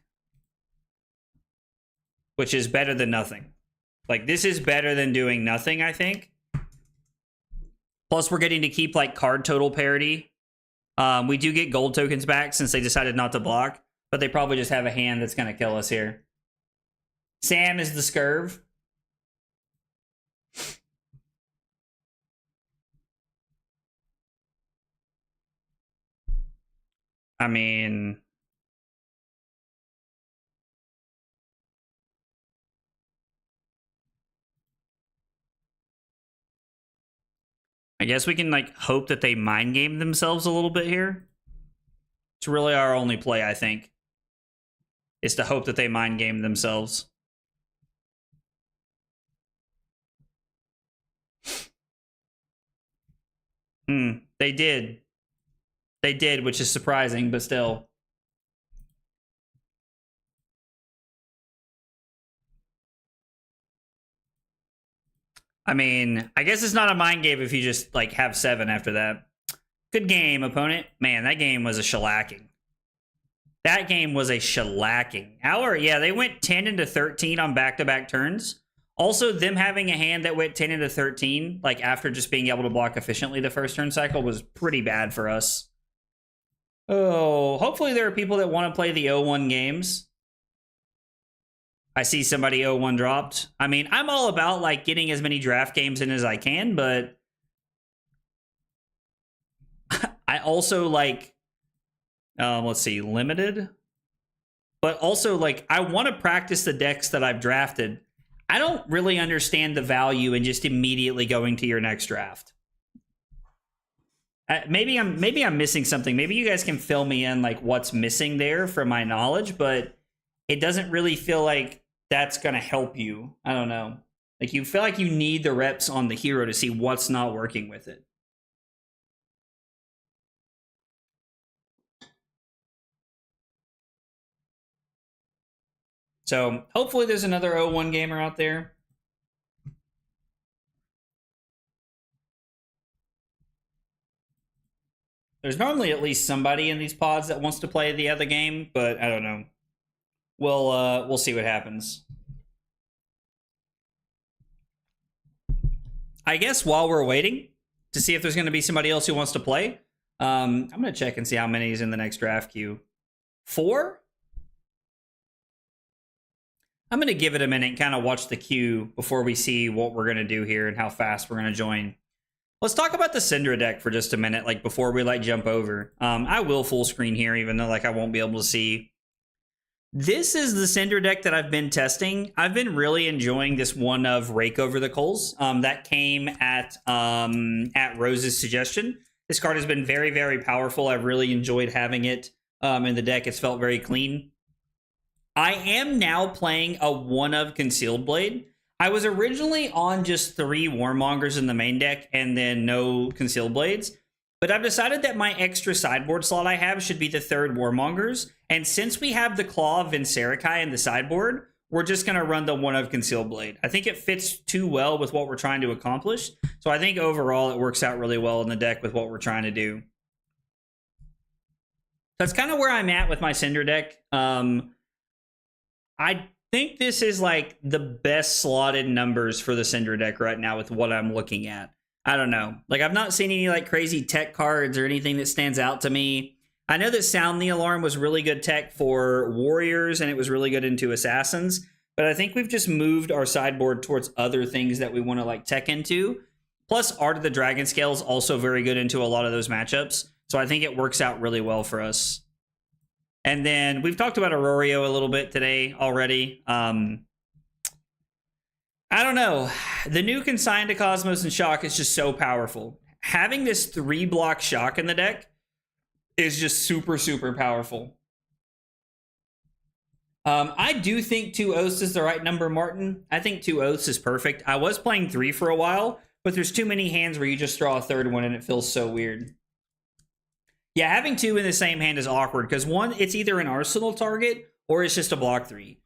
Which is better than nothing. Like, this is better than doing nothing, I think. Plus, we're getting to keep, like, card total parity. We do get gold tokens back since they decided not to block. But they probably just have a hand that's going to kill us here. Sam is the Scurv. I mean... I guess we can like hope that they mind game themselves a little bit here. It's really our only play, I think, is to hope that they mind game themselves. They did. They did, which is surprising, but still. I mean, I guess it's not a mind game if you just like have 7 after that. Good game, opponent. Man, that game was a shellacking. That game was a shellacking. Yeah, they went 10 into 13 on back-to-back turns. Also, them having a hand that went 10 into 13, like after just being able to block efficiently the first turn cycle, was pretty bad for us. Oh, hopefully there are people that want to play the 0-1 games. I see somebody 0-1 dropped. I mean, I'm all about like getting as many draft games in as I can, but I also like, let's see, limited. But also like, I want to practice the decks that I've drafted. I don't really understand the value in just immediately going to your next draft. Maybe I'm missing something. Maybe you guys can fill me in like what's missing there from my knowledge, but it doesn't really feel like that's going to help you. I don't know. Like you feel like you need the reps on the hero to see what's not working with it. So hopefully there's another 0-1 gamer out there. There's normally at least somebody in these pods that wants to play the other game, but I don't know. We'll see what happens. I guess while we're waiting to see if there's going to be somebody else who wants to play, I'm going to check and see how many is in the next draft queue. 4? I'm going to give it a minute and kind of watch the queue before we see what we're going to do here and how fast we're going to join. Let's talk about the Syndra deck for just a minute, like before we like jump over. I will full screen here, even though like I won't be able to see. This is the Syndra deck that I've been testing. I've been really enjoying this one of Rake Over the Coals. That came at Rose's suggestion. This card has been very, very powerful. I've really enjoyed having it in the deck. It's felt very clean. I am now playing a one of Concealed Blade. I was originally on just 3 Warmongers in the main deck and then no Concealed Blades. But I've decided that my extra sideboard slot I have should be the 3rd Warmongers. And since we have the Claw of Vincerikai in the sideboard, we're just going to run the one of Concealed Blade. I think it fits too well with what we're trying to accomplish. So I think overall it works out really well in the deck with what we're trying to do. That's kind of where I'm at with my Cinder deck. I think this is like the best slotted numbers for the Cinder deck right now with what I'm looking at. I don't know. Like, I've not seen any like crazy tech cards or anything that stands out to me. I know that Sound the Alarm was really good tech for Warriors and it was really good into Assassins, but I think we've just moved our sideboard towards other things that we want to like tech into. Plus, Art of the Dragon Scale is also very good into a lot of those matchups. So I think it works out really well for us. And then we've talked about Auroreo a little bit today already. I don't know. The new Consign to Cosmos and Shock is just so powerful. Having this 3-block Shock in the deck is just super, super powerful. I do think 2 Oaths is the right number, Martin. I think 2 Oaths is perfect. I was playing 3 for a while, but there's too many hands where you just draw a 3rd one and it feels so weird. Yeah, having 2 in the same hand is awkward because 1, it's either an arsenal target or it's just a block 3.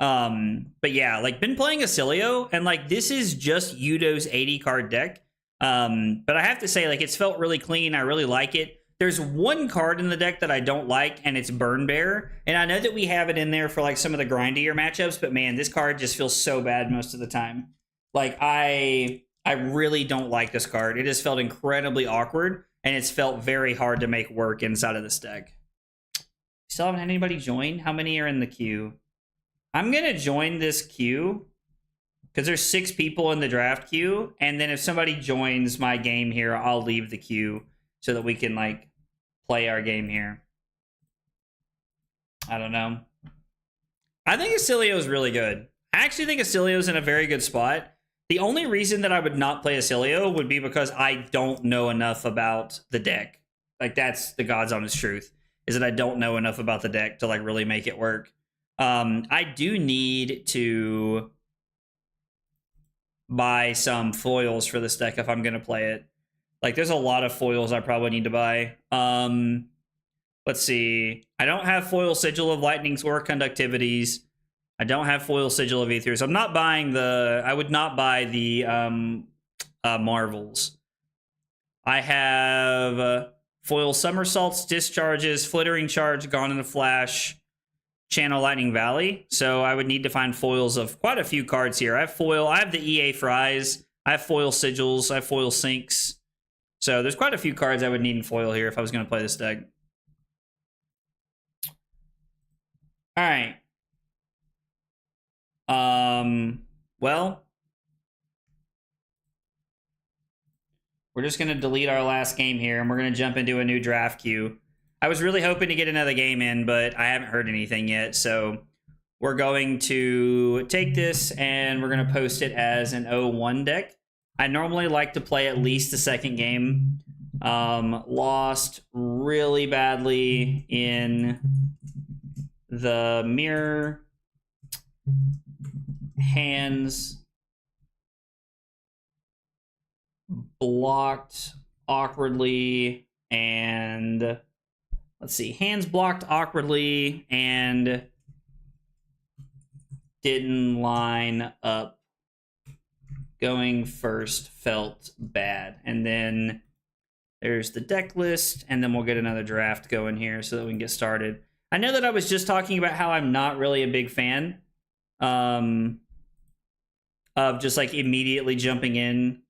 But yeah, like been playing Acilio and like this is just Yudo's 80 card deck. But I have to say like it's felt really clean. I really like it. There's 1 card in the deck that I don't like and it's Burn Bear. And I know that we have it in there for like some of the grindier matchups, but man, this card just feels so bad most of the time. Like I really don't like this card. It has felt incredibly awkward and it's felt very hard to make work inside of this deck. Still haven't had anybody join? How many are in the queue? I'm going to join this queue because there's 6 people in the draft queue. And then if somebody joins my game here, I'll leave the queue so that we can like play our game here. I don't know. I think Acilio is really good. I actually think Acilio is in a very good spot. The only reason that I would not play Acilio would be because I don't know enough about the deck. Like, that's the God's honest truth, is that I don't know enough about the deck to, like, really make it work. I do need to buy some foils for this deck if I'm going to play it. Like, there's a lot of foils I probably need to buy. Let's see. I don't have foil Sigil of Lightnings or Conductivities. I don't have foil Sigil of Aether, so I'm not buying the... I would not buy the Marvels. I have foil Somersaults, Discharges, Flittering Charge, Gone in a Flash, Channel Lightning Valley. So I would need to find foils of quite a few cards here. I have foil. I have the EA Fries. I have foil Sigils. I have foil Sinks. So there's quite a few cards I would need in foil here if I was going to play this deck. All right. Well, we're just going to delete our last game here, and we're going to jump into a new draft queue. I was really hoping to get another game in, but I haven't heard anything yet, so we're going to take this, and we're going to post it as an 0-1 deck. I normally like to play at least the second game. Lost really badly in the mirror. Hands blocked awkwardly, and let's see, hands blocked awkwardly and didn't line up. Going first felt bad. And then there's the deck list, and then we'll get another draft going here so that we can get started. I know that I was just talking about how I'm not really a big fan of just like immediately jumping in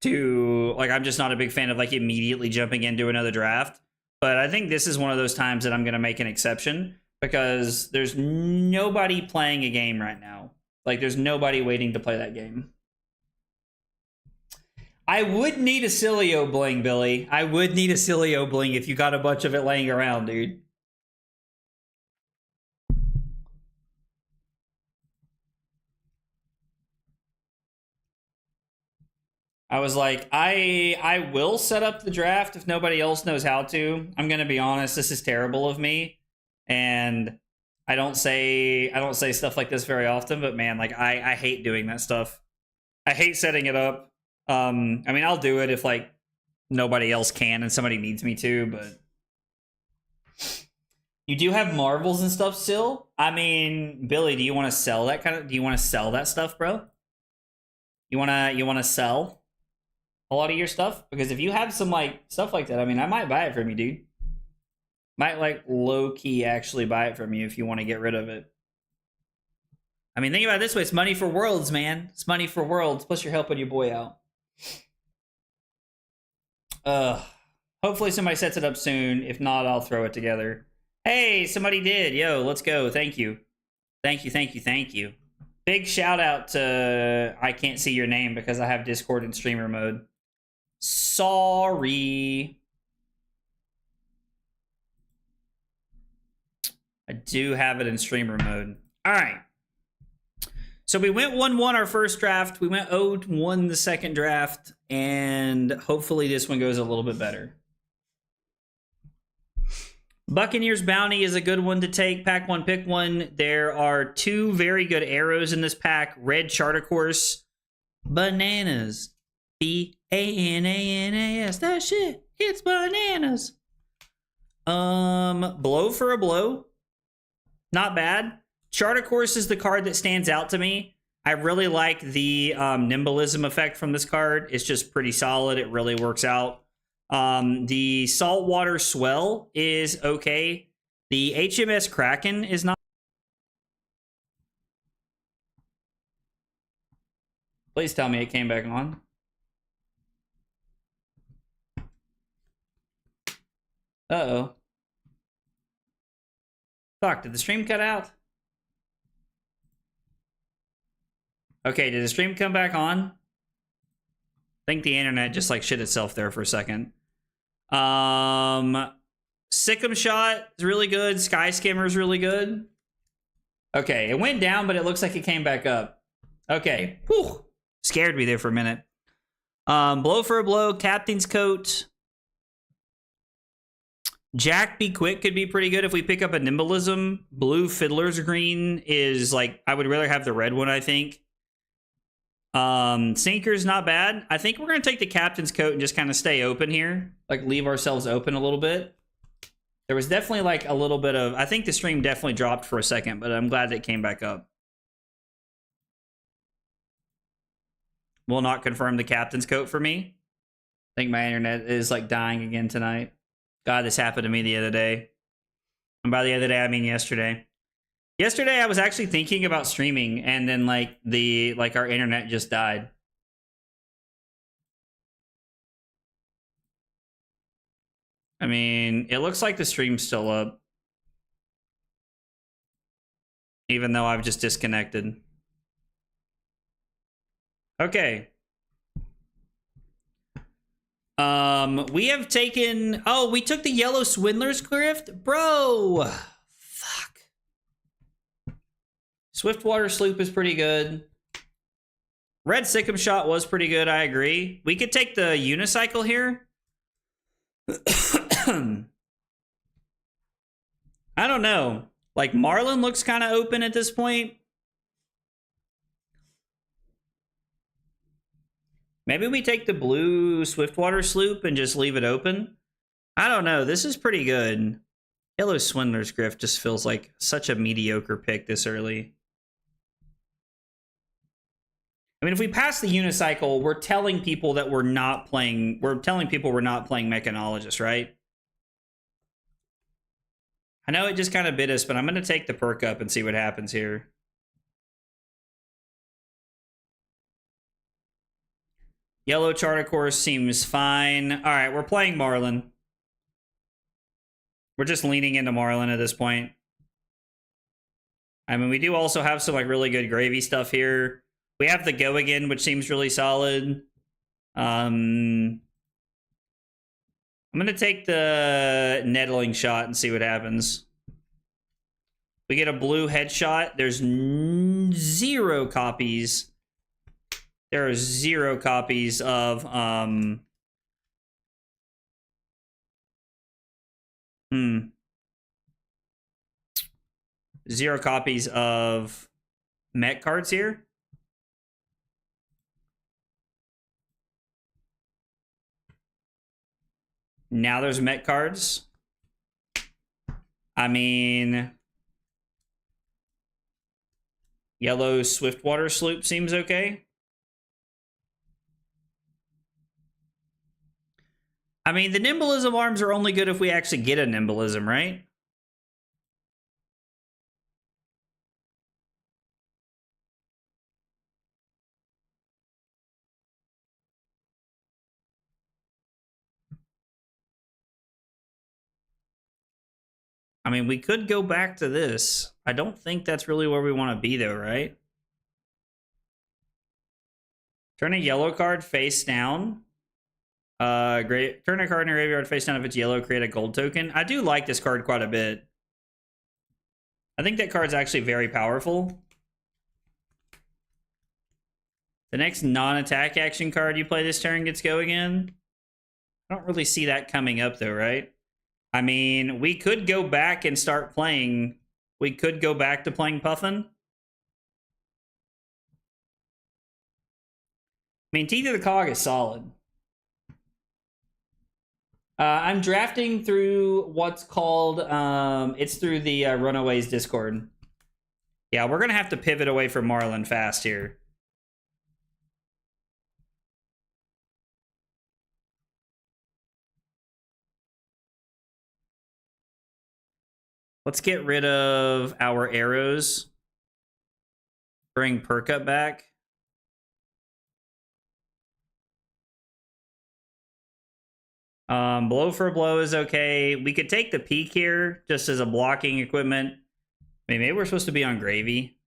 to, like, I'm just not a big fan of like immediately jumping into another draft. But I think this is one of those times that I'm going to make an exception, because there's nobody playing a game right now. Like, there's nobody waiting to play that game. I would need a Acilio bling, Billy. I would need a Acilio bling if you got a bunch of it laying around, dude. I was like, I will set up the draft if nobody else knows how to. I'm gonna be honest, this is terrible of me, and I don't say stuff like this very often. But man, like I hate doing that stuff. I hate setting it up. I mean, I'll do it if like nobody else can and somebody needs me to. But you do have Marvels and stuff still. I mean, Billy, do you want to sell that kind of? Do you want to sell that stuff, bro? You wanna sell a lot of your stuff? Because if you have some like stuff like that, I mean, I might buy it from you, dude. Might like low-key actually buy it from you if you want to get rid of it. I mean, think about it this way. It's money for worlds, man. It's money for worlds. Plus you're helping your boy out. Hopefully somebody sets it up soon. If not, I'll throw it together. Hey, somebody did. Yo, let's go. Thank you. Thank you, thank you, thank you. Big shout out to... I can't see your name because I have Discord in streamer mode. Sorry. I do have it in streamer mode. All right. So we went 1-1 our first draft. We went 0-1 the second draft. And hopefully this one goes a little bit better. Buccaneers Bounty is a good one to take. Pack one, pick one. There are two very good arrows in this pack. Red Charter Course. Bananas. B-A-N-A-N-A-S. That shit. It's bananas. Blow for a blow. Not bad. Charter Course is the card that stands out to me. I really like the Nimbalism effect from this card. It's just pretty solid. It really works out. The Saltwater Swell is okay. The HMS Kraken is not. Please tell me it came back on. Uh-oh. Fuck, did the stream cut out? Okay, did the stream come back on? I think the internet just like shit itself there for a second. Sikkim Shot is really good. Sky Skimmer is really good. Okay, it went down, but it looks like it came back up. Okay. Whew. Scared me there for a minute. Blow for a blow, captain's coat. Jack be quick could be pretty good if we pick up a nimblism. Blue fiddler's green is like, I would rather have the red one, I think. Sinker's not bad. I think we're gonna take the captain's coat and just kind of stay open here. Like leave ourselves open a little bit. There was definitely like a little bit of, I think the stream definitely dropped for a second, but I'm glad it came back up. Will not confirm the captain's coat for me. I think my internet is like dying again tonight. God, this happened to me the other day. And by the other day, I mean yesterday. Yesterday, I was actually thinking about streaming, and then like our internet just died. I mean, it looks like the stream's still up, even though I've just disconnected. Okay. We have taken... Oh, we took the yellow Swindler's Grift? Bro! Fuck. Swiftwater Sloop is pretty good. Red Sikkim Shot was pretty good, I agree. We could take the Unicycle here. I don't know. Like, Marlin looks kind of open at this point. Maybe we take the blue Swiftwater Sloop and just leave it open. I don't know. This is pretty good. Yellow Swindler's Grift just feels like such a mediocre pick this early. I mean, if we pass the Unicycle, we're telling people that we're not playing... We're telling people we're not playing Mechanologist, right? I know it just kind of bit us, but I'm going to take the perk up and see what happens here. Yellow Charter Course seems fine. All right, we're playing Marlin. We're just leaning into Marlin at this point. I mean, we do also have some like really good gravy stuff here. We have the Go Again, which seems really solid. I'm going to take the Nettling Shot and see what happens. We get a blue headshot. There's 0 copies. There are 0 copies of, 0 copies of mech cards here. Now there's mech cards. I mean, yellow Swiftwater Sloop seems okay. I mean, the Nimblism arms are only good if we actually get a Nimblism, right? I mean, we could go back to this. I don't think that's really where we want to be, though, right? Turn a yellow card face down. Great. Turn a card in your graveyard face down if it's yellow. Create a gold token. I do like this card quite a bit. I think that card's actually very powerful. The next non-attack action card you play this turn gets Go Again. I don't really see that coming up, though, right? I mean, we could go back and start playing. We could go back to playing Puffin. I mean, Teeth of the Cog is solid. I'm drafting through what's called, it's through the Runaways Discord. Yeah, we're going to have to pivot away from Marlin fast here. Let's get rid of our arrows. Bring perk up back. Blow for a blow is okay. We could take the peak here just as a blocking equipment. I mean, maybe we're supposed to be on gravy.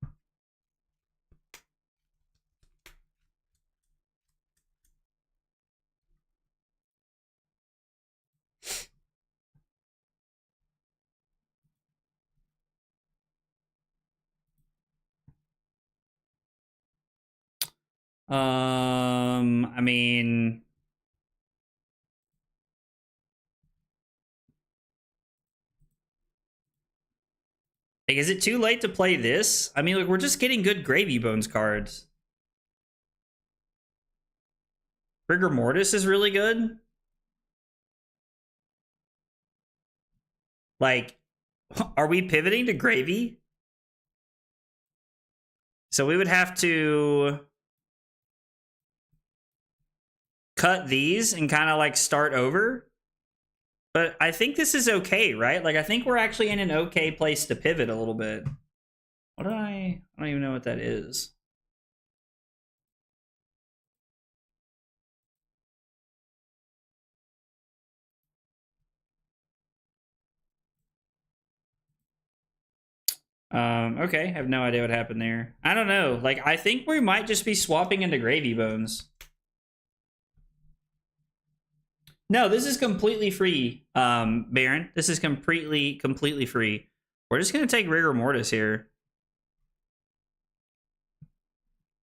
I mean, like, is it too late to play this? I mean, look, we're just getting good Gravy Bones cards. Rigor Mortis is really good. Like, are we pivoting to Gravy? So we would have to cut these and kind of like start over. But I think this is okay, right? Like, I think we're actually in an okay place to pivot a little bit. What did I don't even know what that is. Okay, I have no idea what happened there. I don't know. Like, I think we might just be swapping into Gravy Bones. No, this is completely free, Baron. This is completely free. We're just gonna take Rigor Mortis here.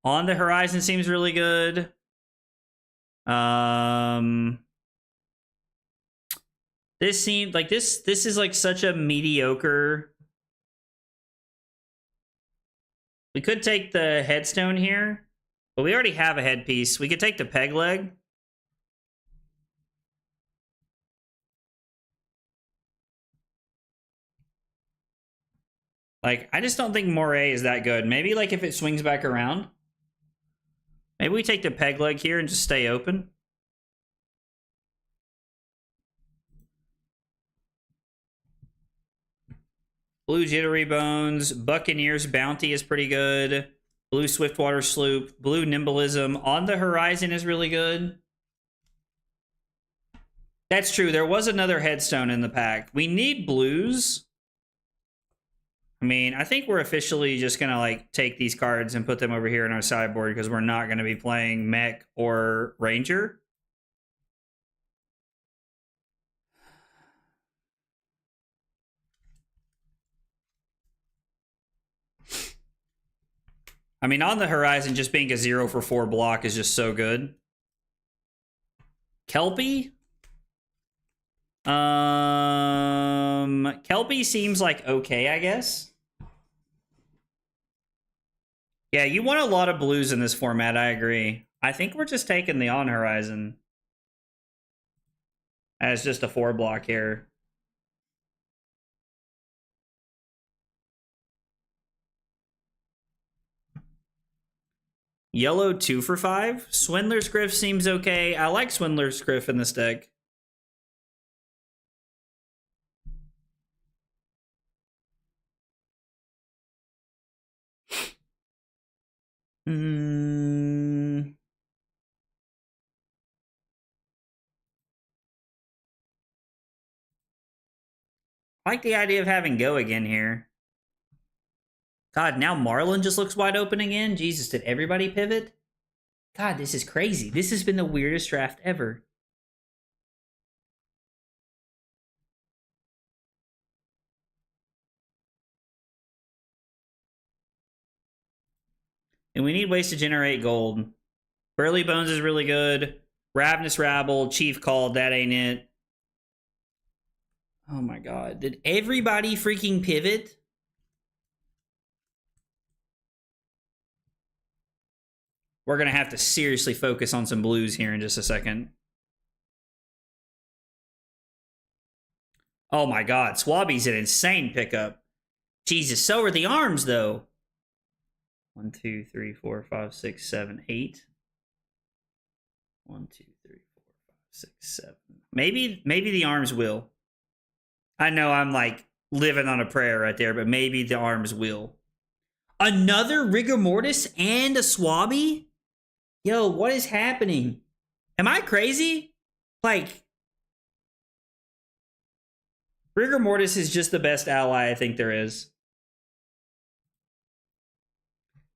On the Horizon seems really good. This seemed like this is like such a mediocre. We could take the headstone here, but we already have a headpiece. We could take the peg leg. Like, I just don't think Moray is that good. Maybe like if it swings back around. Maybe we take the peg leg here and just stay open. Blue Jittery Bones. Buccaneers Bounty is pretty good. Blue Swiftwater Sloop. Blue Nimbleism. On the Horizon is really good. That's true. There was another headstone in the pack. We need blues. I mean, I think we're officially just going to like take these cards and put them over here in our sideboard because we're not going to be playing Mech or Ranger. I mean, on the Horizon, just being a 0 for 4 block is just so good. Kelpie? Kelpie seems like okay, I guess. Yeah, you want a lot of blues in this format, I agree. I think we're just taking the on Horizon as just a 4 block here. Yellow 2 for 5. Swindler's Griff seems okay. I like Swindler's Griff in this deck. I like the idea of having Go again here. God, now Marlin just looks wide open again. Jesus, did everybody pivot? God, this is crazy. This has been the weirdest draft ever. And we need ways to generate gold. Burly Bones is really good. Ravenous Rabble, Chief Called, that ain't it. Oh my god. Did everybody freaking pivot? We're going to have to seriously focus on some blues here in just a second. Oh my god. Swabby's an insane pickup. Jesus, so are the arms, though. 1, 2, 3, 4, 5, 6, 7, 8. 1, 2, 3, 4, 5, 6, 7. Maybe the arms will. I know I'm like living on a prayer right there, but maybe the arms will. Another Rigor Mortis and a Swabby? Yo, what is happening? Am I crazy? Like, Rigor Mortis is just the best ally I think there is.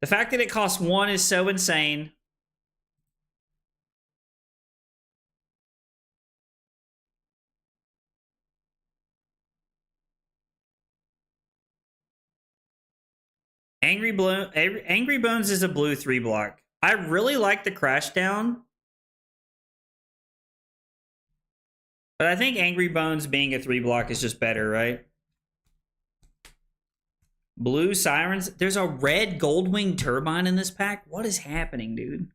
The fact that it costs 1 is so insane. Angry Bones is a blue 3 block. I really like the crash down. But I think Angry Bones being a 3-block is just better, right? Blue Sirens. There's a red Goldwing Turbine in this pack. What is happening, dude?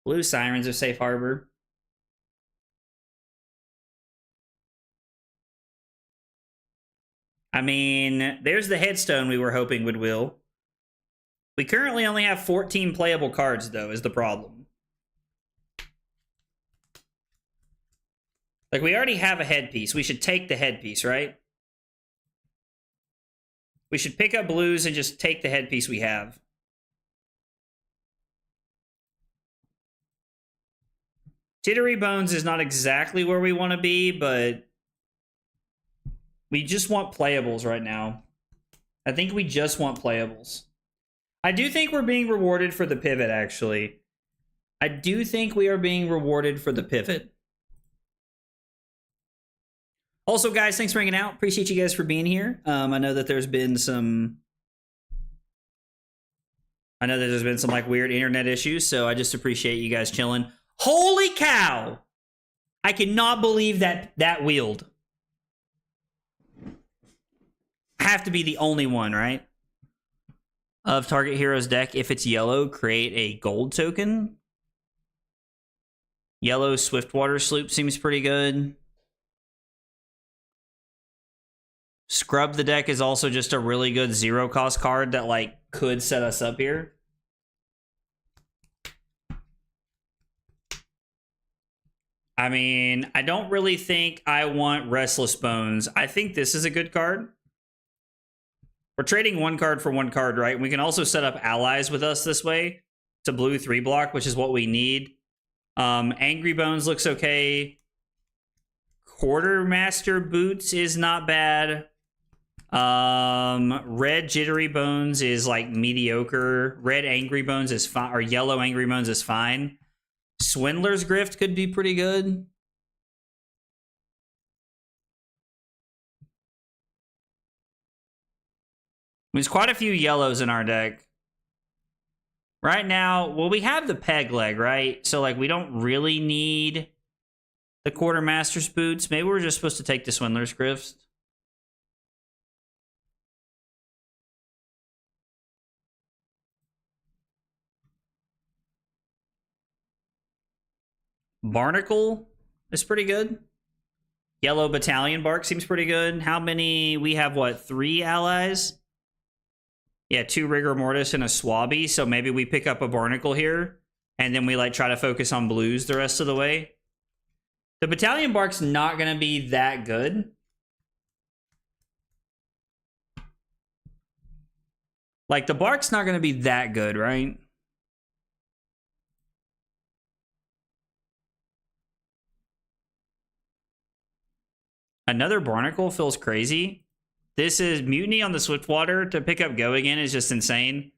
Blue Sirens are safe harbor. I mean, there's the headstone we were hoping would wheel. We currently only have 14 playable cards, though, is the problem. Like, we already have a headpiece. We should take the headpiece, right? We should pick up blues and just take the headpiece we have. Jittery Bones is not exactly where we want to be, but we just want playables right now. I think we just want playables. I do think we're being rewarded for the pivot, actually. I do think we are being rewarded for the pivot. Also, guys, thanks for hanging out. Appreciate you guys for being here. I know that there's been some... like weird internet issues, so I just appreciate you guys chilling. Holy cow! I cannot believe that wheeled. I have to be the only one, right? Of target hero's deck. If it's yellow, create a gold token. Yellow Swiftwater Sloop seems pretty good. Scrub the deck is also just a really good 0-cost card that, like, could set us up here. I mean, I don't really think I want Restless Bones. I think this is a good card. We're trading one card for one card, right? We can also set up allies with us this way. It's a blue 3-block, which is what we need. Angry Bones looks okay. Quartermaster Boots is not bad. Red Jittery Bones is like mediocre. Red Angry Bones is fine, or yellow Angry Bones is fine. Swindler's Grift could be pretty good. There's quite a few yellows in our deck. Right now, well, we have the peg leg, right? So, like, we don't really need the Quartermaster's Boots. Maybe we're just supposed to take the Swindler's Grift. Barnacle is pretty good. Yellow Battalion Bark seems pretty good. How many? We have, what, 3 allies? Yeah, 2 Rigor Mortis and a Swabby. So maybe we pick up a Barnacle here, and then we, like, try to focus on blues the rest of the way. The Battalion Bark's not going to be that good. Like, the Bark's not going to be that good, right? Another Barnacle feels crazy. This is Mutiny on the Swiftwater to pick up Go again is just insane.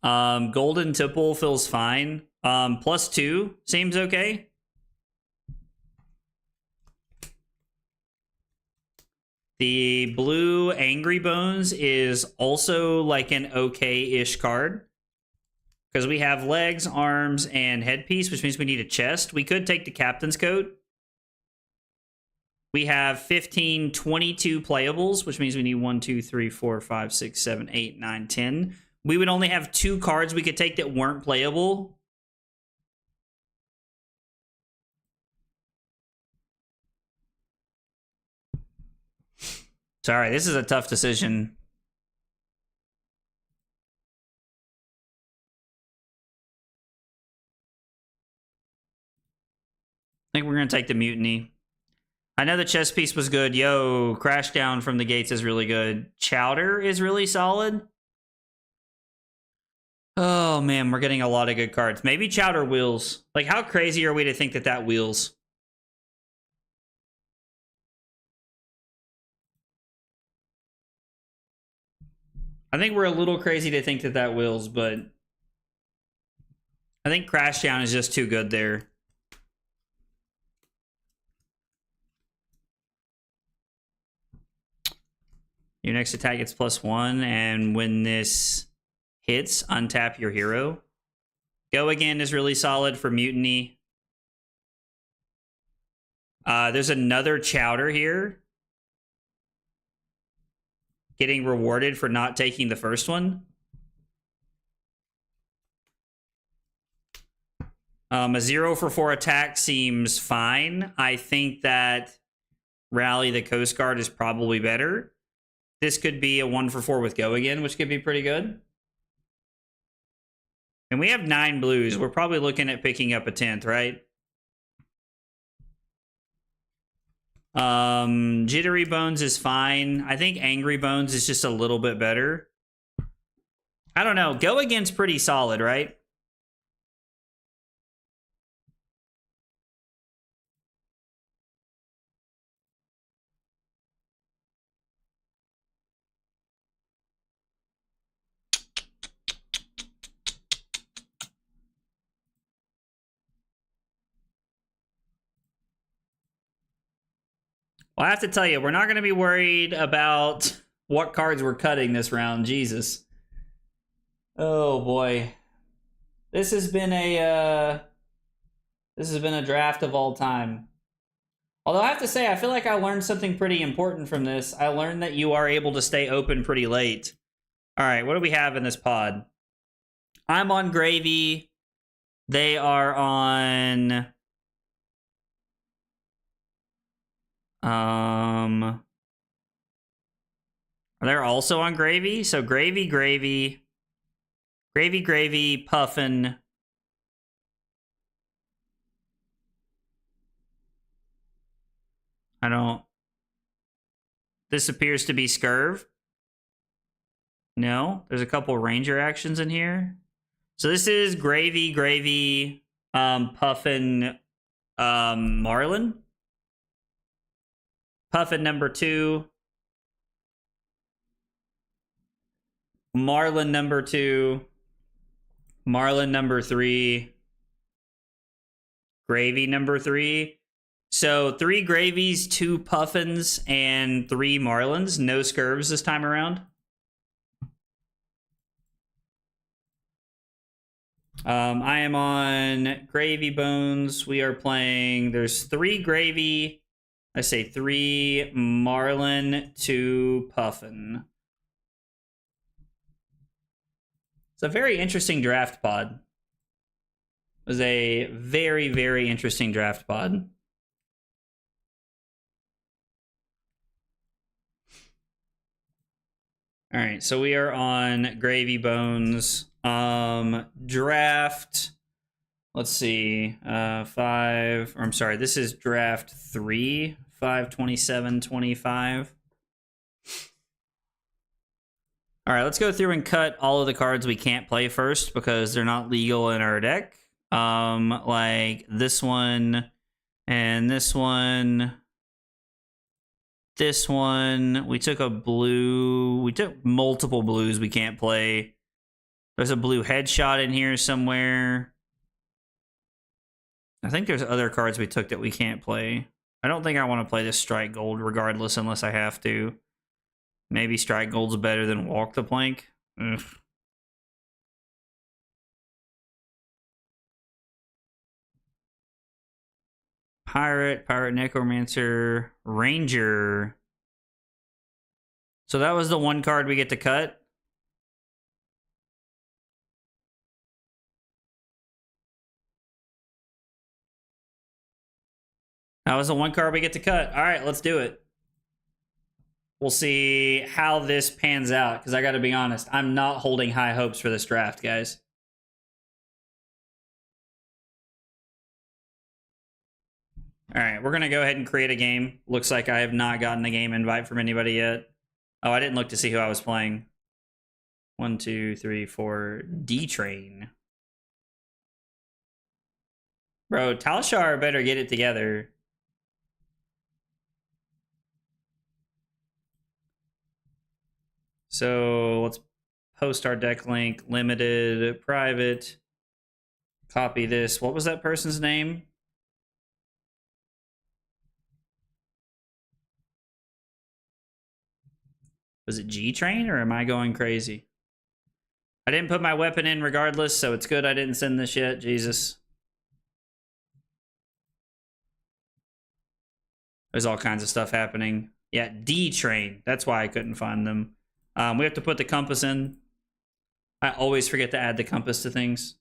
Golden Tipple feels fine. +2 seems okay. The blue Angry Bones is also like an okay-ish card. Because we have legs, arms, and headpiece, which means we need a chest. We could take the Captain's Coat. We have 15, 22 playables, which means we need 1, 2, 3, 4, 5, 6, 7, 8, 9, 10. We would only have 2 cards we could take that weren't playable. Sorry, this is a tough decision. I think we're going to take the Mutiny. I know the chess piece was good. Yo, Crash Down from the Gates is really good. Chowder is really solid. Oh, man, we're getting a lot of good cards. Maybe Chowder wheels. Like, how crazy are we to think that that wheels? I think we're a little crazy to think that that wheels, but I think Crash Down is just too good there. Your next attack gets +1, and when this hits, untap your hero. Go again is really solid for Mutiny. There's another Chowder here. Getting rewarded for not taking the first one. A 0-for-4 attack seems fine. I think that Rally the Coast Guard is probably better. This could be a 1-for-4 with Go again, which could be pretty good. And we have 9 blues. We're probably looking at picking up a 10th, right? Jittery Bones is fine. I think Angry Bones is just a little bit better. I don't know. Go again's pretty solid, right? Well, I have to tell you, we're not going to be worried about what cards we're cutting this round. Jesus. Oh boy. This has been a draft of all time. Although I have to say, I feel like I learned something pretty important from this. I learned that you are able to stay open pretty late. All right, what do we have in this pod? I'm on Gravy. They are on... They're also on Gravy. So Gravy, Puffin. I don't... This appears to be Scurv. No, there's a couple Ranger actions in here. So this is Gravy, Puffin, Marlin. Puffin number 2. Marlin number 2. Marlin number 3. Gravy number 3. So 3 Gravies, 2 Puffins, and 3 Marlins. No Scurvs this time around. I am on Gravy Bones. We are playing... There's 3 Gravy... I say 3 Marlin, 2 Puffin. It's a very interesting draft pod. It was a very, very interesting draft pod. All right, so we are on Gravy Bones. Draft... Let's see, 5, or I'm sorry, this is draft 3, 5/27/25. All right, let's go through and cut all of the cards we can't play first because they're not legal in our deck. Like this one, and this one. This one, we took a blue, we took multiple blues we can't play. There's a blue headshot in here somewhere. I think there's other cards we took that we can't play. I don't think I want to play this Strike Gold regardless unless I have to. Maybe Strike Gold's better than Walk the Plank. Ugh. Pirate Necromancer, Ranger. So that was the one card we get to cut. That was the one card we get to cut. All right, let's do it. We'll see how this pans out, because I got to be honest, I'm not holding high hopes for this draft, guys. All right, we're going to go ahead and create a game. Looks like I have not gotten a game invite from anybody yet. Oh, I didn't look to see who I was playing. 1, 2, 3, 4. D-Train. Bro, Talshar better get it together. So let's post our deck link. Limited, private. Copy this. What was that person's name? Was it G train or am I going crazy? I didn't put my weapon in regardless, so it's good I didn't send this yet. Jesus. There's all kinds of stuff happening. Yeah, D train. That's why I couldn't find them. We have to put the compass in. I always forget to add the compass to things.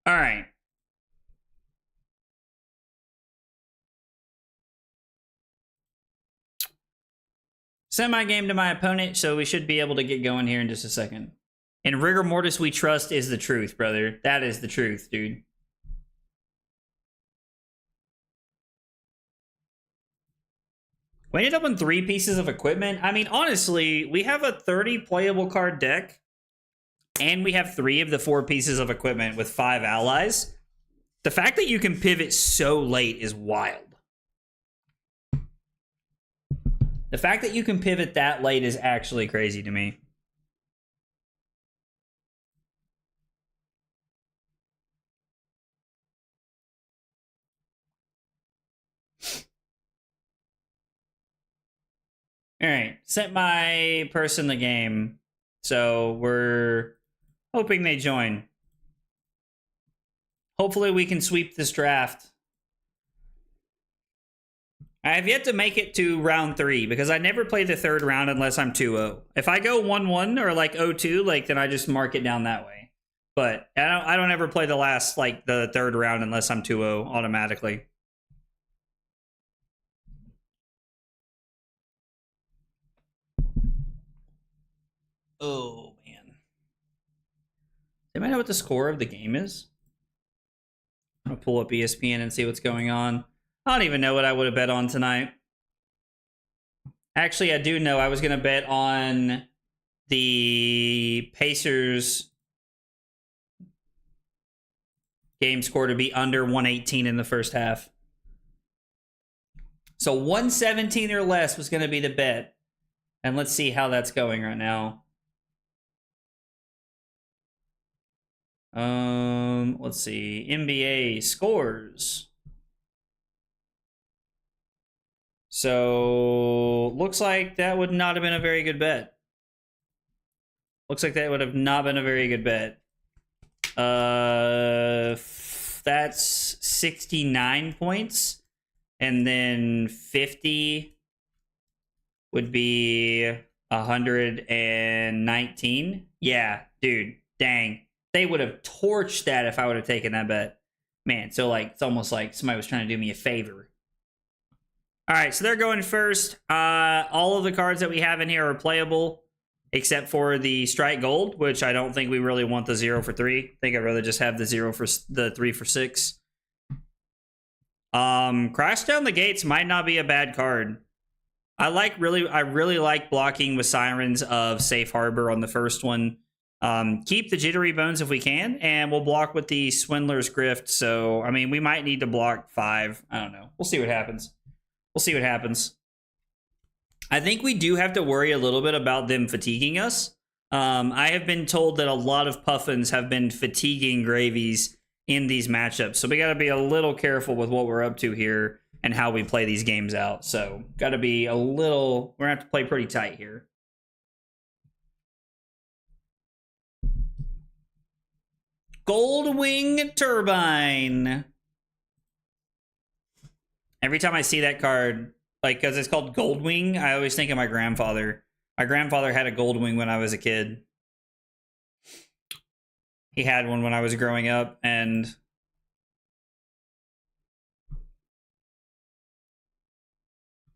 All right. Send my game to my opponent, so we should be able to get going here in just a second. In rigor mortis we trust is the truth, brother. That is the truth, dude. We ended up with 3 pieces of equipment. I mean, honestly, we have a 30 playable card deck, and we have 3 of the 4 pieces of equipment with 5 allies. The fact that you can pivot so late is wild. The fact that you can pivot that late is actually crazy to me. All right, sent my person the game, so we're hoping they join. Hopefully we can sweep this draft. I have yet to make it to round 3 because I never play the 3rd round unless I'm 2-0. If I go 1-1 or like 0-2, like then I just mark it down that way. But I don't ever play the last like the 3rd round unless I'm 2-0 automatically. Oh man. Does anybody know what the score of the game is? I'm gonna pull up ESPN and see what's going on. I don't even know what I would have bet on tonight. Actually, I do know I was going to bet on the Pacers game score to be under 118 in the first half. So 117 or less was going to be the bet. And let's see how that's going right now. Let's see. NBA scores. So, looks like that would not have been a very good bet. Looks like that would have not been a very good bet. That's 69 points. And then 50 would be 119. Yeah, dude, dang. They would have torched that if I would have taken that bet. Man, so like it's almost like somebody was trying to do me a favor. All right, so they're going first. All of the cards that we have in here are playable, except for the Strike Gold, which I don't think we really want the 0 for 3. I think I'd rather just have the 0 for the 3 for 6. Crash Down the Gates might not be a bad card. I really like blocking with Sirens of Safe Harbor on the first one. Keep the Jittery Bones if we can, and we'll block with the Swindler's Grift. So, I mean, we might need to block 5. I don't know. We'll see what happens. We'll see what happens. I think we do have to worry a little bit about them fatiguing us. I have been told that a lot of Puffins have been fatiguing Gravies in these matchups. So we got to be a little careful with what we're up to here and how we play these games out. So got to be a little... We're going to have to play pretty tight here. Goldwing Turbine. Every time I see that card, like, because it's called Goldwing, I always think of my grandfather. My grandfather had a Goldwing when I was a kid. He had one when I was growing up, and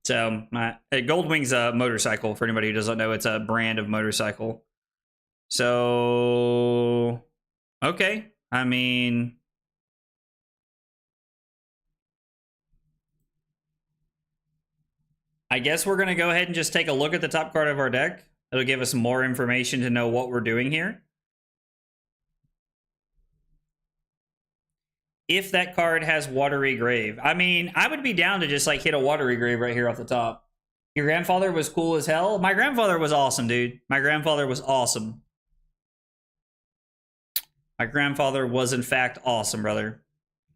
so my Goldwing's a motorcycle. For anybody who doesn't know, it's a brand of motorcycle. So, okay. I mean... I guess we're going to go ahead and just take a look at the top card of our deck. It'll give us more information to know what we're doing here. if that card has Watery Grave. I mean, I would be down to just like hit a Watery Grave right here off the top. Your grandfather was cool as hell. My grandfather was awesome, dude. My grandfather was awesome. My grandfather was, in fact, awesome, brother.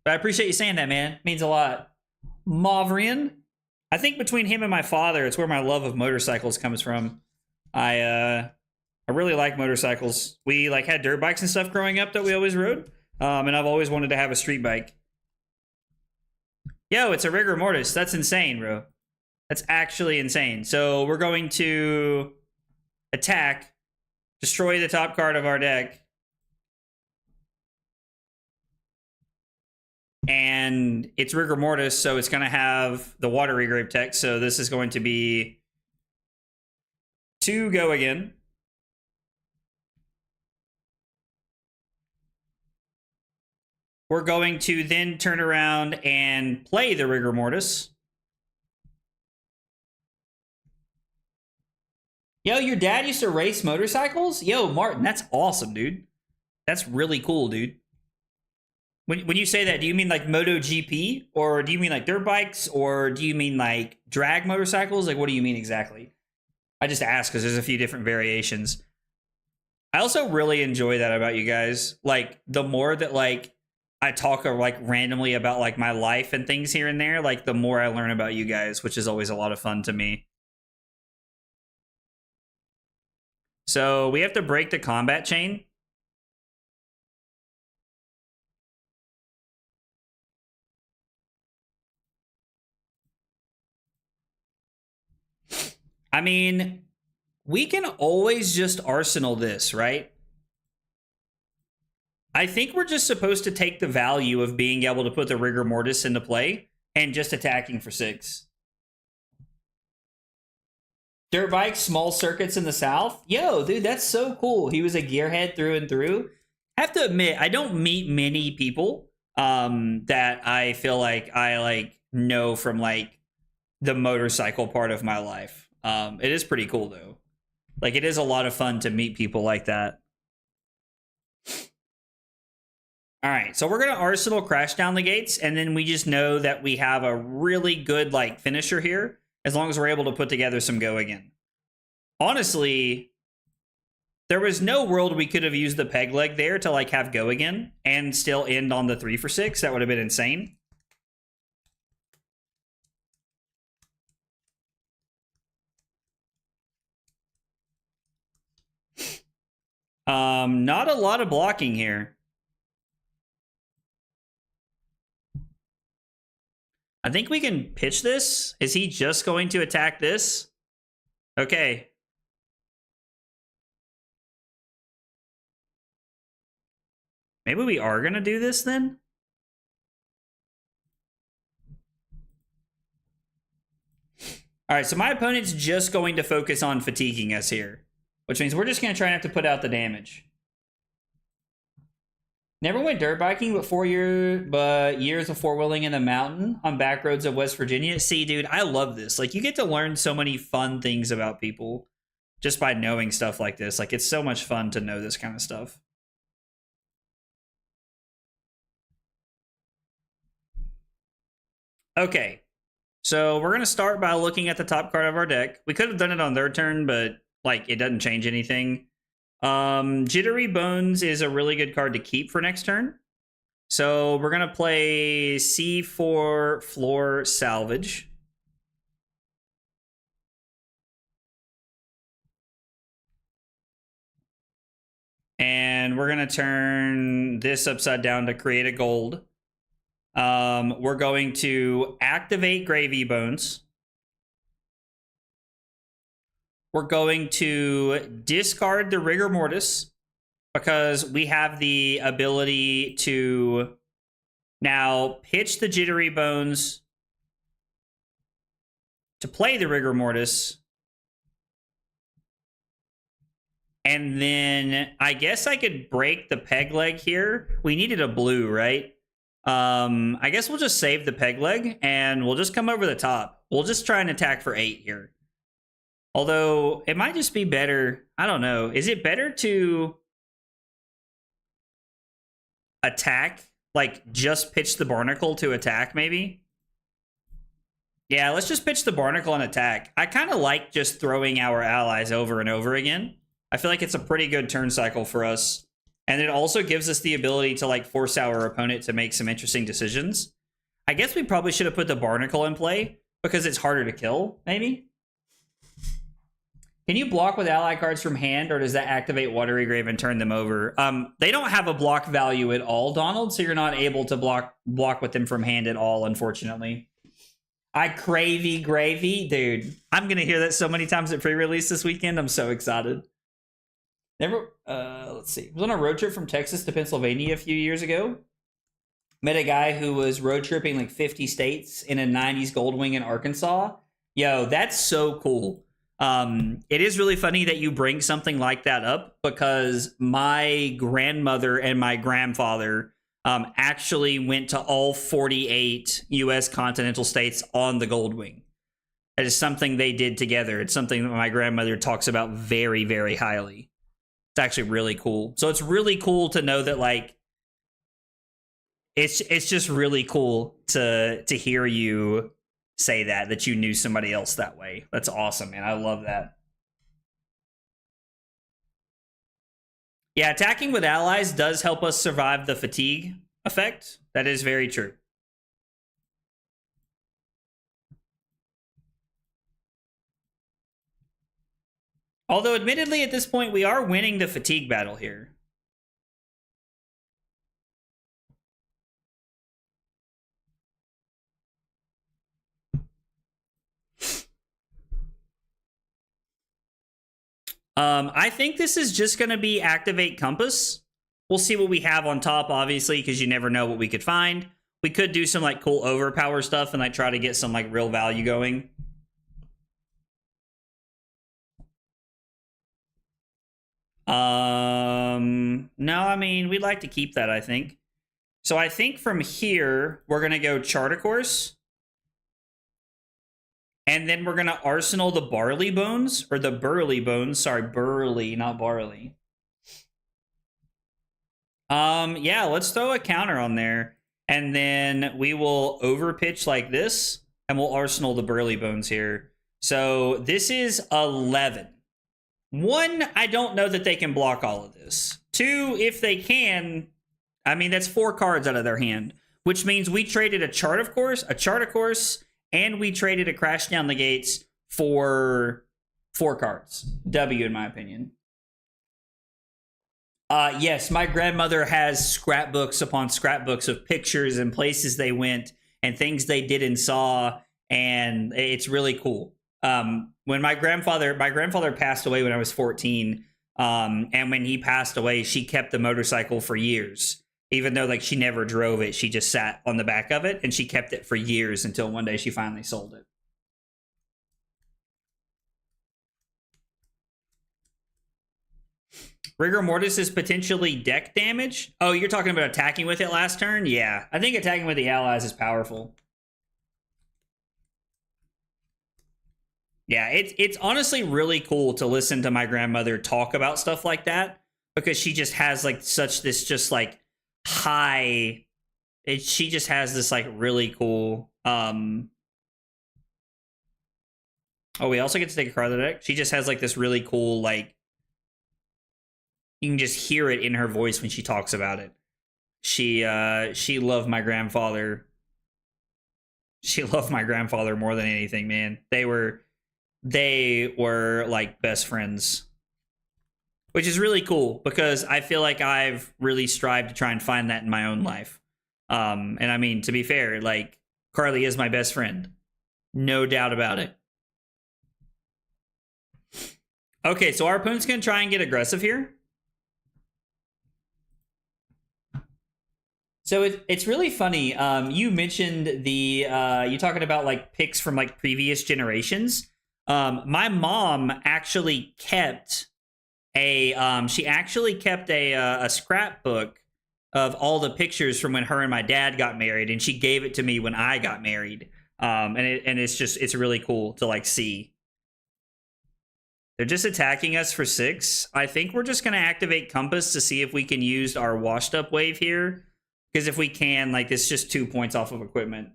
But I appreciate you saying that, man. It means a lot. Mavrian. I think between him and my father, it's where my love of motorcycles comes from. I really like motorcycles. We like had dirt bikes and stuff growing up that we always rode. And I've always wanted to have a street bike. Yo, it's a rigor mortis. That's insane, bro. That's actually insane. So we're going to attack, destroy the top card of our deck. And it's rigor mortis, so it's going to have the Watery Grave text. So this is going to be 2 go again. We're going to then turn around and play the rigor mortis. Yo, your dad used to race motorcycles? Yo, Martin, that's awesome, dude. That's really cool, dude. When you say that, do you mean like MotoGP? Or do you mean like dirt bikes? Or do you mean like drag motorcycles? Like, what do you mean exactly? I just asked because there's a few different variations. I also really enjoy that about you guys. Like, the more that like I talk like randomly about like my life and things here and there, like the more I learn about you guys, which is always a lot of fun to me. So we have to break the combat chain. I mean, we can always just arsenal this, right? I think we're just supposed to take the value of being able to put the rigor mortis into play and just attacking for 6. Dirt bikes, small circuits in the south. Yo, dude, that's so cool. He was a gearhead through and through. I have to admit, I don't meet many people that I feel like I like know from like the motorcycle part of my life. It is pretty cool though. Like, it is a lot of fun to meet people like that. All right, so we're gonna Arsenal crash down the gates, and then we just know that we have a really good like finisher here, as long as we're able to put together some go again. Honestly, there was no world we could have used the peg leg there to like have go again and still end on the 3 for 6. That would have been insane. Not a lot of blocking here. I think we can pitch this. Is he just going to attack this? Okay. Maybe we are going to do this then? All right, so my opponent's just going to focus on fatiguing us here, which means we're just going to try not to put out the damage. Never went dirt biking, but years of four-wheeling in the mountain on back roads of West Virginia. See, dude, I love this. Like, you get to learn so many fun things about people just by knowing stuff like this. Like, it's so much fun to know this kind of stuff. Okay, so we're going to start by looking at the top card of our deck. We could have done it on their turn, but, like, it doesn't change anything. Jittery Bones is a really good card to keep for next turn. So we're going to play C4 Floor Salvage. And we're going to turn this upside down to create a gold. We're going to activate Gravy Bones. We're going to discard the Rigor Mortis because we have the ability to now pitch the Jittery Bones to play the Rigor Mortis. And then I guess I could break the peg leg here. We needed a blue, right? I guess we'll just save the peg leg and we'll just come over the top. We'll just try and attack for 8 here. Although, it might just be better. I don't know. Is it better to attack, like just pitch the Barnacle to attack, maybe? Yeah, let's just pitch the Barnacle and attack. I kind of like just throwing our allies over and over again. I feel like it's a pretty good turn cycle for us. And it also gives us the ability to like force our opponent to make some interesting decisions. I guess we probably should have put the Barnacle in play because it's harder to kill, maybe? Can you block with ally cards from hand, or does that activate Watery Grave and turn them over? They don't have a block value at all, Donald, so you're not able to block with them from hand at all, unfortunately. I cravey gravy, dude. I'm gonna hear that so many times at pre-release this weekend. I'm so excited. Let's see. I was on a road trip from Texas to Pennsylvania a few years ago. Met a guy who was road tripping like 50 states in a 90s Goldwing in Arkansas. Yo, that's so cool. It is really funny that you bring something like that up because my grandmother and my grandfather actually went to all 48 U.S. continental states on the Goldwing. It is something they did together. It's something that my grandmother talks about very, very highly. It's actually really cool. So it's really cool to know that, like, it's just really cool to hear you say that you knew somebody else that way. That's awesome, man. I love that. Yeah, attacking with allies does help us survive the fatigue effect. That is very true. Although, admittedly, at this point, we are winning the fatigue battle here. I think this is just going to be activate Compass. We'll see what we have on top, obviously, because you never know what we could find. We could do some like cool overpower stuff and like try to get some like real value going. No, I mean, we'd like to keep that, I think. So I think from here, we're going to go Chart a Course. And then we're going to Arsenal the Barley Bones, or the Burley Bones. Sorry, Burley, not Barley. Yeah, let's throw a counter on there. And then we will overpitch like this, and we'll Arsenal the Burley Bones here. So this is 11. 1, I don't know that they can block all of this. 2, if they can, I mean, that's 4 cards out of their hand, which means we traded a Chart of Course, and we traded a Crash Down the Gates for 4 cards. W, in my opinion. Yes, my grandmother has scrapbooks upon scrapbooks of pictures and places they went and things they did and saw, and it's really cool. When my grandfather passed away when I was 14, and when he passed away, she kept the motorcycle for years. Even though like she never drove it, she just sat on the back of it, and she kept it for years until one day she finally sold it. Rigor Mortis is potentially deck damage. Oh, you're talking about attacking with it last turn? Yeah, I think attacking with the allies is powerful. Yeah, it's honestly really cool to listen to my grandmother talk about stuff like that, because she just has like such this just like high, she just has this like really cool oh, we also get to take a card of the deck. She just has like this really cool, like, you can just hear it in her voice when she talks about it. She loved my grandfather. She loved my grandfather more than anything, man. They were like best friends, which is really cool because I feel like I've really strived to try and find that in my own life. And I mean, to be fair, like, Carly is my best friend. No doubt about it. Okay, so our opponent's going to try and get aggressive here. So it's really funny. You mentioned you talking about like picks from like previous generations. My mom actually kept a scrapbook of all the pictures from when her and my dad got married, and she gave it to me when I got married. And it's really cool to like see. They're just attacking us for 6. I think we're just gonna activate Compass to see if we can use our washed up wave here. Because if we can, like, it's just 2 points off of equipment.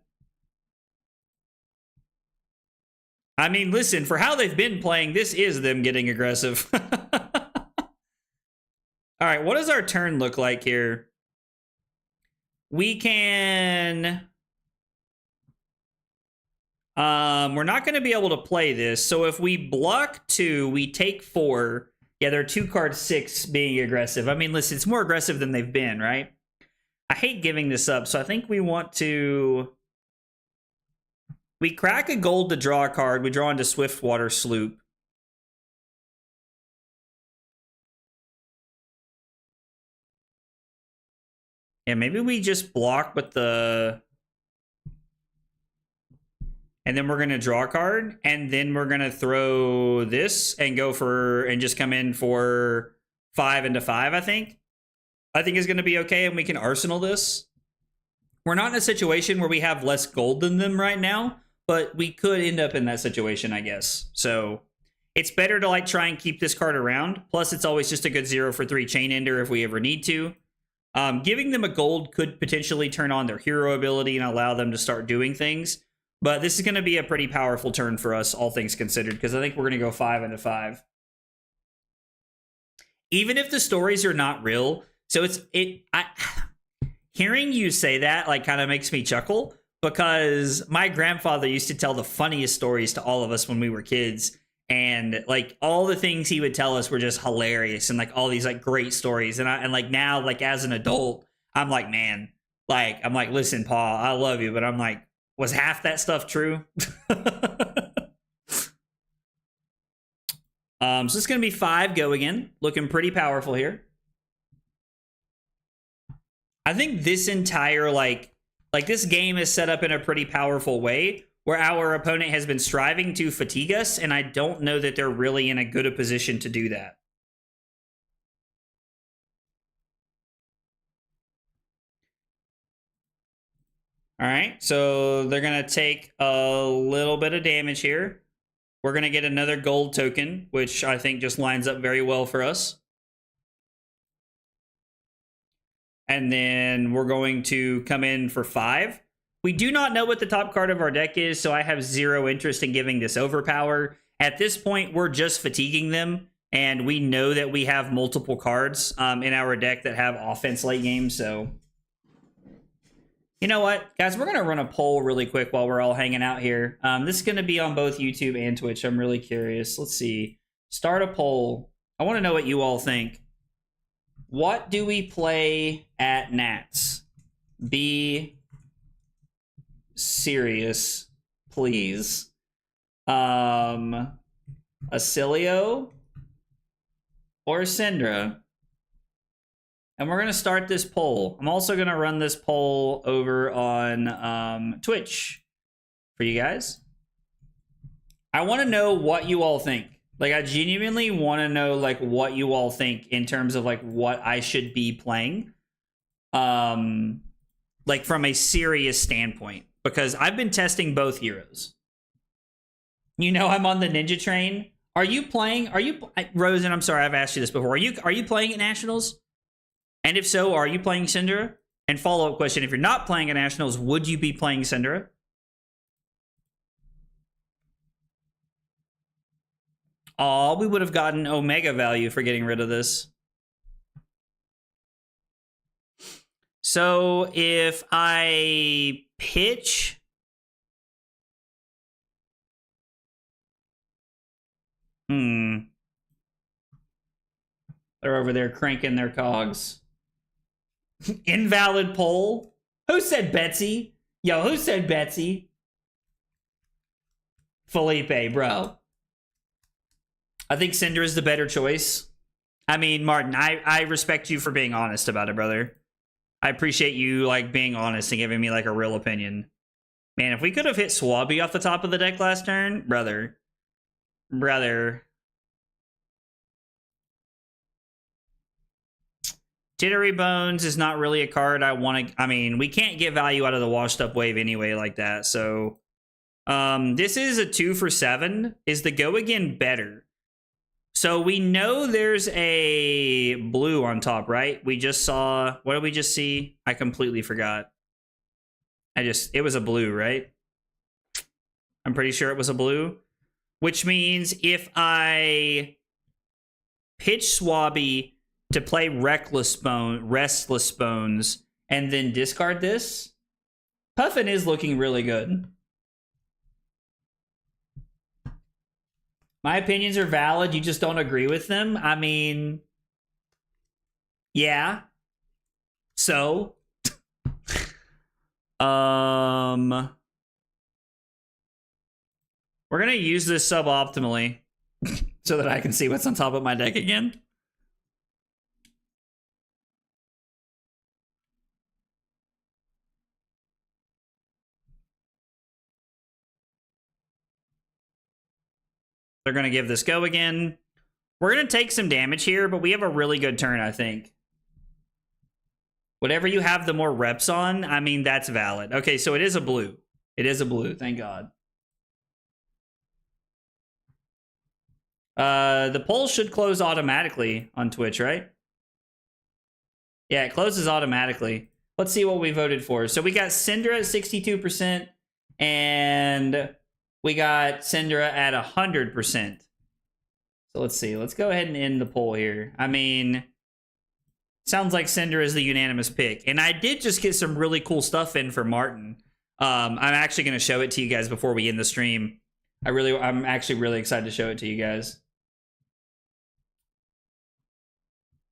I mean, listen, for how they've been playing, this is them getting aggressive. All right, what does our turn look like here? We can... we're not going to be able to play this. So if we block 2, we take 4. Yeah, they're 2 card 6 being aggressive. I mean, listen, it's more aggressive than they've been, right? I hate giving this up, so I think we want to... We crack a gold to draw a card. We draw into Swiftwater Sloop. Yeah, maybe we just block with the... And then we're going to draw a card. And then we're going to throw this and go for... And just come in for 5 into 5, I think. I think is going to be okay. And we can arsenal this. We're not in a situation where we have less gold than them right now. But we could end up in that situation, I guess. So it's better to like try and keep this card around. Plus, it's always just a good 0 for 3 chain ender if we ever need to. Giving them a gold could potentially turn on their hero ability and allow them to start doing things. But this is going to be a pretty powerful turn for us, all things considered, because I think we're going to go 5 into 5. Even if the stories are not real. So hearing you say that like kind of makes me chuckle. Because my grandfather used to tell the funniest stories to all of us when we were kids. And like all the things he would tell us were just hilarious and like all these like great stories. And like now, like as an adult, I'm like, man, like, I'm like, listen, Paul, I love you. But I'm like, was half that stuff true? So it's going to be 5 go again. Looking pretty powerful here. I think this entire like this game is set up in a pretty powerful way where our opponent has been striving to fatigue us, and I don't know that they're really in a good a position to do that. All right, so they're going to take a little bit of damage here. We're going to get another gold token, which I think just lines up very well for us. And then we're going to come in for 5. We do not know what the top card of our deck is, so I have 0 interest in giving this overpower. At this point, we're just fatiguing them, and we know that we have multiple cards in our deck that have offense late game, so... You know what, guys? We're going to run a poll really quick while we're all hanging out here. This is going to be on both YouTube and Twitch. I'm really curious. Let's see. Start a poll. I want to know what you all think. What do we play at Nats? Be serious, please. Acilio or Syndra? And we're going to start this poll. I'm also going to run this poll over on Twitch for you guys. I want to know what you all think. Like, I genuinely want to know, like, what you all think in terms of, like, what I should be playing. Like, from a serious standpoint. Because I've been testing both heroes. You know I'm on the Ninja train. Are you playing... Rosen, I'm sorry, I've asked you this before. Are you playing at Nationals? And if so, are you playing Syndra? And follow-up question, if you're not playing at Nationals, would you be playing Syndra? Aw, we would have gotten Omega value for getting rid of this. So if I pitch... They're over there cranking their cogs. Invalid poll? Who said Betsy? Yo, who said Betsy? Felipe, bro. I think Syndra is the better choice. I mean, Martin, I respect you for being honest about it, brother. I appreciate you, like, being honest and giving me, like, a real opinion. Man, if we could have hit Swabby off the top of the deck last turn, brother. Jittery Bones is not really a card I want to... I mean, we can't get value out of the washed up wave anyway like that, so... this is a 2 for 7. Is the go again better? So we know there's a blue on top, right? We just saw, what did we just see? I completely forgot. It was a blue, right? I'm pretty sure it was a blue. Which means if I pitch Swabby to play Restless Bones, and then discard this, Puffin is looking really good. My opinions are valid. You just don't agree with them. I mean, yeah. So, we're gonna use this suboptimally so that I can see what's on top of my deck again. They're going to give this go again. We're going to take some damage here, but we have a really good turn, I think. Whatever you have the more reps on, I mean, that's valid. Okay, so it is a blue. It is a blue, thank God. The poll should close automatically on Twitch, right? Yeah, it closes automatically. Let's see what we voted for. So we got Syndra at 62%, and we got Syndra at 100%. So let's see. Let's go ahead and end the poll here. I mean, sounds like Syndra is the unanimous pick. And I did just get some really cool stuff in for Martin. I'm actually going to show it to you guys before we end the stream. I'm actually really excited to show it to you guys.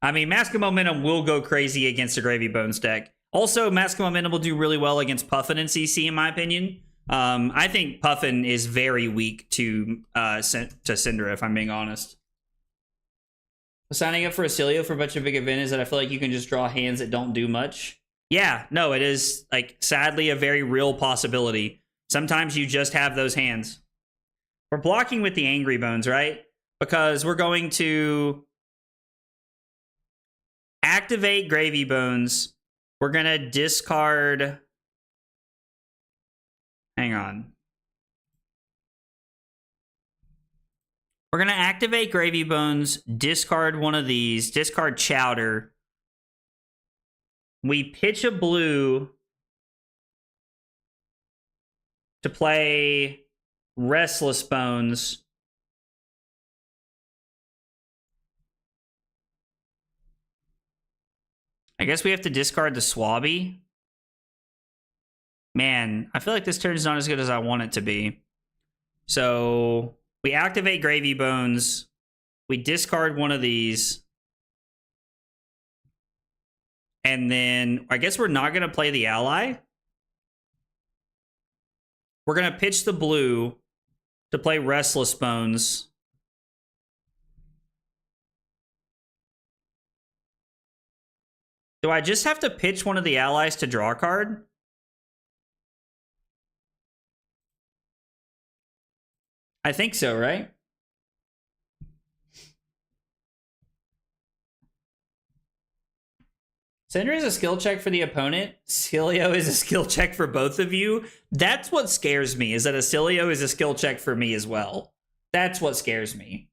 I mean, Mask of Momentum will go crazy against a Gravy Bones deck. Also, Mask of Momentum will do really well against Puffin and CC, in my opinion. I think Puffin is very weak to Syndra, if I'm being honest. Signing up for Acilio for a bunch of big event is that I feel like you can just draw hands that don't do much. Yeah, no, it is, like, sadly a very real possibility. Sometimes you just have those hands. We're blocking with the Angry Bones, right? Because we're going to activate Gravy Bones. We're going to discard... Hang on. We're going to activate Gravy Bones, discard one of these, discard Chowder. We pitch a blue to play Restless Bones. I guess we have to discard the Swabby. Man, I feel like this turn is not as good as I want it to be. So we activate Gravy Bones. We discard one of these. And then I guess we're not going to play the ally. We're going to pitch the blue to play Restless Bones. Do I just have to pitch one of the allies to draw a card? I think so, right? Syndra is a skill check for the opponent. Acilio is a skill check for both of you. That's what scares me, is that Acilio is a skill check for me as well. That's what scares me.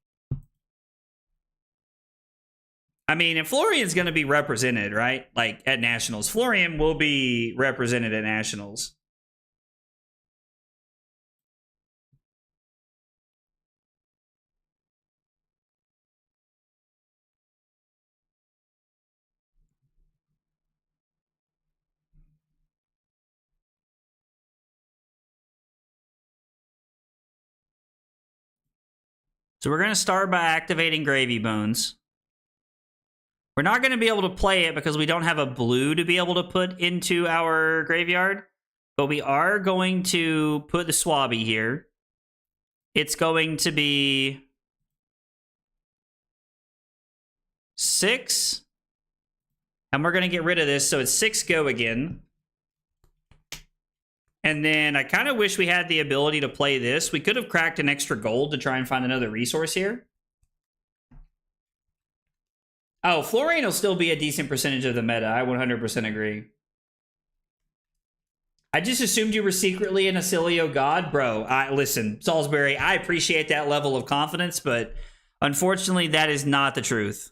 I mean, and Florian's going to be represented, right? Like, at Nationals. Florian will be represented at Nationals. So we're going to start by activating Gravy Bones. We're not going to be able to play it because we don't have a blue to be able to put into our graveyard. But we are going to put the Swabby here. It's going to be 6. And we're going to get rid of this, so it's 6 go again. And then I kind of wish we had the ability to play this. We could have cracked an extra gold to try and find another resource here. Oh, Florian will still be a decent percentage of the meta. I 100% agree. I just assumed you were secretly an Acilio god. Bro, listen, Salisbury, I appreciate that level of confidence, but Unfortunately, that is not the truth.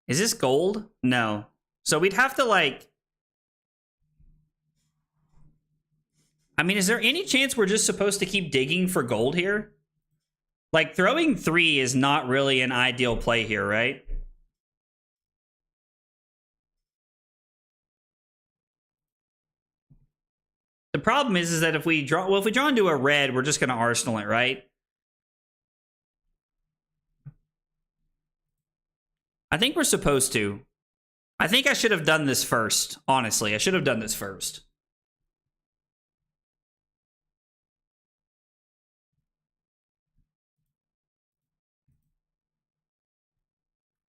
Is this gold? No. So we'd have to like... I mean, is there any chance we're just supposed to keep digging for gold here? Like, throwing 3 is not really an ideal play here, right? The problem is that if we draw... Well, if we draw into a red, we're just going to arsenal it, right? I think we're supposed to. I think I should have done this first, honestly. I should have done this first.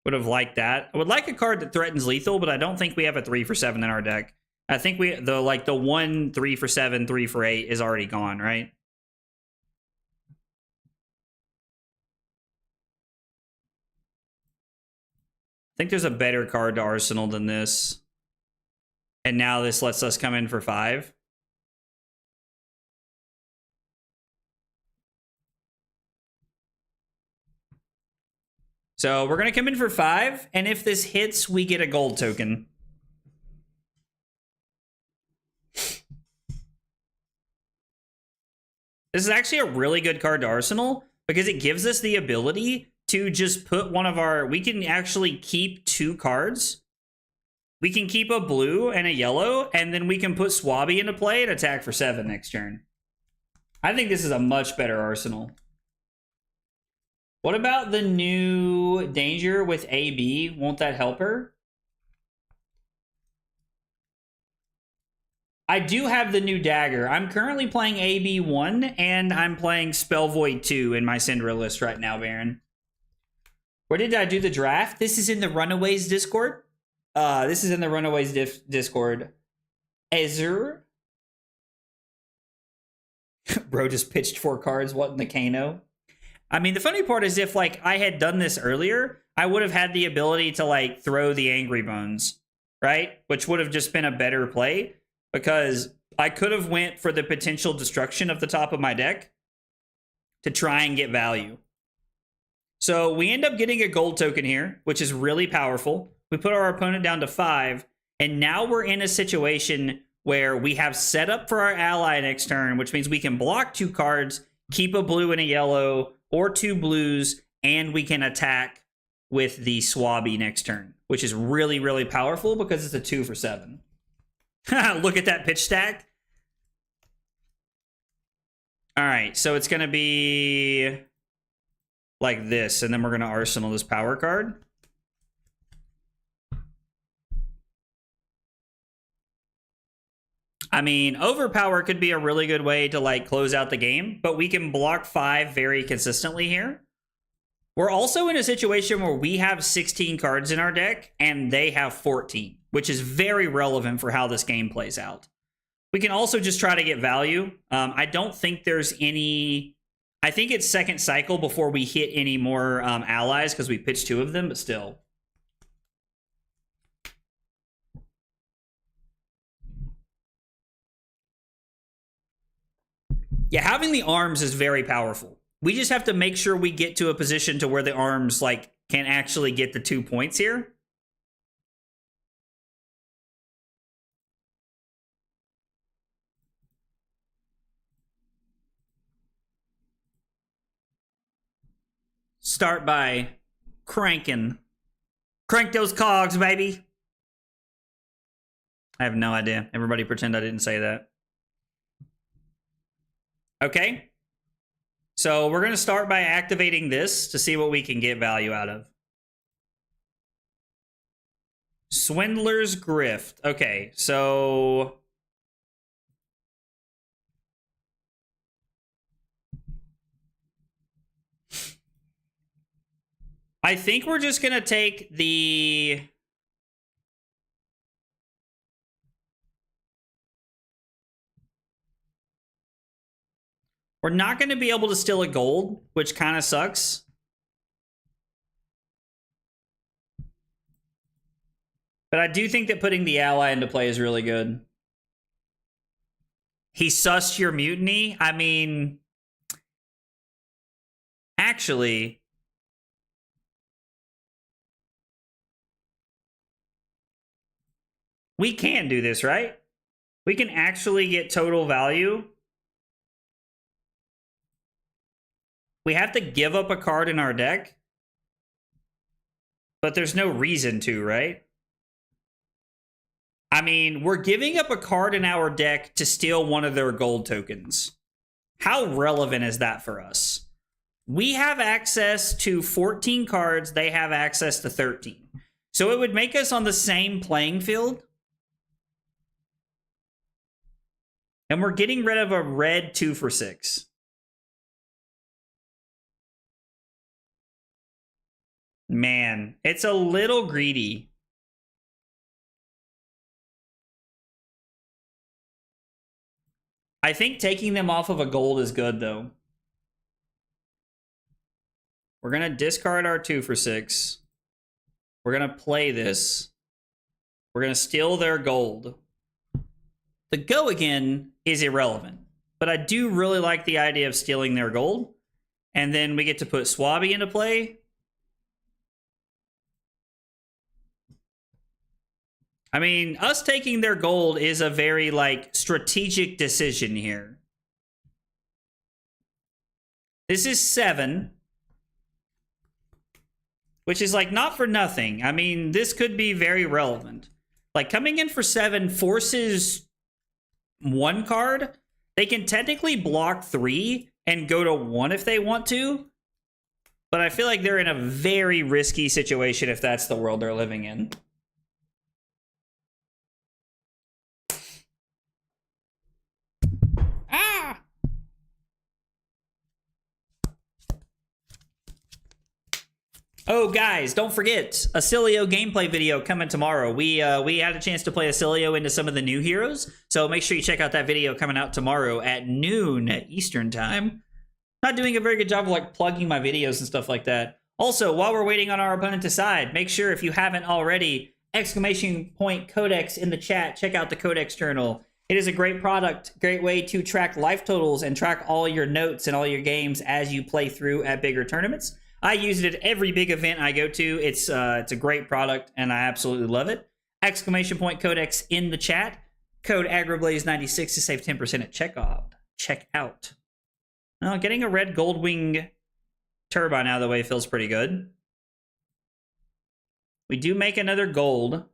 Would have liked that. I would like a card that threatens lethal, but I don't think we have a 3 for 7 in our deck. I think the 1 3 for 7, 3 for 8 is already gone, right? I think there's a better card to arsenal than this. And now this lets us come in for 5. So we're going to come in for 5, and if this hits, we get a gold token. This is actually a really good card to arsenal because it gives us the ability to just put one of our... We can actually keep 2 cards. We can keep a blue and a yellow, and then we can put Swabby into play and attack for 7 next turn. I think this is a much better arsenal. What about the new danger with AB? Won't that help her? I do have the new dagger. I'm currently playing AB1, and I'm playing Spell Void 2 in my Syndra list right now, Baron. Where did I do the draft? This is in the Runaways Discord. This is in the Runaways Discord. Ezer. Bro just pitched 4 cards. What in the Kano? I mean, the funny part is if, like, I had done this earlier, I would have had the ability to, like, throw the Angry Bones, right? Which would have just been a better play, because I could have went for the potential destruction of the top of my deck to try and get value. So we end up getting a gold token here, which is really powerful. We put our opponent down to 5, and now we're in a situation where we have set up for our ally next turn, which means we can block 2 cards, keep a blue and a yellow, or 2 blues, and we can attack with the Swabby next turn, which is really, really powerful because it's a 2 for 7. Look at that pitch stack. All right, so it's going to be like this, and then we're going to arsenal this power card. I mean, overpower could be a really good way to, like, close out the game, but we can block 5 very consistently here. We're also in a situation where we have 16 cards in our deck, and they have 14, which is very relevant for how this game plays out. We can also just try to get value. I don't think there's any... I think it's second cycle before we hit any more allies, because we pitched 2 of them, but still. Yeah, having the arms is very powerful. We just have to make sure we get to a position to where the arms, like, can actually get the 2 points here. Start by cranking. Crank those cogs, baby. I have no idea. Everybody pretend I didn't say that. Okay. So we're going to start by activating this to see what we can get value out of. Swindler's Grift. Okay, so... I think we're just going to take the... We're not going to be able to steal a gold, which kind of sucks. But I do think that putting the ally into play is really good. He sussed your mutiny? I mean, actually, we can do this, right? We can actually get total value. We have to give up a card in our deck. But there's no reason to, right? I mean, we're giving up a card in our deck to steal one of their gold tokens. How relevant is that for us? We have access to 14 cards. They have access to 13. So it would make us on the same playing field. And we're getting rid of a red 2 for 6. Man, it's a little greedy. I think taking them off of a gold is good, though. We're going to discard our 2 for 6. We're going to play this. We're going to steal their gold. The go again is irrelevant, but I do really like the idea of stealing their gold. And then we get to put Swabby into play. I mean, us taking their gold is a very, like, strategic decision here. This is 7. Which is, like, not for nothing. I mean, this could be very relevant. Like, coming in for 7 forces 1 card. They can technically block 3 and go to 1 if they want to. But I feel like they're in a very risky situation if that's the world they're living in. Oh, guys, don't forget, Acilio gameplay video coming tomorrow. We had a chance to play Acilio into some of the new heroes, so make sure you check out that video coming out tomorrow at noon Eastern time. Not doing a very good job of, like, plugging my videos and stuff like that. Also, while we're waiting on our opponent to decide, make sure if you haven't already, !codex in the chat. Check out the Codex Journal. It is a great product, great way to track life totals and track all your notes and all your games as you play through at bigger tournaments. I use it at every big event I go to. It's a great product, and I absolutely love it. !codex in the chat. Code AgroBlaze96 to save 10% at checkout. Now, getting a red Goldwing Turbine out of the way feels pretty good. We do make another gold.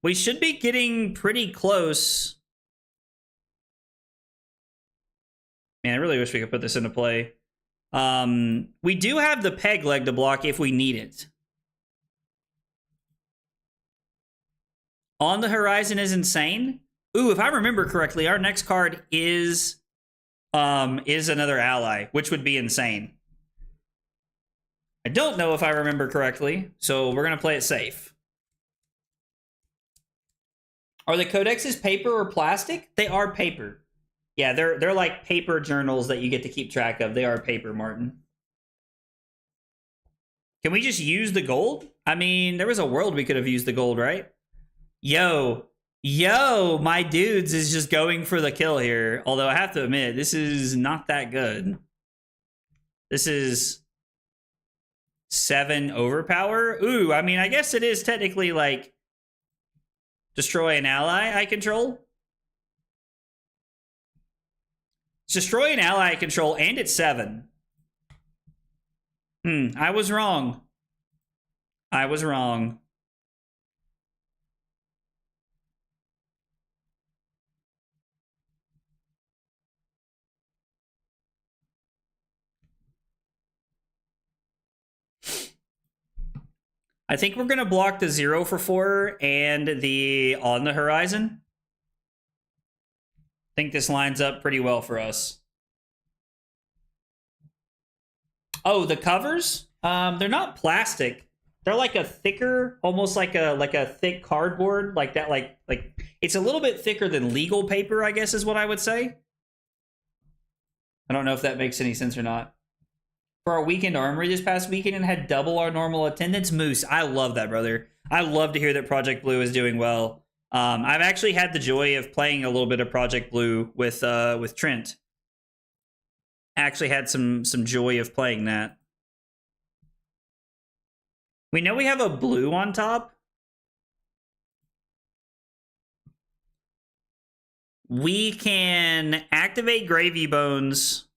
We should be getting pretty close. Man, I really wish we could put this into play. We do have the peg leg to block if we need it. On the Horizon is insane. Ooh, if I remember correctly, our next card is another ally, which would be insane. I don't know if I remember correctly, so we're gonna play it safe. Are the codexes paper or plastic? They are paper. Yeah, they're like paper journals that you get to keep track of. They are paper, Martin. Can we just use the gold? I mean, there was a world we could have used the gold, right? Yo, my dudes is just going for the kill here. Although I have to admit, this is not that good. This is 7 overpower. Ooh, I mean, I guess it is technically like destroy an ally I control. Destroy an ally I control, and it's 7. I was wrong. I was wrong. I think we're going to block the 0 for 4 and the on the horizon. I think this lines up pretty well for us. Oh, the covers? They're not plastic. They're like a thicker, almost like a thick cardboard, like that. Like it's a little bit thicker than legal paper, I guess is what I would say. I don't know if that makes any sense or not. For our weekend armory this past weekend and had double our normal attendance. Moose, I love that, brother. I love to hear that Project Blue is doing well. I've actually had the joy of playing a little bit of Project Blue with Trent. Actually had some joy of playing that. We know we have a blue on top. We can activate Gravy Bones.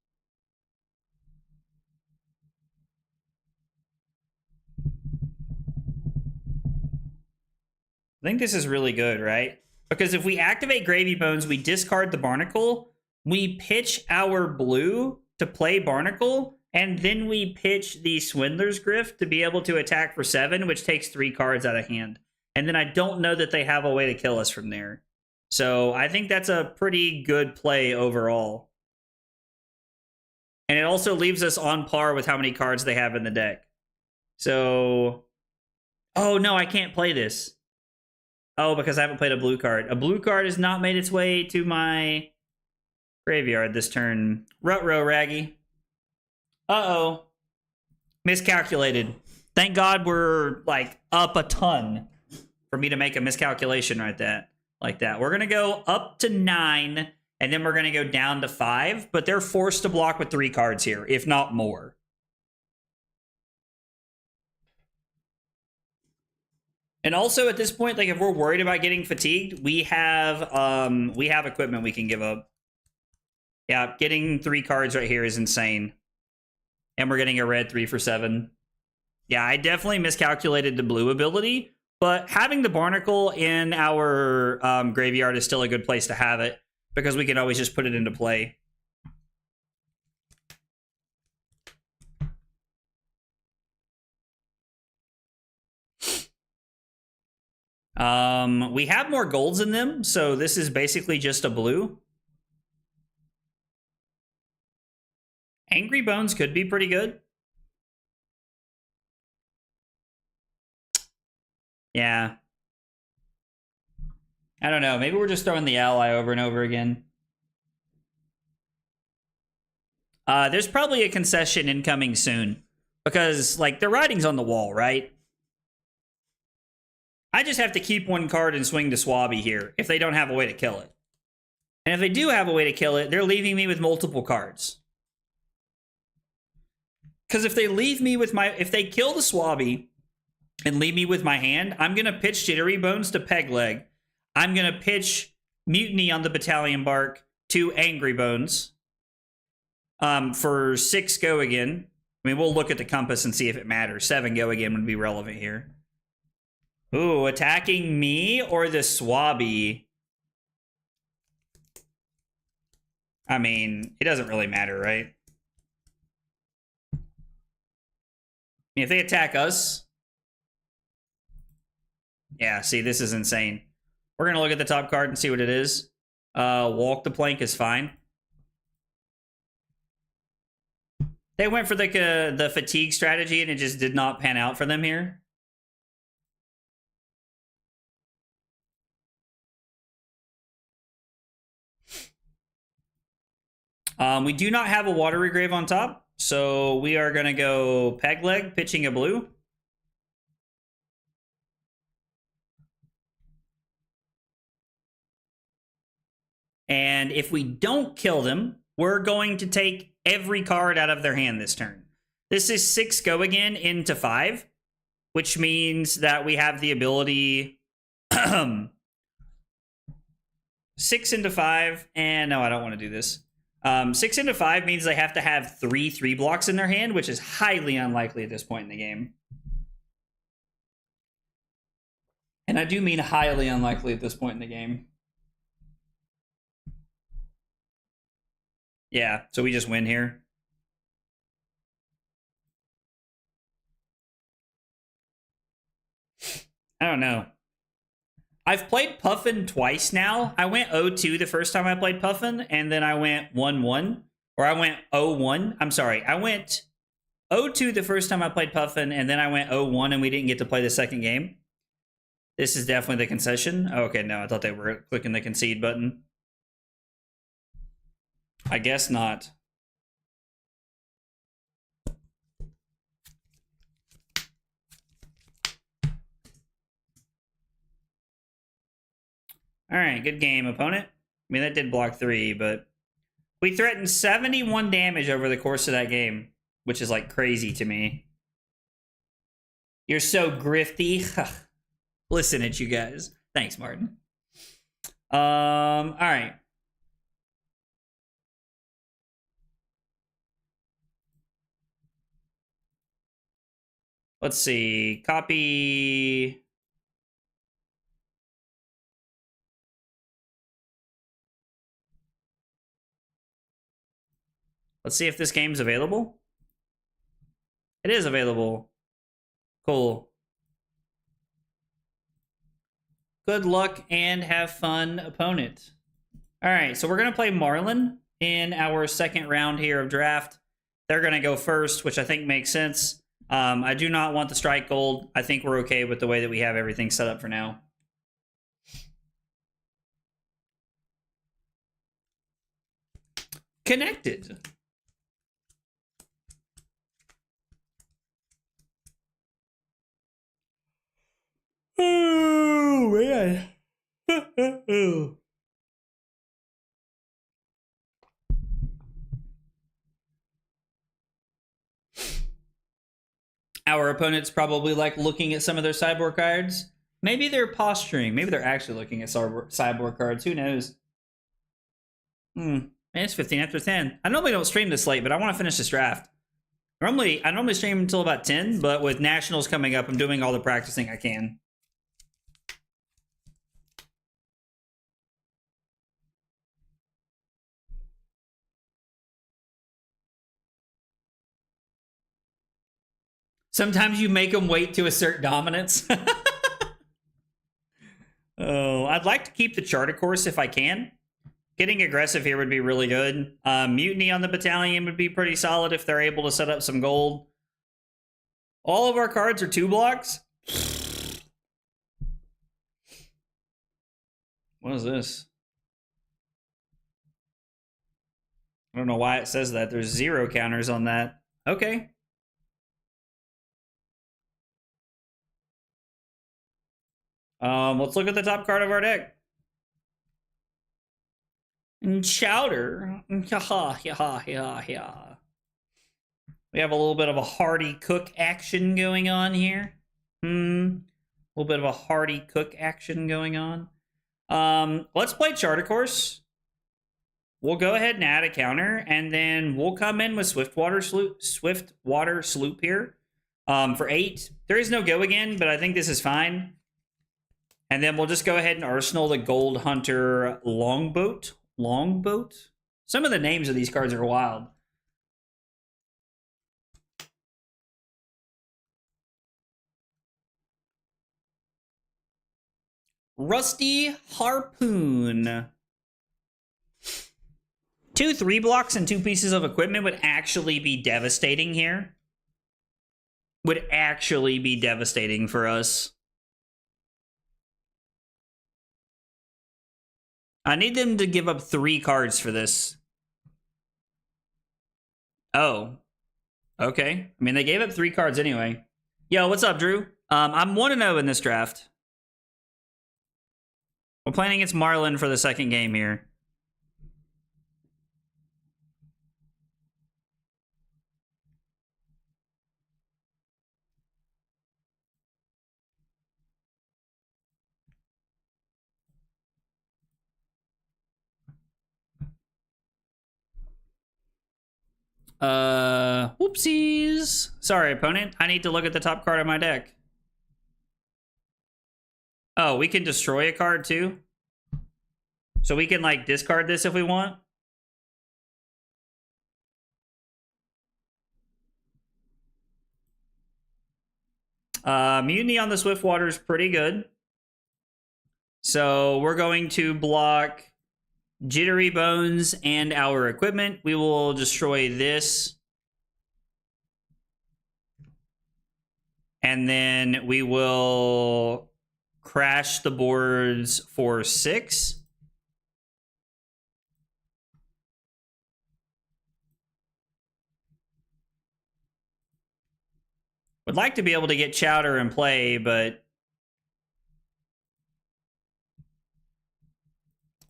I think this is really good, right? Because if we activate Gravy Bones, we discard the Barnacle, we pitch our blue to play Barnacle, and then we pitch the Swindler's Grift to be able to attack for 7, which takes 3 cards out of hand. And then I don't know that they have a way to kill us from there. So I think that's a pretty good play overall. And it also leaves us on par with how many cards they have in the deck. So... Oh, no, I can't play this. Oh, because I haven't played a blue card. A blue card has not made its way to my graveyard this turn. Ruh-roh, Raggy. Uh-oh. Miscalculated. Thank God we're, like, up a ton for me to make a miscalculation like that. We're going to go up to 9, and then we're going to go down to 5, but they're forced to block with 3 cards here, if not more. And also at this point, like if we're worried about getting fatigued, we have equipment we can give up. Yeah, getting 3 cards right here is insane. And we're getting a red 3 for 7. Yeah, I definitely miscalculated the blue ability, but having the Barnacle in our graveyard is still a good place to have it because we can always just put it into play. We have more golds in them, so this is basically just a blue. Angry Bones could be pretty good. Yeah. I don't know. Maybe we're just throwing the ally over and over again. There's probably a concession incoming soon. Because, like, the writing's on the wall, right? I just have to keep 1 card and swing to Swabby here if they don't have a way to kill it. And if they do have a way to kill it, they're leaving me with multiple cards. Because if they leave me with if they kill the Swabby and leave me with my hand, I'm going to pitch Jittery Bones to Pegleg. I'm going to pitch Mutiny on the Battalion Bark to Angry Bones. For 6 go again. I mean, we'll look at the compass and see if it matters. 7 go again would be relevant here. Ooh, attacking me or the Swabby? I mean, it doesn't really matter, right? I mean, if they attack us... Yeah, see, this is insane. We're going to look at the top card and see what it is. Walk the Plank is fine. They went for the fatigue strategy and it just did not pan out for them here. We do not have a Watery Grave on top, so we are going to go Pegleg, pitching a blue. And if we don't kill them, we're going to take every card out of their hand this turn. This is 6 go again into 5, which means that we have the ability 6 into 5, and no, I don't want to do this. 6 into 5 means they have to have 3 blocks in their hand, which is highly unlikely at this point in the game. And I do mean highly unlikely at this point in the game. Yeah, so we just win here. I don't know. I've played Puffin twice now. I went 0-2 the first time I played Puffin, and then I went 1-1. Or I went 0-1. I'm sorry. I went 0-2 the first time I played Puffin, and then I went 0-1, and we didn't get to play the second game. This is definitely the concession. Oh, okay, no, I thought they were clicking the concede button. I guess not. All right, good game, opponent. I mean, that did block 3, but we threatened 71 damage over the course of that game, which is like crazy to me. You're so grifty. Listen at you guys. Thanks, Martin. All right. Let's see. Copy. Let's see if this game's available. It is available. Cool. Good luck and have fun, opponent. All right, so we're going to play Marlin in our second round here of draft. They're going to go first, which I think makes sense. I do not want the strike gold. I think we're okay with the way that we have everything set up for now. Connected. Oh, man. Our opponent's probably like looking at some of their sideboard cards. Maybe they're posturing. Maybe they're actually looking at sideboard cards. Who knows? Man, it's 15 after 10. I normally don't stream this late, but I want to finish this draft. I normally stream until about 10, but with nationals coming up, I'm doing all the practicing I can. Sometimes you make them wait to assert dominance. Oh, I'd like to keep the charter course if I can. Getting aggressive here would be really good. Mutiny on the battalion would be pretty solid if they're able to set up some gold. All of our cards are 2 blocks. What is this? I don't know why it says that. There's 0 counters on that. Okay. Let's look at the top card of our deck. Chowder. We have a little bit of a hearty cook action going on here. A little bit of a hearty cook action going on. Let's play Charter Course. We'll go ahead and add a counter, and then we'll come in with Swiftwater Sloop here for 8. There is no go again, but I think this is fine. And then we'll just go ahead and arsenal the Gold Hunter Longboat. Longboat? Some of the names of these cards are wild. Rusty Harpoon. 2 3 blocks and 2 pieces of equipment would actually be devastating here. Would actually be devastating for us. I need them to give up 3 cards for this. Oh. Okay. I mean, they gave up 3 cards anyway. Yo, what's up, Drew? I'm 1-0 in this draft. We're playing against Marlin for the second game here. Whoopsies. Sorry, opponent. I need to look at the top card of my deck. Oh, we can destroy a card too? So we can, like, discard this if we want? Mutiny on the Swiftwater is pretty good. So we're going to block Jittery Bones and our equipment. We will destroy this. And then we will crash the boards for 6. Would like to be able to get Chowder in play, but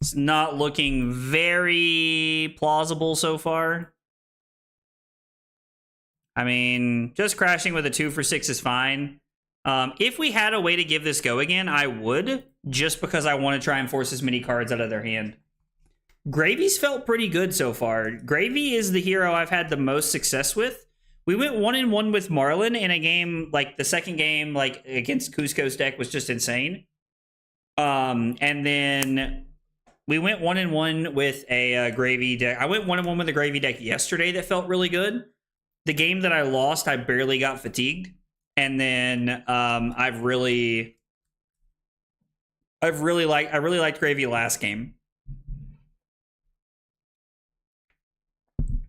It's not looking very plausible so far. I mean, just crashing with a 2 for 6 is fine. If we had a way to give this go again, I would, just because I want to try and force as many cards out of their hand. Gravy's felt pretty good so far. Gravy is the hero I've had the most success with. We went 1-1 with Marlin in a game, like the second game, like against Cusco's deck was just insane. And then we went 1-1 with a Gravy deck. I went 1-1 with a Gravy deck yesterday that felt really good. The game that I lost, I barely got fatigued. And then I really liked Gravy last game.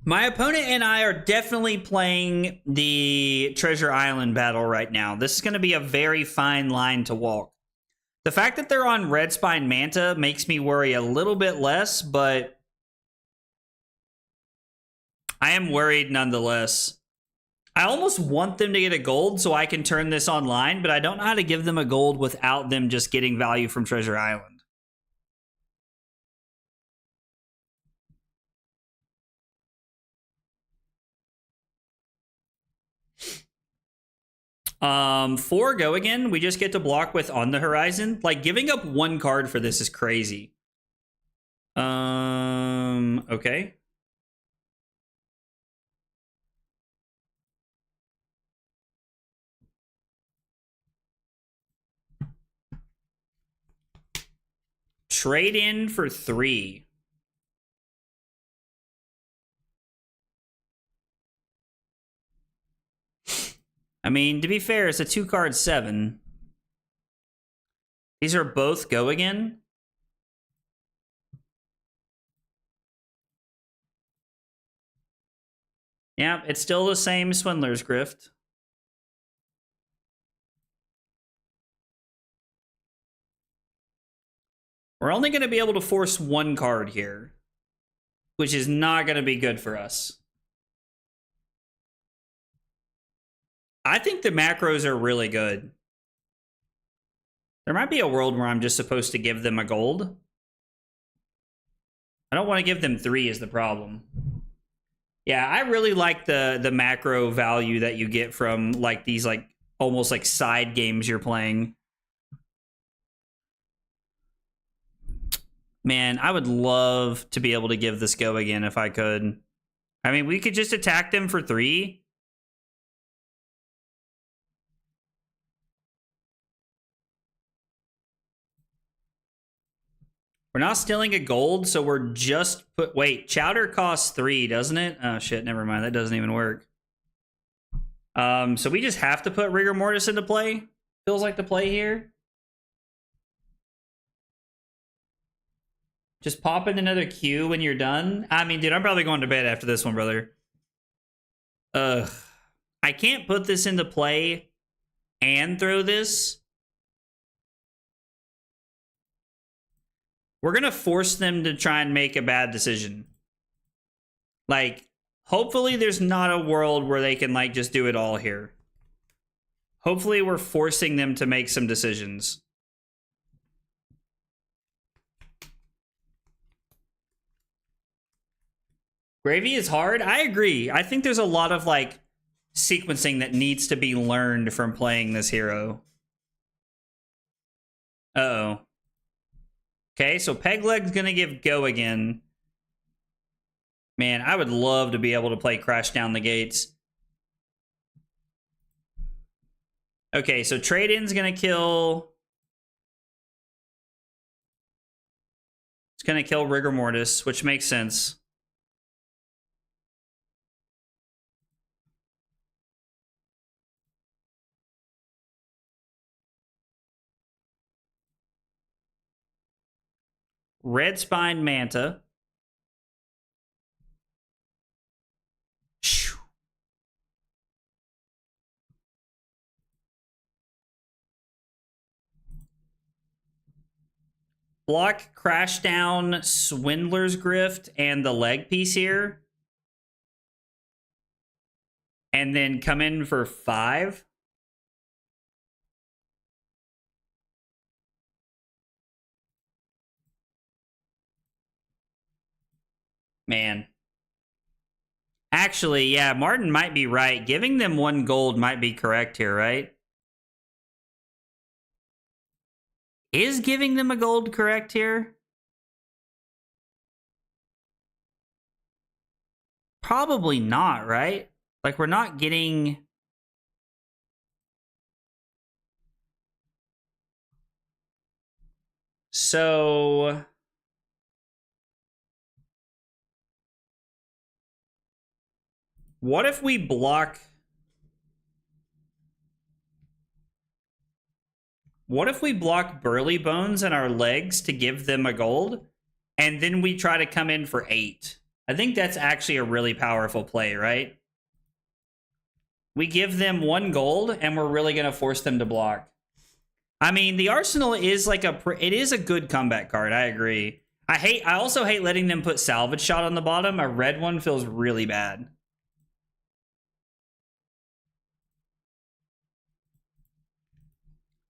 My opponent and I are definitely playing the Treasure Island battle right now. This is going to be a very fine line to walk. The fact that they're on Red Spine Manta makes me worry a little bit less, but I am worried nonetheless. I almost want them to get a gold so I can turn this online, but I don't know how to give them a gold without them just getting value from Treasure Island. For go again, we just get to block with On the Horizon. Like, giving up one card for this is crazy. Okay. Trade in for 3. I mean, to be fair, it's a 2-card 7. These are both go again. Yeah, it's still the same Swindler's Grift. We're only going to be able to force 1 card here, which is not going to be good for us. I think the macros are really good. There might be a world where I'm just supposed to give them a gold. I don't want to give them 3 is the problem. Yeah, I really like the macro value that you get from like these like almost like side games you're playing. Man, I would love to be able to give this go again if I could. I mean, we could just attack them for 3. We're not stealing a gold, so we're just wait, Chowder costs 3, doesn't it? Oh shit, never mind. That doesn't even work. So we just have to put Rigor Mortis into play. Feels like the play here. Just pop in another Q when you're done. I mean, dude, I'm probably going to bed after this one, brother. Ugh. I can't put this into play and throw this. We're going to force them to try and make a bad decision. Like, hopefully there's not a world where they can, like, just do it all here. Hopefully we're forcing them to make some decisions. Gravy is hard. I agree. I think there's a lot of, like, sequencing that needs to be learned from playing this hero. Uh-oh. Okay, so Pegleg's gonna give go again. Man, I would love to be able to play Crash Down the Gates. Okay, so trade-in's gonna kill... It's gonna kill Rigor Mortis, which makes sense. Red Spine Manta. Block Crash Down, Swindler's Grift, and the leg piece here. And then come in for 5. Man. Actually, yeah, Martin might be right. Giving them 1 gold might be correct here, right? Is giving them a gold correct here? Probably not, right? Like, we're not getting... So... What if we block... What if we block Burly Bones and our legs to give them a gold, and then we try to come in for 8? I think that's actually a really powerful play, right? We give them 1 gold, and we're really going to force them to block. I mean, the Arsenal is like it is a good comeback card. I agree. I also hate letting them put Salvage Shot on the bottom. A red one feels really bad.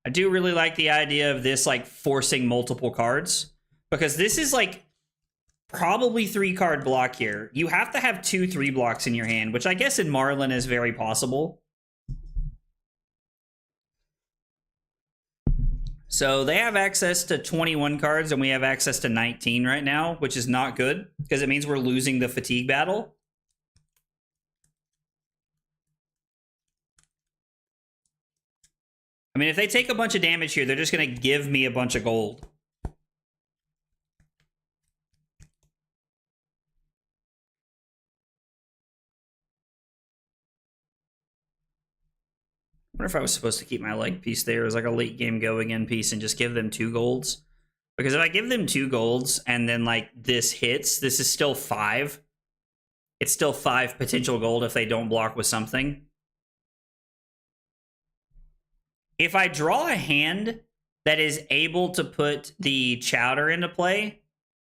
I do really like the idea of this, like, forcing multiple cards, because this is like probably 3-card block here. You have to have 2 3 blocks in your hand, which I guess in Marlin is very possible. So they have access to 21 cards, and we have access to 19 right now, which is not good, because it means we're losing the fatigue battle. I mean, if they take a bunch of damage here, they're just going to give me a bunch of gold. I wonder if I was supposed to keep my leg piece there as like a late game go again piece and just give them 2 golds. Because if I give them 2 golds and then like this hits, this is still 5. It's still 5 potential gold if they don't block with something. If I draw a hand that is able to put the Chowder into play,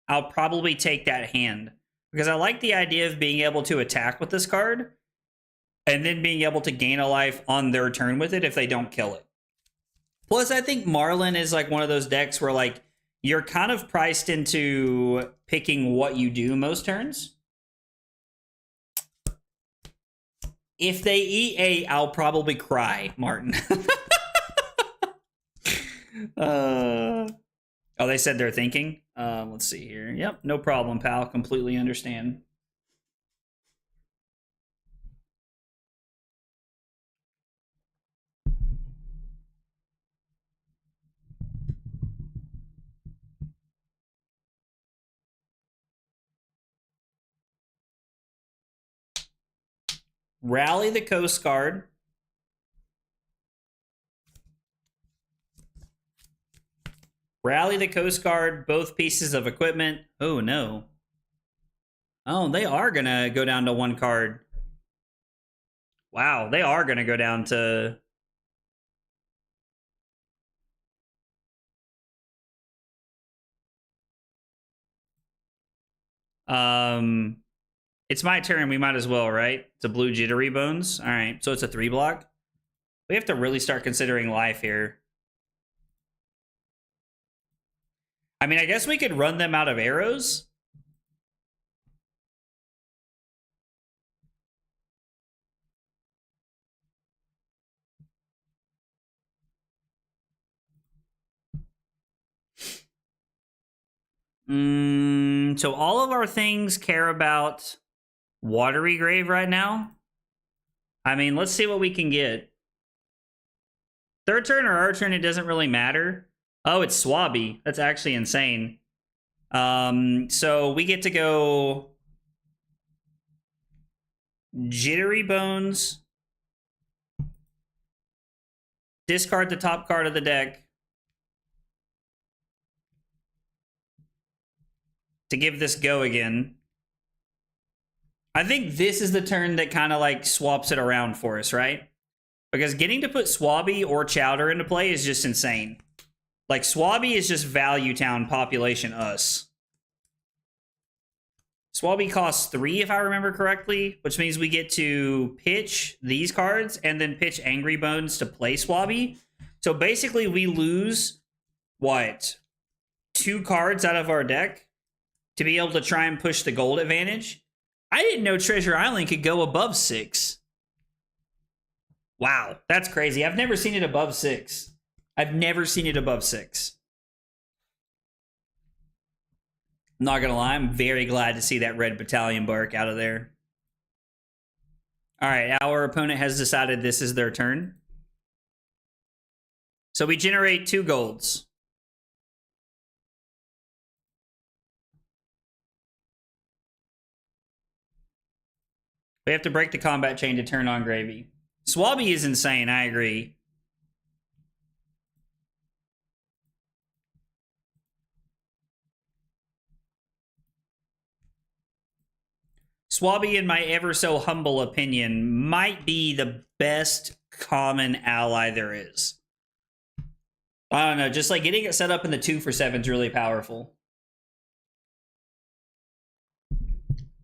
I'll probably take that hand. Because I like the idea of being able to attack with this card and then being able to gain a life on their turn with it if they don't kill it. Plus, I think Marlin is like one of those decks where like you're kind of priced into picking what you do most turns. If they eat 8, I'll probably cry, Martin. Oh, they said they're thinking? Let's see here. Yep, no problem, pal. Completely understand. Rally the Coast Guard. Rally the Coast Guard, both pieces of equipment. Oh, no. Oh, they are going to go down to 1 card. Wow, they are going to go down to... It's my turn. We might as well, right? It's a blue Jittery Bones. All right, so it's a 3 block. We have to really start considering life here. I mean, I guess we could run them out of arrows. So all of our things care about Watery Grave right now. I mean, let's see what we can get. Their turn or our turn, it doesn't really matter. Oh, it's Swabby. That's actually insane. So we get to go Jittery Bones. Discard the top card of the deck to give this go again. I think this is the turn that kind of like swaps it around for us, right? Because getting to put Swabby or Chowder into play is just insane. Like, Swabby is just Value Town population us. Swabby costs 3, if I remember correctly, which means we get to pitch these cards and then pitch Angry Bones to play Swabby. So basically, we lose, what, 2 cards out of our deck? to be able to try and push the gold advantage. I didn't know Treasure Island could go above 6. Wow, that's crazy. I've never seen it above 6. I've never seen it above 6. Not gonna lie, I'm very glad to see that red battalion bark out of there. All right, our opponent has decided this is their turn. So we generate 2 golds. We have to break the combat chain to turn on Gravy. Swabby is insane, I agree. Swabby, in my ever so humble opinion, might be the best common ally there is. I don't know, just like getting it set up in the 2 for 7 is really powerful.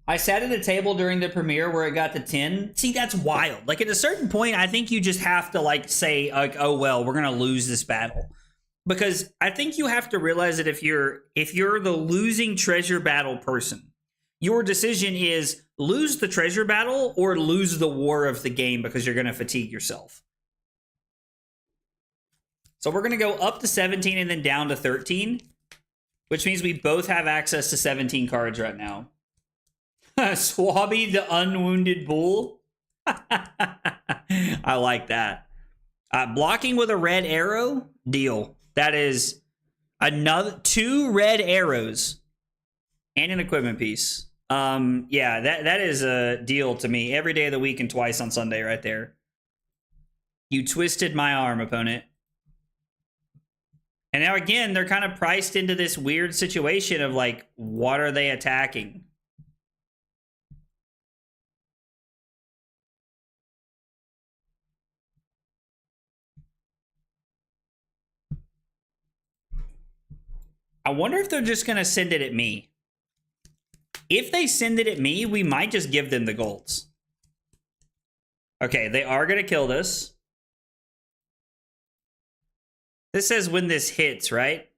I sat at a table during the premiere where it got to 10. See, that's wild. Like, at a certain point, I think you just have to, like, say, like, oh, well, we're going to lose this battle. Because I think you have to realize that if you're the losing treasure battle person, your decision is lose the treasure battle or lose the war of the game because you're going to fatigue yourself. So we're going to go up to 17 and then down to 13, which means we both have access to 17 cards right now. Swabby the Unwounded Bull. I like that. Blocking with a red arrow? Deal. That is another 2 red arrows and an equipment piece. Yeah, that is a deal to me. Every day of the week and twice on Sunday right there. You twisted my arm, opponent. And now again, they're kind of priced into this weird situation of like, what are they attacking? I wonder if they're just going to send it at me. If they send it at me, we might just give them the golds. Okay, they are going to kill this. This says when this hits, right?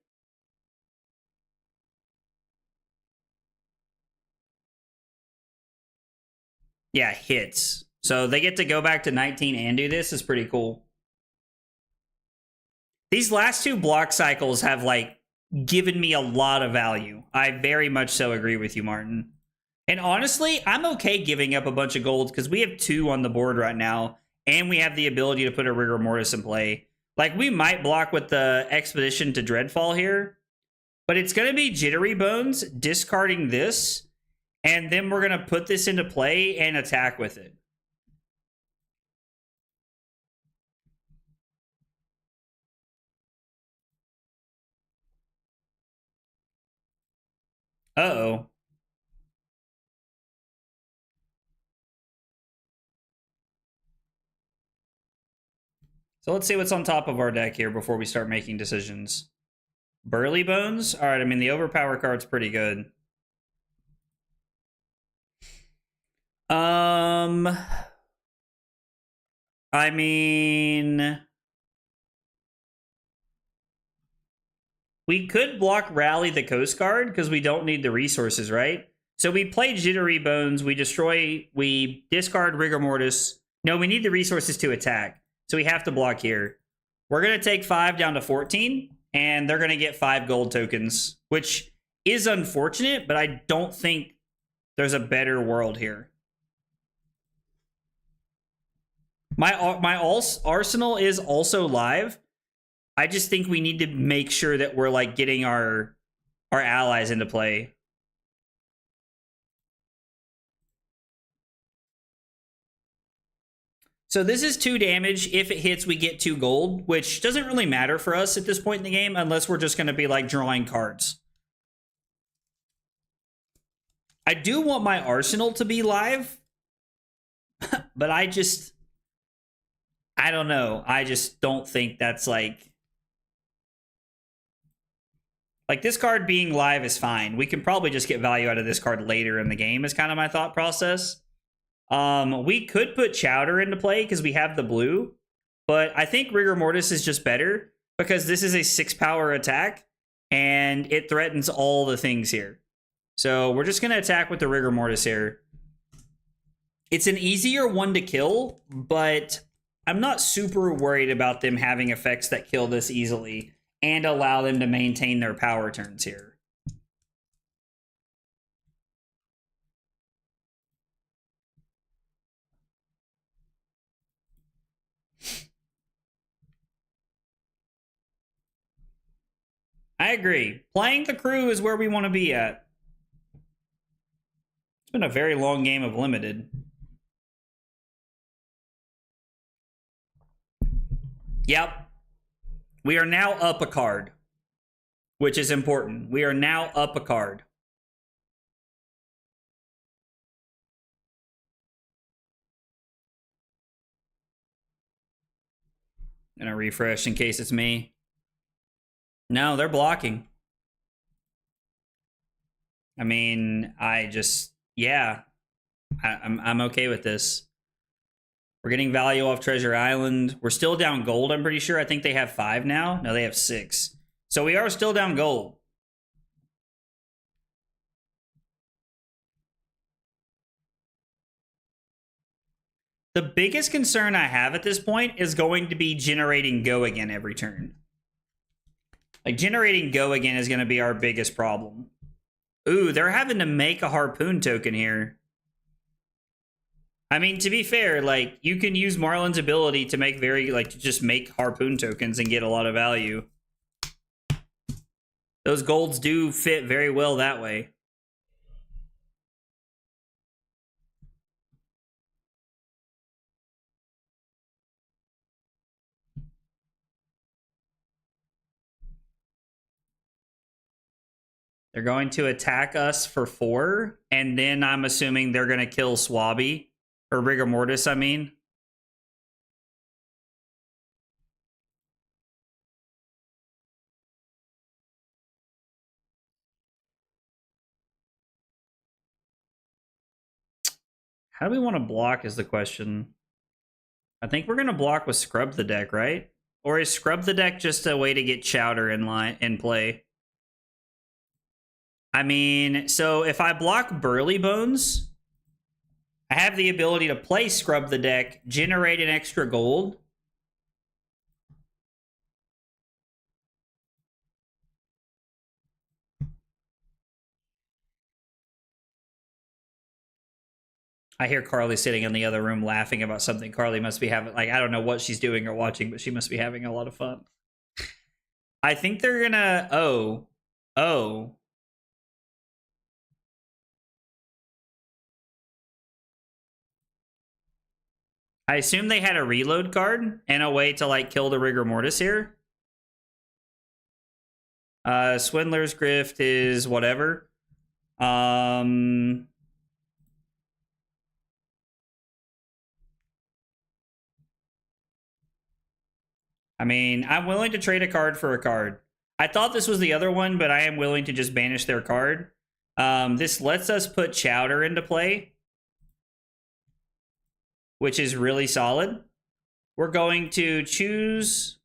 Yeah, hits. So they get to go back to 19 and do this. Is pretty cool. These last 2 block cycles have, like, given me a lot of value. I very much so agree with you, Martin. And honestly, I'm okay giving up a bunch of gold because we have 2 on the board right now, and we have the ability to put a Rigor Mortis in play. Like, we might block with the Expedition to Dreadfall here, but it's going to be Jittery Bones, discarding this, and then we're going to put this into play and attack with it. Uh-oh. So let's see what's on top of our deck here before we start making decisions. Burly Bones? All right, I mean, the Overpower card's pretty good. I mean, we could block Rally the Coast Guard because we don't need the resources, right? So we play Jittery Bones, we discard Rigor Mortis. No, we need the resources to attack. So we have to block here. We're going to take 5 down to 14, and they're going to get 5 gold tokens, which is unfortunate, but I don't think there's a better world here. My arsenal is also live. I just think we need to make sure that we're like getting our allies into play. So this is 2 damage. If it hits, we get 2 gold, which doesn't really matter for us at this point in the game unless we're just going to be like drawing cards. I do want my arsenal to be live, but I don't know. I just don't think that's like this card being live is fine. We can probably just get value out of this card later in the game is kind of my thought process. We could put Chowder into play because we have the blue, but I think Rigor Mortis is just better because this is a 6 power attack and it threatens all the things here. So we're just going to attack with the Rigor Mortis here. It's an easier one to kill, but I'm not super worried about them having effects that kill this easily and allow them to maintain their power turns here. I agree. Playing the crew is where we want to be at. It's been a very long game of limited. Yep. We are now up a card, which is important. We are now up a card. I'm gonna refresh in case it's me. No, they're blocking. I mean, yeah, I'm okay with this. We're getting value off Treasure Island. We're still down gold, I'm pretty sure. I think they have 5 now. No, they have 6. So we are still down gold. The biggest concern I have at this point is going to be generating go again every turn. Like, generating go again is going to be our biggest problem. Ooh, they're having to make a harpoon token here. I mean, to be fair, like, you can use Marlon's ability to make to just make harpoon tokens and get a lot of value. Those golds do fit very well that way. They're going to attack us for 4, and then I'm assuming they're going to kill Swabby. Or Rigor Mortis, I mean. How do we want to block is the question. I think we're going to block with Scrub the Deck, right? Or is Scrub the Deck just a way to get Chowder in play? I mean, so if I block Burly Bones, I have the ability to play Scrub the Deck, generate an extra gold. I hear Carly sitting in the other room laughing about something. Carly must be having, like, I don't know what she's doing or watching, but she must be having a lot of fun. I think they're gonna, oh. I assume they had a reload card and a way to, like, kill the Rigor Mortis here. Swindler's Grift is whatever. I mean, I'm willing to trade a card for a card. I thought this was the other one, but I am willing to just banish their card. This lets us put Chowder into play, which is really solid. We're going to choose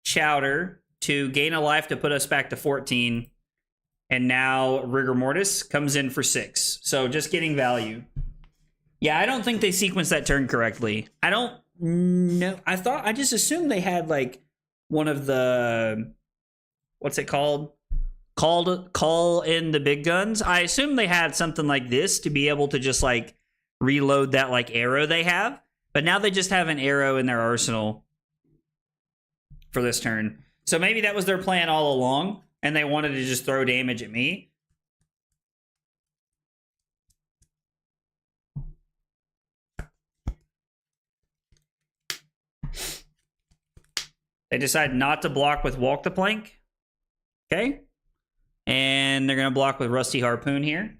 Chowder to gain a life to put us back to 14. And now Rigor Mortis comes in for 6. So just getting value. Yeah, I don't think they sequenced that turn correctly. I don't know. I just assumed they had, like, one of the, what's it called? Call in the big guns. I assumed they had something like this to be able to just, like, reload that, like, arrow they have. But now they just have an arrow in their arsenal for this turn. So maybe that was their plan all along, and they wanted to just throw damage at me. They decide not to block with Walk the Plank. Okay. And they're going to block with Rusty Harpoon here.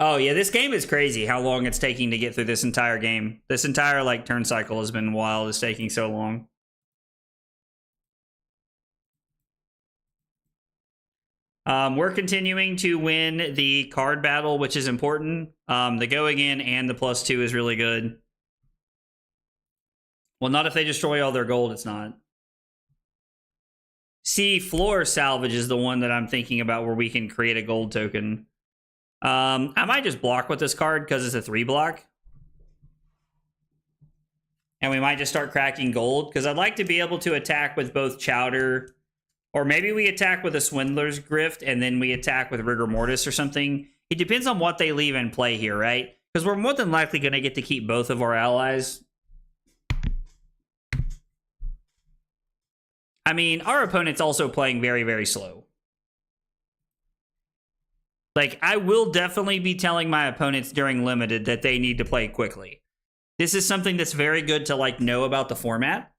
Oh, yeah, this game is crazy how long it's taking to get through this entire game. This entire, like, turn cycle has been wild. It's taking so long. We're continuing to win the card battle, which is important. The go again and the +2 is really good. Well, not if they destroy all their gold, it's not. See, floor salvage is the one that I'm thinking about where we can create a gold token. I might just block with this card because it's a 3 block. And we might just start cracking gold because I'd like to be able to attack with both Chowder, or maybe we attack with a Swindler's Grift and then we attack with Rigor Mortis or something. It depends on what they leave in play here, right? Because we're more than likely going to get to keep both of our allies. I mean, our opponent's also playing very, very slow. Like, I will definitely be telling my opponents during Limited that they need to play quickly. This is something that's very good to, like, know about the format.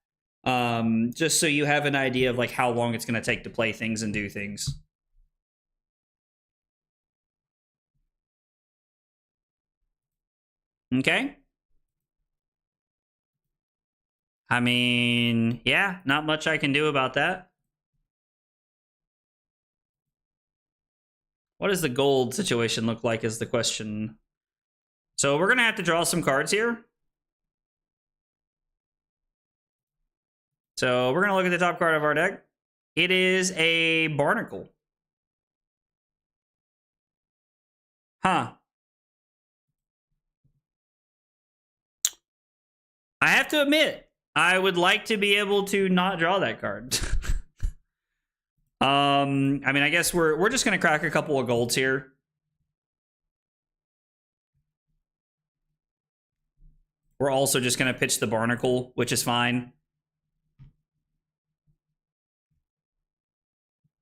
Just so you have an idea of, like, how long it's going to take to play things and do things. Okay. I mean, yeah, not much I can do about that. What does the gold situation look like is the question. So we're going to have to draw some cards here. So we're going to look at the top card of our deck. It is a Barnacle. Huh. I have to admit, I would like to be able to not draw that card. I mean, I guess we're just going to crack a couple of golds here. We're also just going to pitch the Barnacle, which is fine.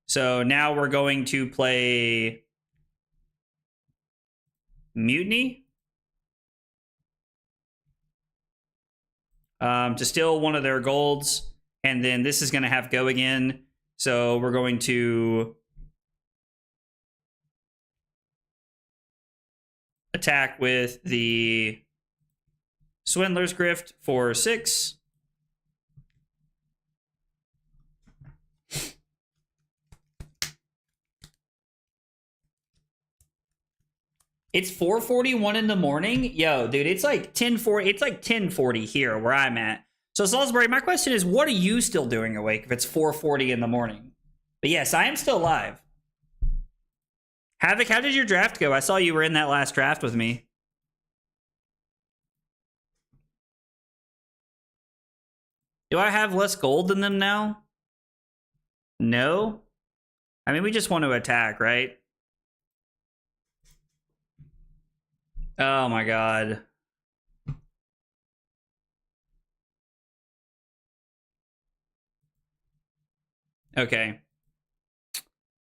So now we're going to play Mutiny. To steal one of their golds. And then this is going to have go again. So we're going to attack with the Swindler's Grift for 6. It's 4:41 in the morning. Yo, dude, it's like 10:40. It's like 10:40 here where I'm at. So Salisbury, my question is, what are you still doing awake if it's 4:40 in the morning? But yes, I am still live. Havoc, how did your draft go? I saw you were in that last draft with me. Do I have less gold than them now? No? I mean, we just want to attack, right? Oh my god. Okay.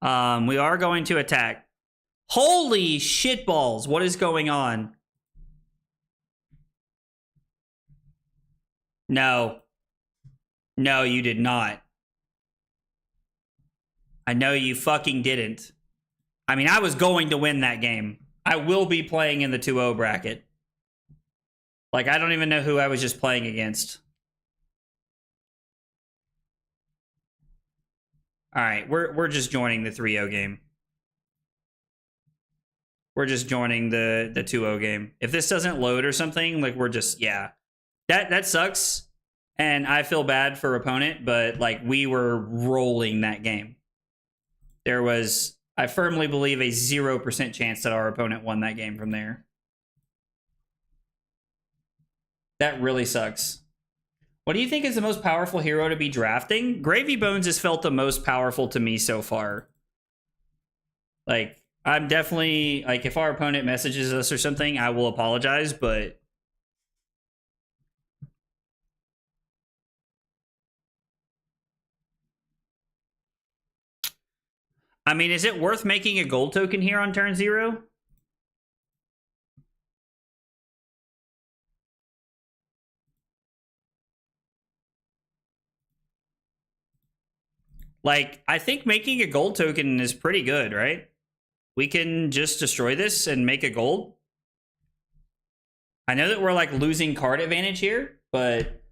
We are going to attack. Holy shitballs, what is going on? No. No, you did not. I know you fucking didn't. I mean, I was going to win that game. I will be playing in the 2-0 bracket. Like, I don't even know who I was just playing against. All right, we're just joining the 3-0 game. We're just joining the 2-0 game. If this doesn't load or something, like, we're just, yeah. That sucks, and I feel bad for opponent, but, like, we were rolling that game. There was, I firmly believe, a 0% chance that our opponent won that game from there. That really sucks. What do you think is the most powerful hero to be drafting? Gravy Bones has felt the most powerful to me so far. Like, I'm definitely, like, if our opponent messages us or something, I will apologize, but... I mean, is it worth making a gold token here on turn 0? Like, I think making a gold token is pretty good, right? We can just destroy this and make a gold. I know that we're, like, losing card advantage here, but...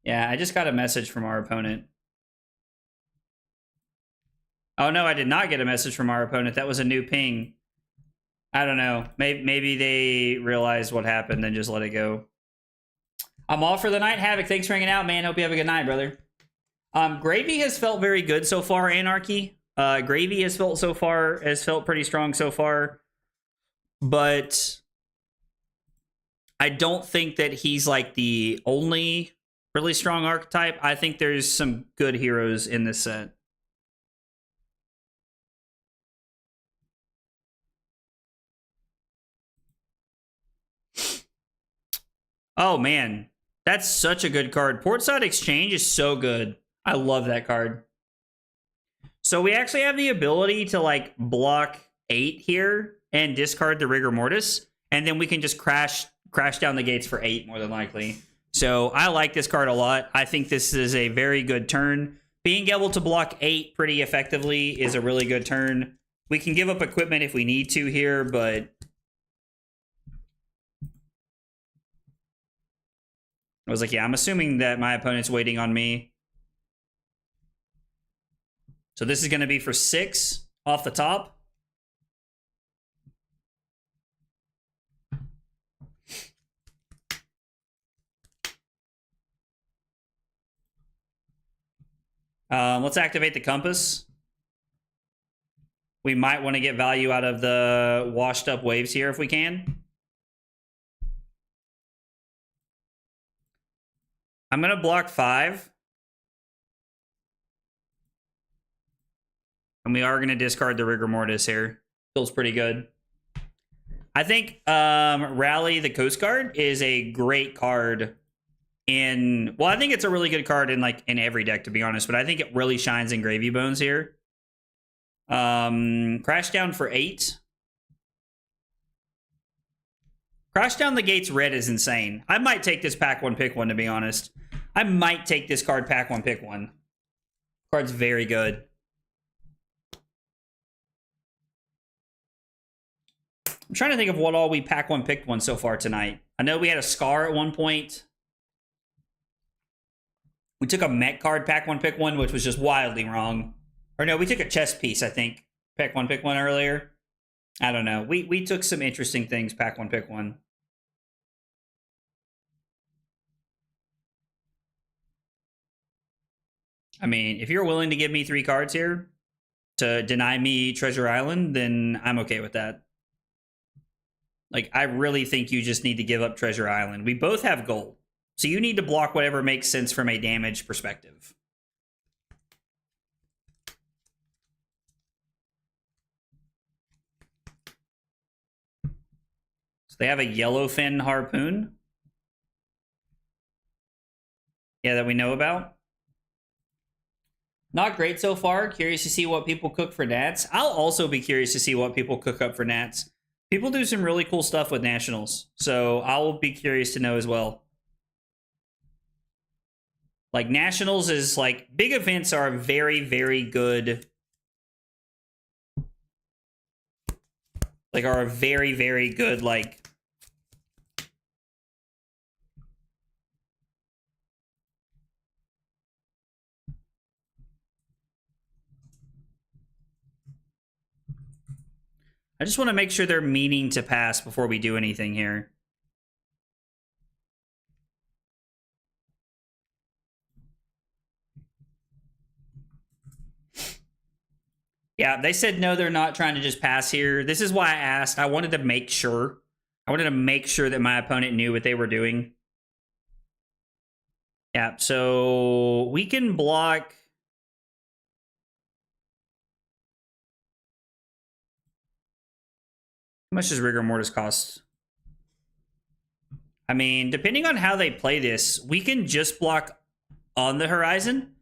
Yeah, I just got a message from our opponent. Oh, no, I did not get a message from our opponent. That was a new ping. I don't know. Maybe they realized what happened and just let it go. I'm off for the night. Havoc, thanks for hanging out, man. Hope you have a good night, brother. Gravy has felt very good so far, Anarchy. Gravy has felt pretty strong so far. But I don't think that he's like the only really strong archetype. I think there's some good heroes in this set. Oh man, that's such a good card. Portside Exchange is so good. I love that card. So we actually have the ability to like block 8 here and discard the Rigor Mortis, and then we can just crash down the gates for 8 more than likely. So I like this card a lot. I think this is a very good turn. Being able to block 8 pretty effectively is a really good turn. We can give up equipment if we need to here, but I was like, yeah, I'm assuming that my opponent's waiting on me. So this is going to be for 6 off the top. Let's activate the compass. We might want to get value out of the washed up waves here if we can. I'm going to block 5. And we are going to discard the Rigor Mortis here. Feels pretty good. I think Rally the Coast Guard is a great card in... Well, I think it's a really good card in like in every deck, to be honest. But I think it really shines in Gravy Bones here. Crash down for 8. Crash down the gates red is insane. I might take this pack 1, pick 1, to be honest. I might take this card pack 1, pick 1. Card's very good. I'm trying to think of what all we pack 1, picked 1 so far tonight. I know we had a Scar at one point. We took a Mech card pack 1, pick 1, which was just wildly wrong. Or no, we took a chess piece, I think. Pack 1, pick 1 earlier. I don't know. We took some interesting things, pack 1, pick 1. I mean, if you're willing to give me 3 cards here to deny me Treasure Island, then I'm okay with that. Like, I really think you just need to give up Treasure Island. We both have gold. So you need to block whatever makes sense from a damage perspective. So they have a Yellowfin Harpoon. Yeah, that we know about. Not great so far. Curious to see what people cook for Nats. I'll also be curious to see what people cook up for Nats. People do some really cool stuff with Nationals. So I'll be curious to know as well. Like, Nationals is like... Big events are very, very good. Like, are a very, very good, like... I just want to make sure they're meaning to pass before we do anything here. Yeah, they said no, they're not trying to just pass here. This is why I asked. I wanted to make sure. I wanted to make sure that my opponent knew what they were doing. Yeah, so we can block... How much does Rigor Mortis cost? I mean, depending on how they play this, we can just block on the horizon.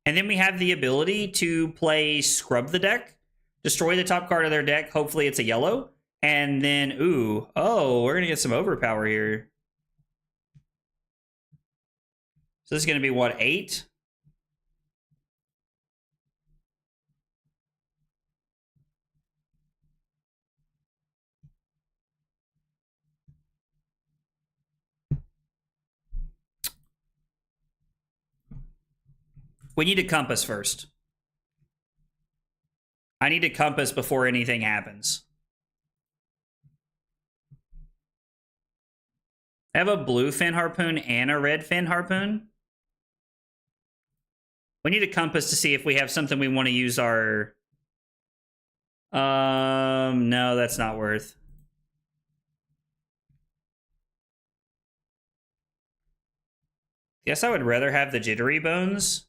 And then we have the ability to play Scrub the deck. Destroy the top card of their deck. Hopefully it's a yellow. And then, ooh. Oh, we're going to get some overpower here. So this is going to be, what, 8? We need a compass first. I need a compass before anything happens. I have a blue fin harpoon and a red fin harpoon. We need a compass to see if we have something we want to use our... No, that's not worth. Guess I would rather have the jittery bones.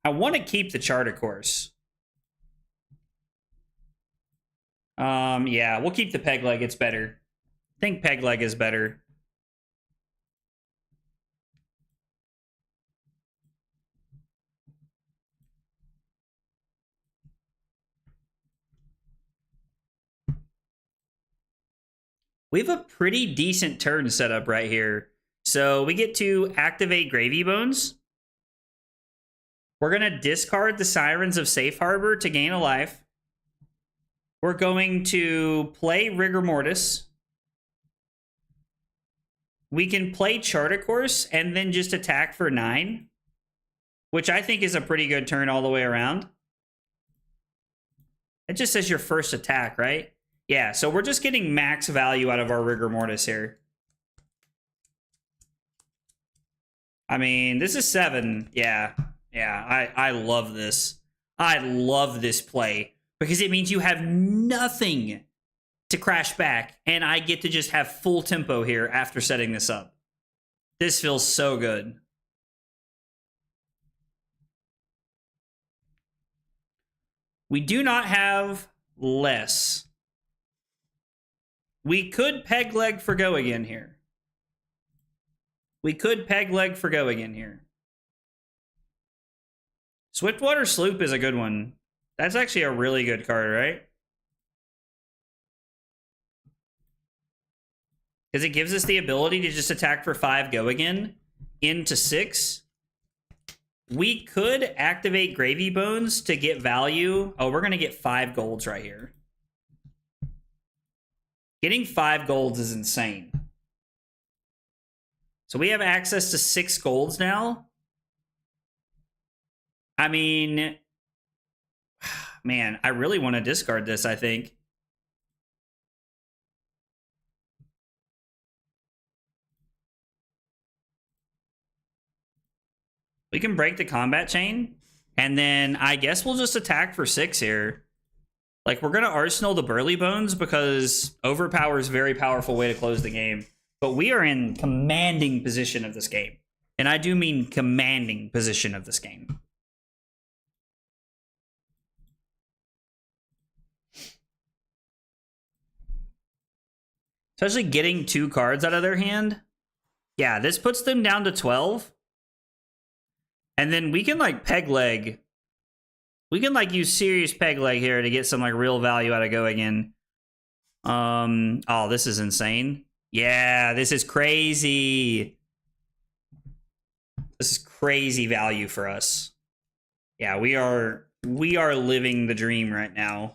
I want to keep the charter course. Yeah, we'll keep the peg leg. It's better. I think peg leg is better. We have a pretty decent turn set up right here. So we get to activate Gravy Bones. We're going to discard the Sirens of Safe Harbor to gain a life. We're going to play Rigor Mortis. We can play Charter Course and then just attack for 9, which I think is a pretty good turn all the way around. It just says your first attack, right? Yeah, so we're just getting max value out of our Rigor Mortis here. I mean, this is 7. Yeah, I love this. I love this play because it means you have nothing to crash back, and I get to just have full tempo here after setting this up. This feels so good. We do not have less. We could peg leg for go again here. We could peg leg for go again here. Swiftwater Sloop is a good one. That's actually a really good card, right? Because it gives us the ability to just attack for 5, go again, into 6. We could activate Gravy Bones to get value. Oh, we're going to get 5 golds right here. Getting 5 golds is insane. So we have access to 6 golds now. I mean, man, I really want to discard this, I think. We can break the combat chain, and then I guess we'll just attack for 6 here. Like, we're going to Arsenal the Burly Bones because Overpower is a very powerful way to close the game. But we are in commanding position of this game. And I do mean commanding position of this game. Especially getting 2 cards out of their hand. Yeah, this puts them down to 12. And then we can, like, peg leg. We can, like, use serious peg leg here to get some, like, real value out of go again. Oh, this is insane. Yeah, this is crazy. This is crazy value for us. Yeah, we are living the dream right now.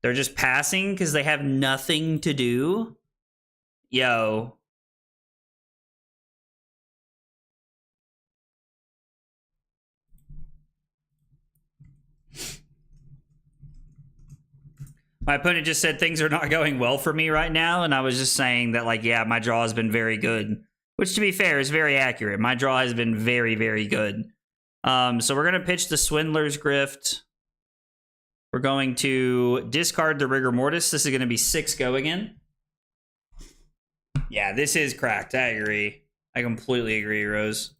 They're just passing because they have nothing to do. Yo. My opponent just said things are not going well for me right now, and I was just saying that, like, yeah, my draw has been very good. Which, to be fair, is very accurate. My draw has been very, very good. So we're going to pitch the Swindler's Grift. We're going to discard the Rigor Mortis. This is going to be 6 go again. Yeah, this is cracked. I agree. I completely agree, Rose.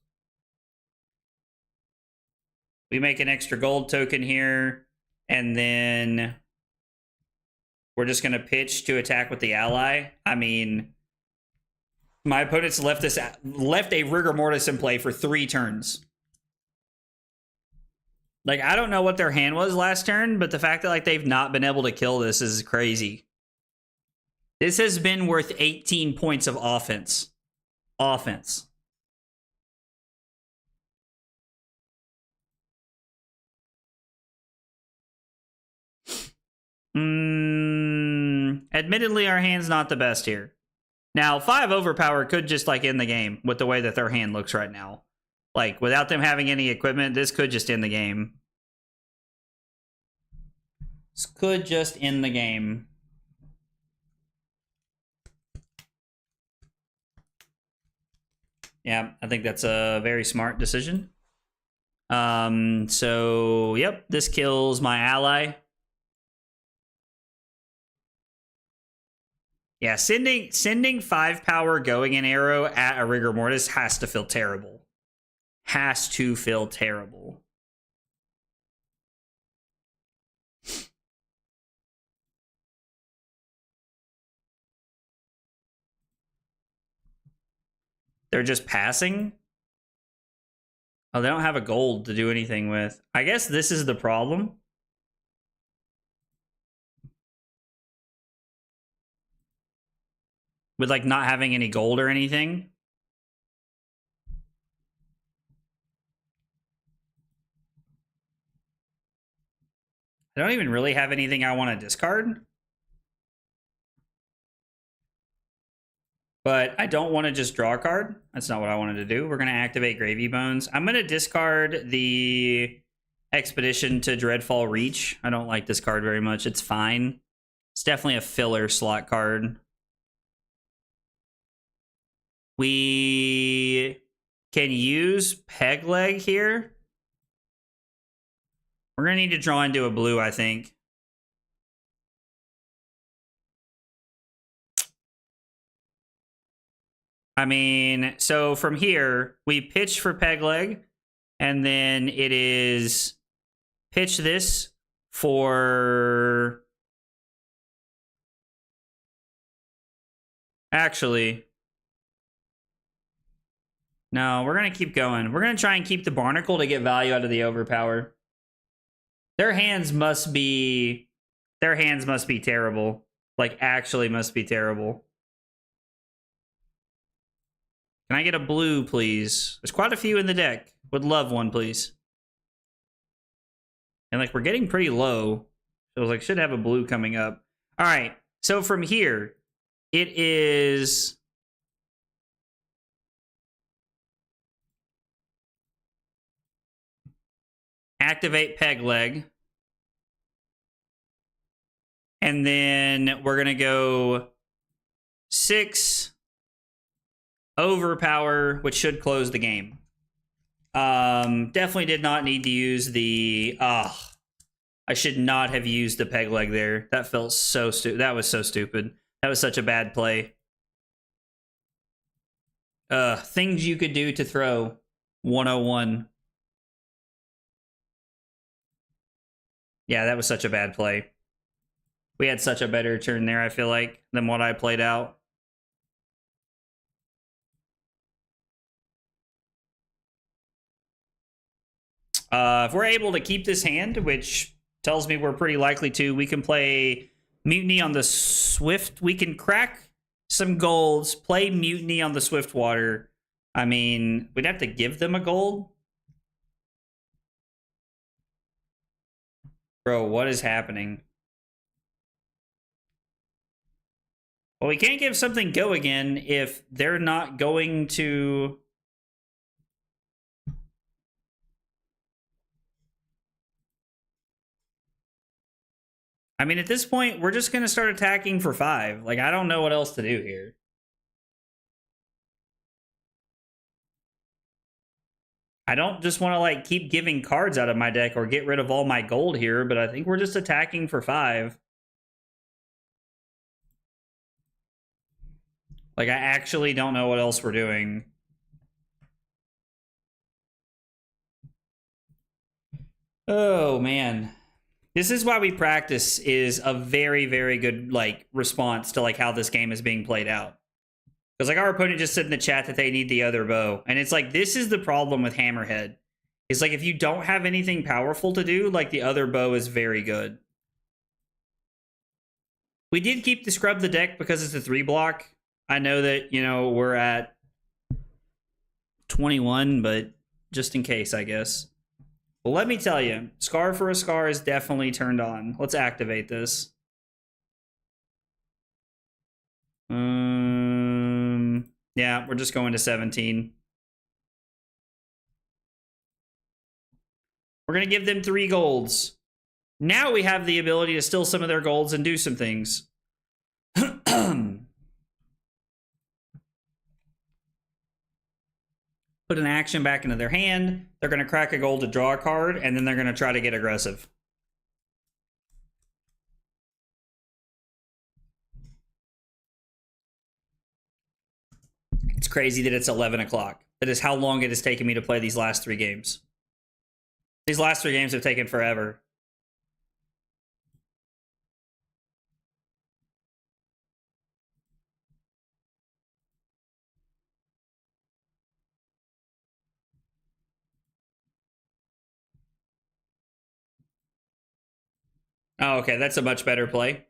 We make an extra gold token here, and then we're just going to pitch to attack with the ally. I mean, my opponent's left a Rigor Mortis in play for 3 turns. Like, I don't know what their hand was last turn, but the fact that, like, they've not been able to kill this is crazy. This has been worth 18 points of offense. Offense. Admittedly, our hand's not the best here. Now, 5 Overpower could just, like, end the game with the way that their hand looks right now. Like, without them having any equipment, this could just end the game. This could just end the game. Yeah, I think that's a very smart decision. So, yep, this kills my ally. Yeah, sending 5 power going in arrow at a rigor mortis has to feel terrible. Has to feel terrible. They're just passing. Oh, they don't have a gold to do anything with. I guess this is the problem. With like not having any gold or anything. I don't even really have anything I want to discard. But I don't want to just draw a card. That's not what I wanted to do. We're going to activate Gravy Bones. I'm going to discard the Expedition to Dreadfall Reach. I don't like this card very much. It's fine. It's definitely a filler slot card. We can use Peg Leg here. We're going to need to draw into a blue, I think. I mean, so from here, we pitch for Peg Leg, and then it is pitch this for... Actually... No, we're going to keep going. We're going to try and keep the Barnacle to get value out of the Overpower. Their hands must be terrible. Like, actually must be terrible. Can I get a blue, please? There's quite a few in the deck. Would love one, please. And, like, we're getting pretty low. So I was like, should have a blue coming up. All right. So from here, it is... Activate Peg Leg. And then we're going to go 6 Overpower, which should close the game. Definitely did not need to use the... I should not have used the Peg Leg there. That felt so stupid. That was so stupid. That was such a bad play. Things you could do to throw 101. Yeah, that was such a bad play. We had such a better turn there, I feel like, than what I played out. If we're able to keep this hand, which tells me we're pretty likely to, we can play Mutiny on the Swift. We can crack some golds, play Mutiny on the Swiftwater. I mean, we'd have to give them a gold. Bro, what is happening? Well, we can't give something go again if they're not going to... I mean, at this point, we're just going to start attacking for 5. Like, I don't know what else to do here. I don't just want to, like, keep giving cards out of my deck or get rid of all my gold here, but I think we're just attacking for 5. Like, I actually don't know what else we're doing. Oh, man. This is why we practice is a very, very good, like, response to, like, how this game is being played out. Because, like, our opponent just said in the chat that they need the other bow. And it's like, this is the problem with Hammerhead. It's like, if you don't have anything powerful to do, like, the other bow is very good. We did keep the scrub the deck because it's a 3-block. I know that, you know, we're at 21, but just in case, I guess. Well, let me tell you, Scar for a Scar is definitely turned on. Let's activate this. Yeah, we're just going to 17. We're going to give them 3 golds. Now we have the ability to steal some of their golds and do some things. Put an action back into their hand. They're going to crack a gold to draw a card, and then they're going to try to get aggressive. It's crazy that it's 11 o'clock. That is how long it has taken me to play these last 3 games. These last 3 games have taken forever. Oh, okay, that's a much better play.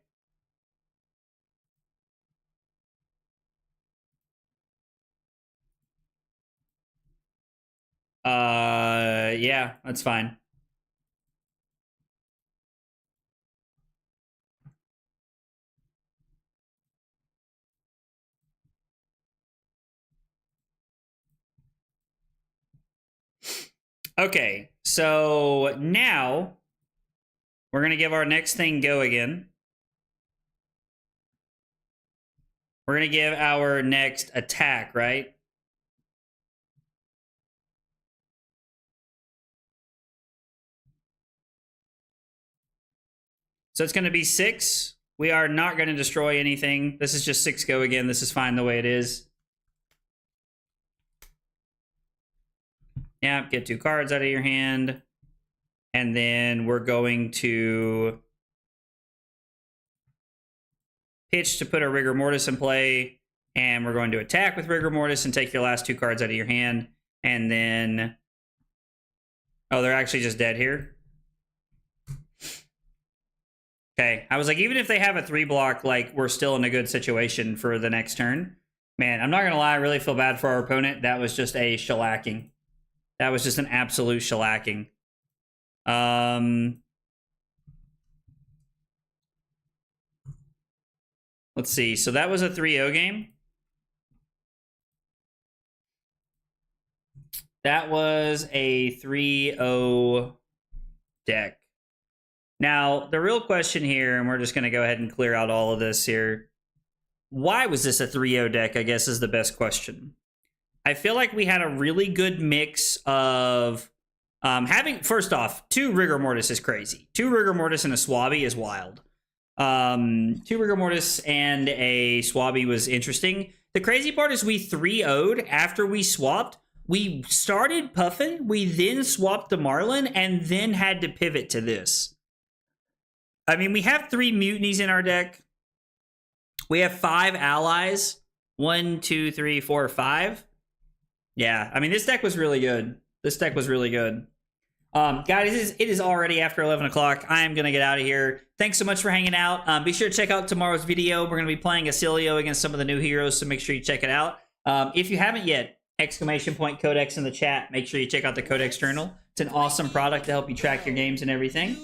Yeah, that's fine. Okay, so now we're going to give our next thing go again. We're going to give our next attack, right? So it's going to be 6. We are not going to destroy anything. This is just 6 go again. This is fine the way it is. Yeah, get 2 cards out of your hand. And then we're going to pitch to put a Rigor Mortis in play. And we're going to attack with Rigor Mortis and take your last 2 cards out of your hand. And then... Oh, they're actually just dead here. Okay, I was like, even if they have a 3-block, like, we're still in a good situation for the next turn. Man, I'm not going to lie, I really feel bad for our opponent. That was just a shellacking. That was just an absolute shellacking. Let's see. So that was a 3-0 game. That was a 3-0 deck. Now, the real question here, and we're just going to go ahead and clear out all of this here. Why was this a 3-0 deck, I guess, is the best question. I feel like we had a really good mix of having, first off, 2 Rigor Mortis is crazy. 2 Rigor Mortis and a Swabby is wild. 2 Rigor Mortis and a Swabby was interesting. The crazy part is we 3-0'd after we swapped. We started Puffin, we then swapped to Marlin, and then had to pivot to this. I mean, we have 3 Mutinies in our deck. We have 5 allies. 1, 2, 3, 4, 5. Yeah, I mean, this deck was really good. This deck was really good. Guys, it is already after 11 o'clock. I am going to get out of here. Thanks so much for hanging out. Be sure to check out tomorrow's video. We're going to be playing Acilio against some of the new heroes, so make sure you check it out. If you haven't yet, !codex in the chat. Make sure you check out the Codex Journal. It's an awesome product to help you track your games and everything.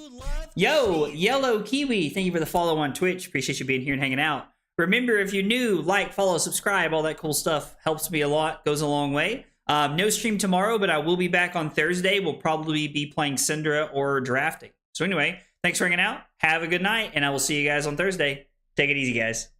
Yo, Yellow Kiwi, thank you for the follow on Twitch. Appreciate you being here and hanging out. Remember, if you're new, like, follow, subscribe, all that cool stuff helps me a lot, goes a long way. No stream tomorrow, but I will be back on Thursday. We'll probably be playing Syndra or drafting. So anyway, thanks for hanging out. Have a good night, and I will see you guys on Thursday. Take it easy, guys.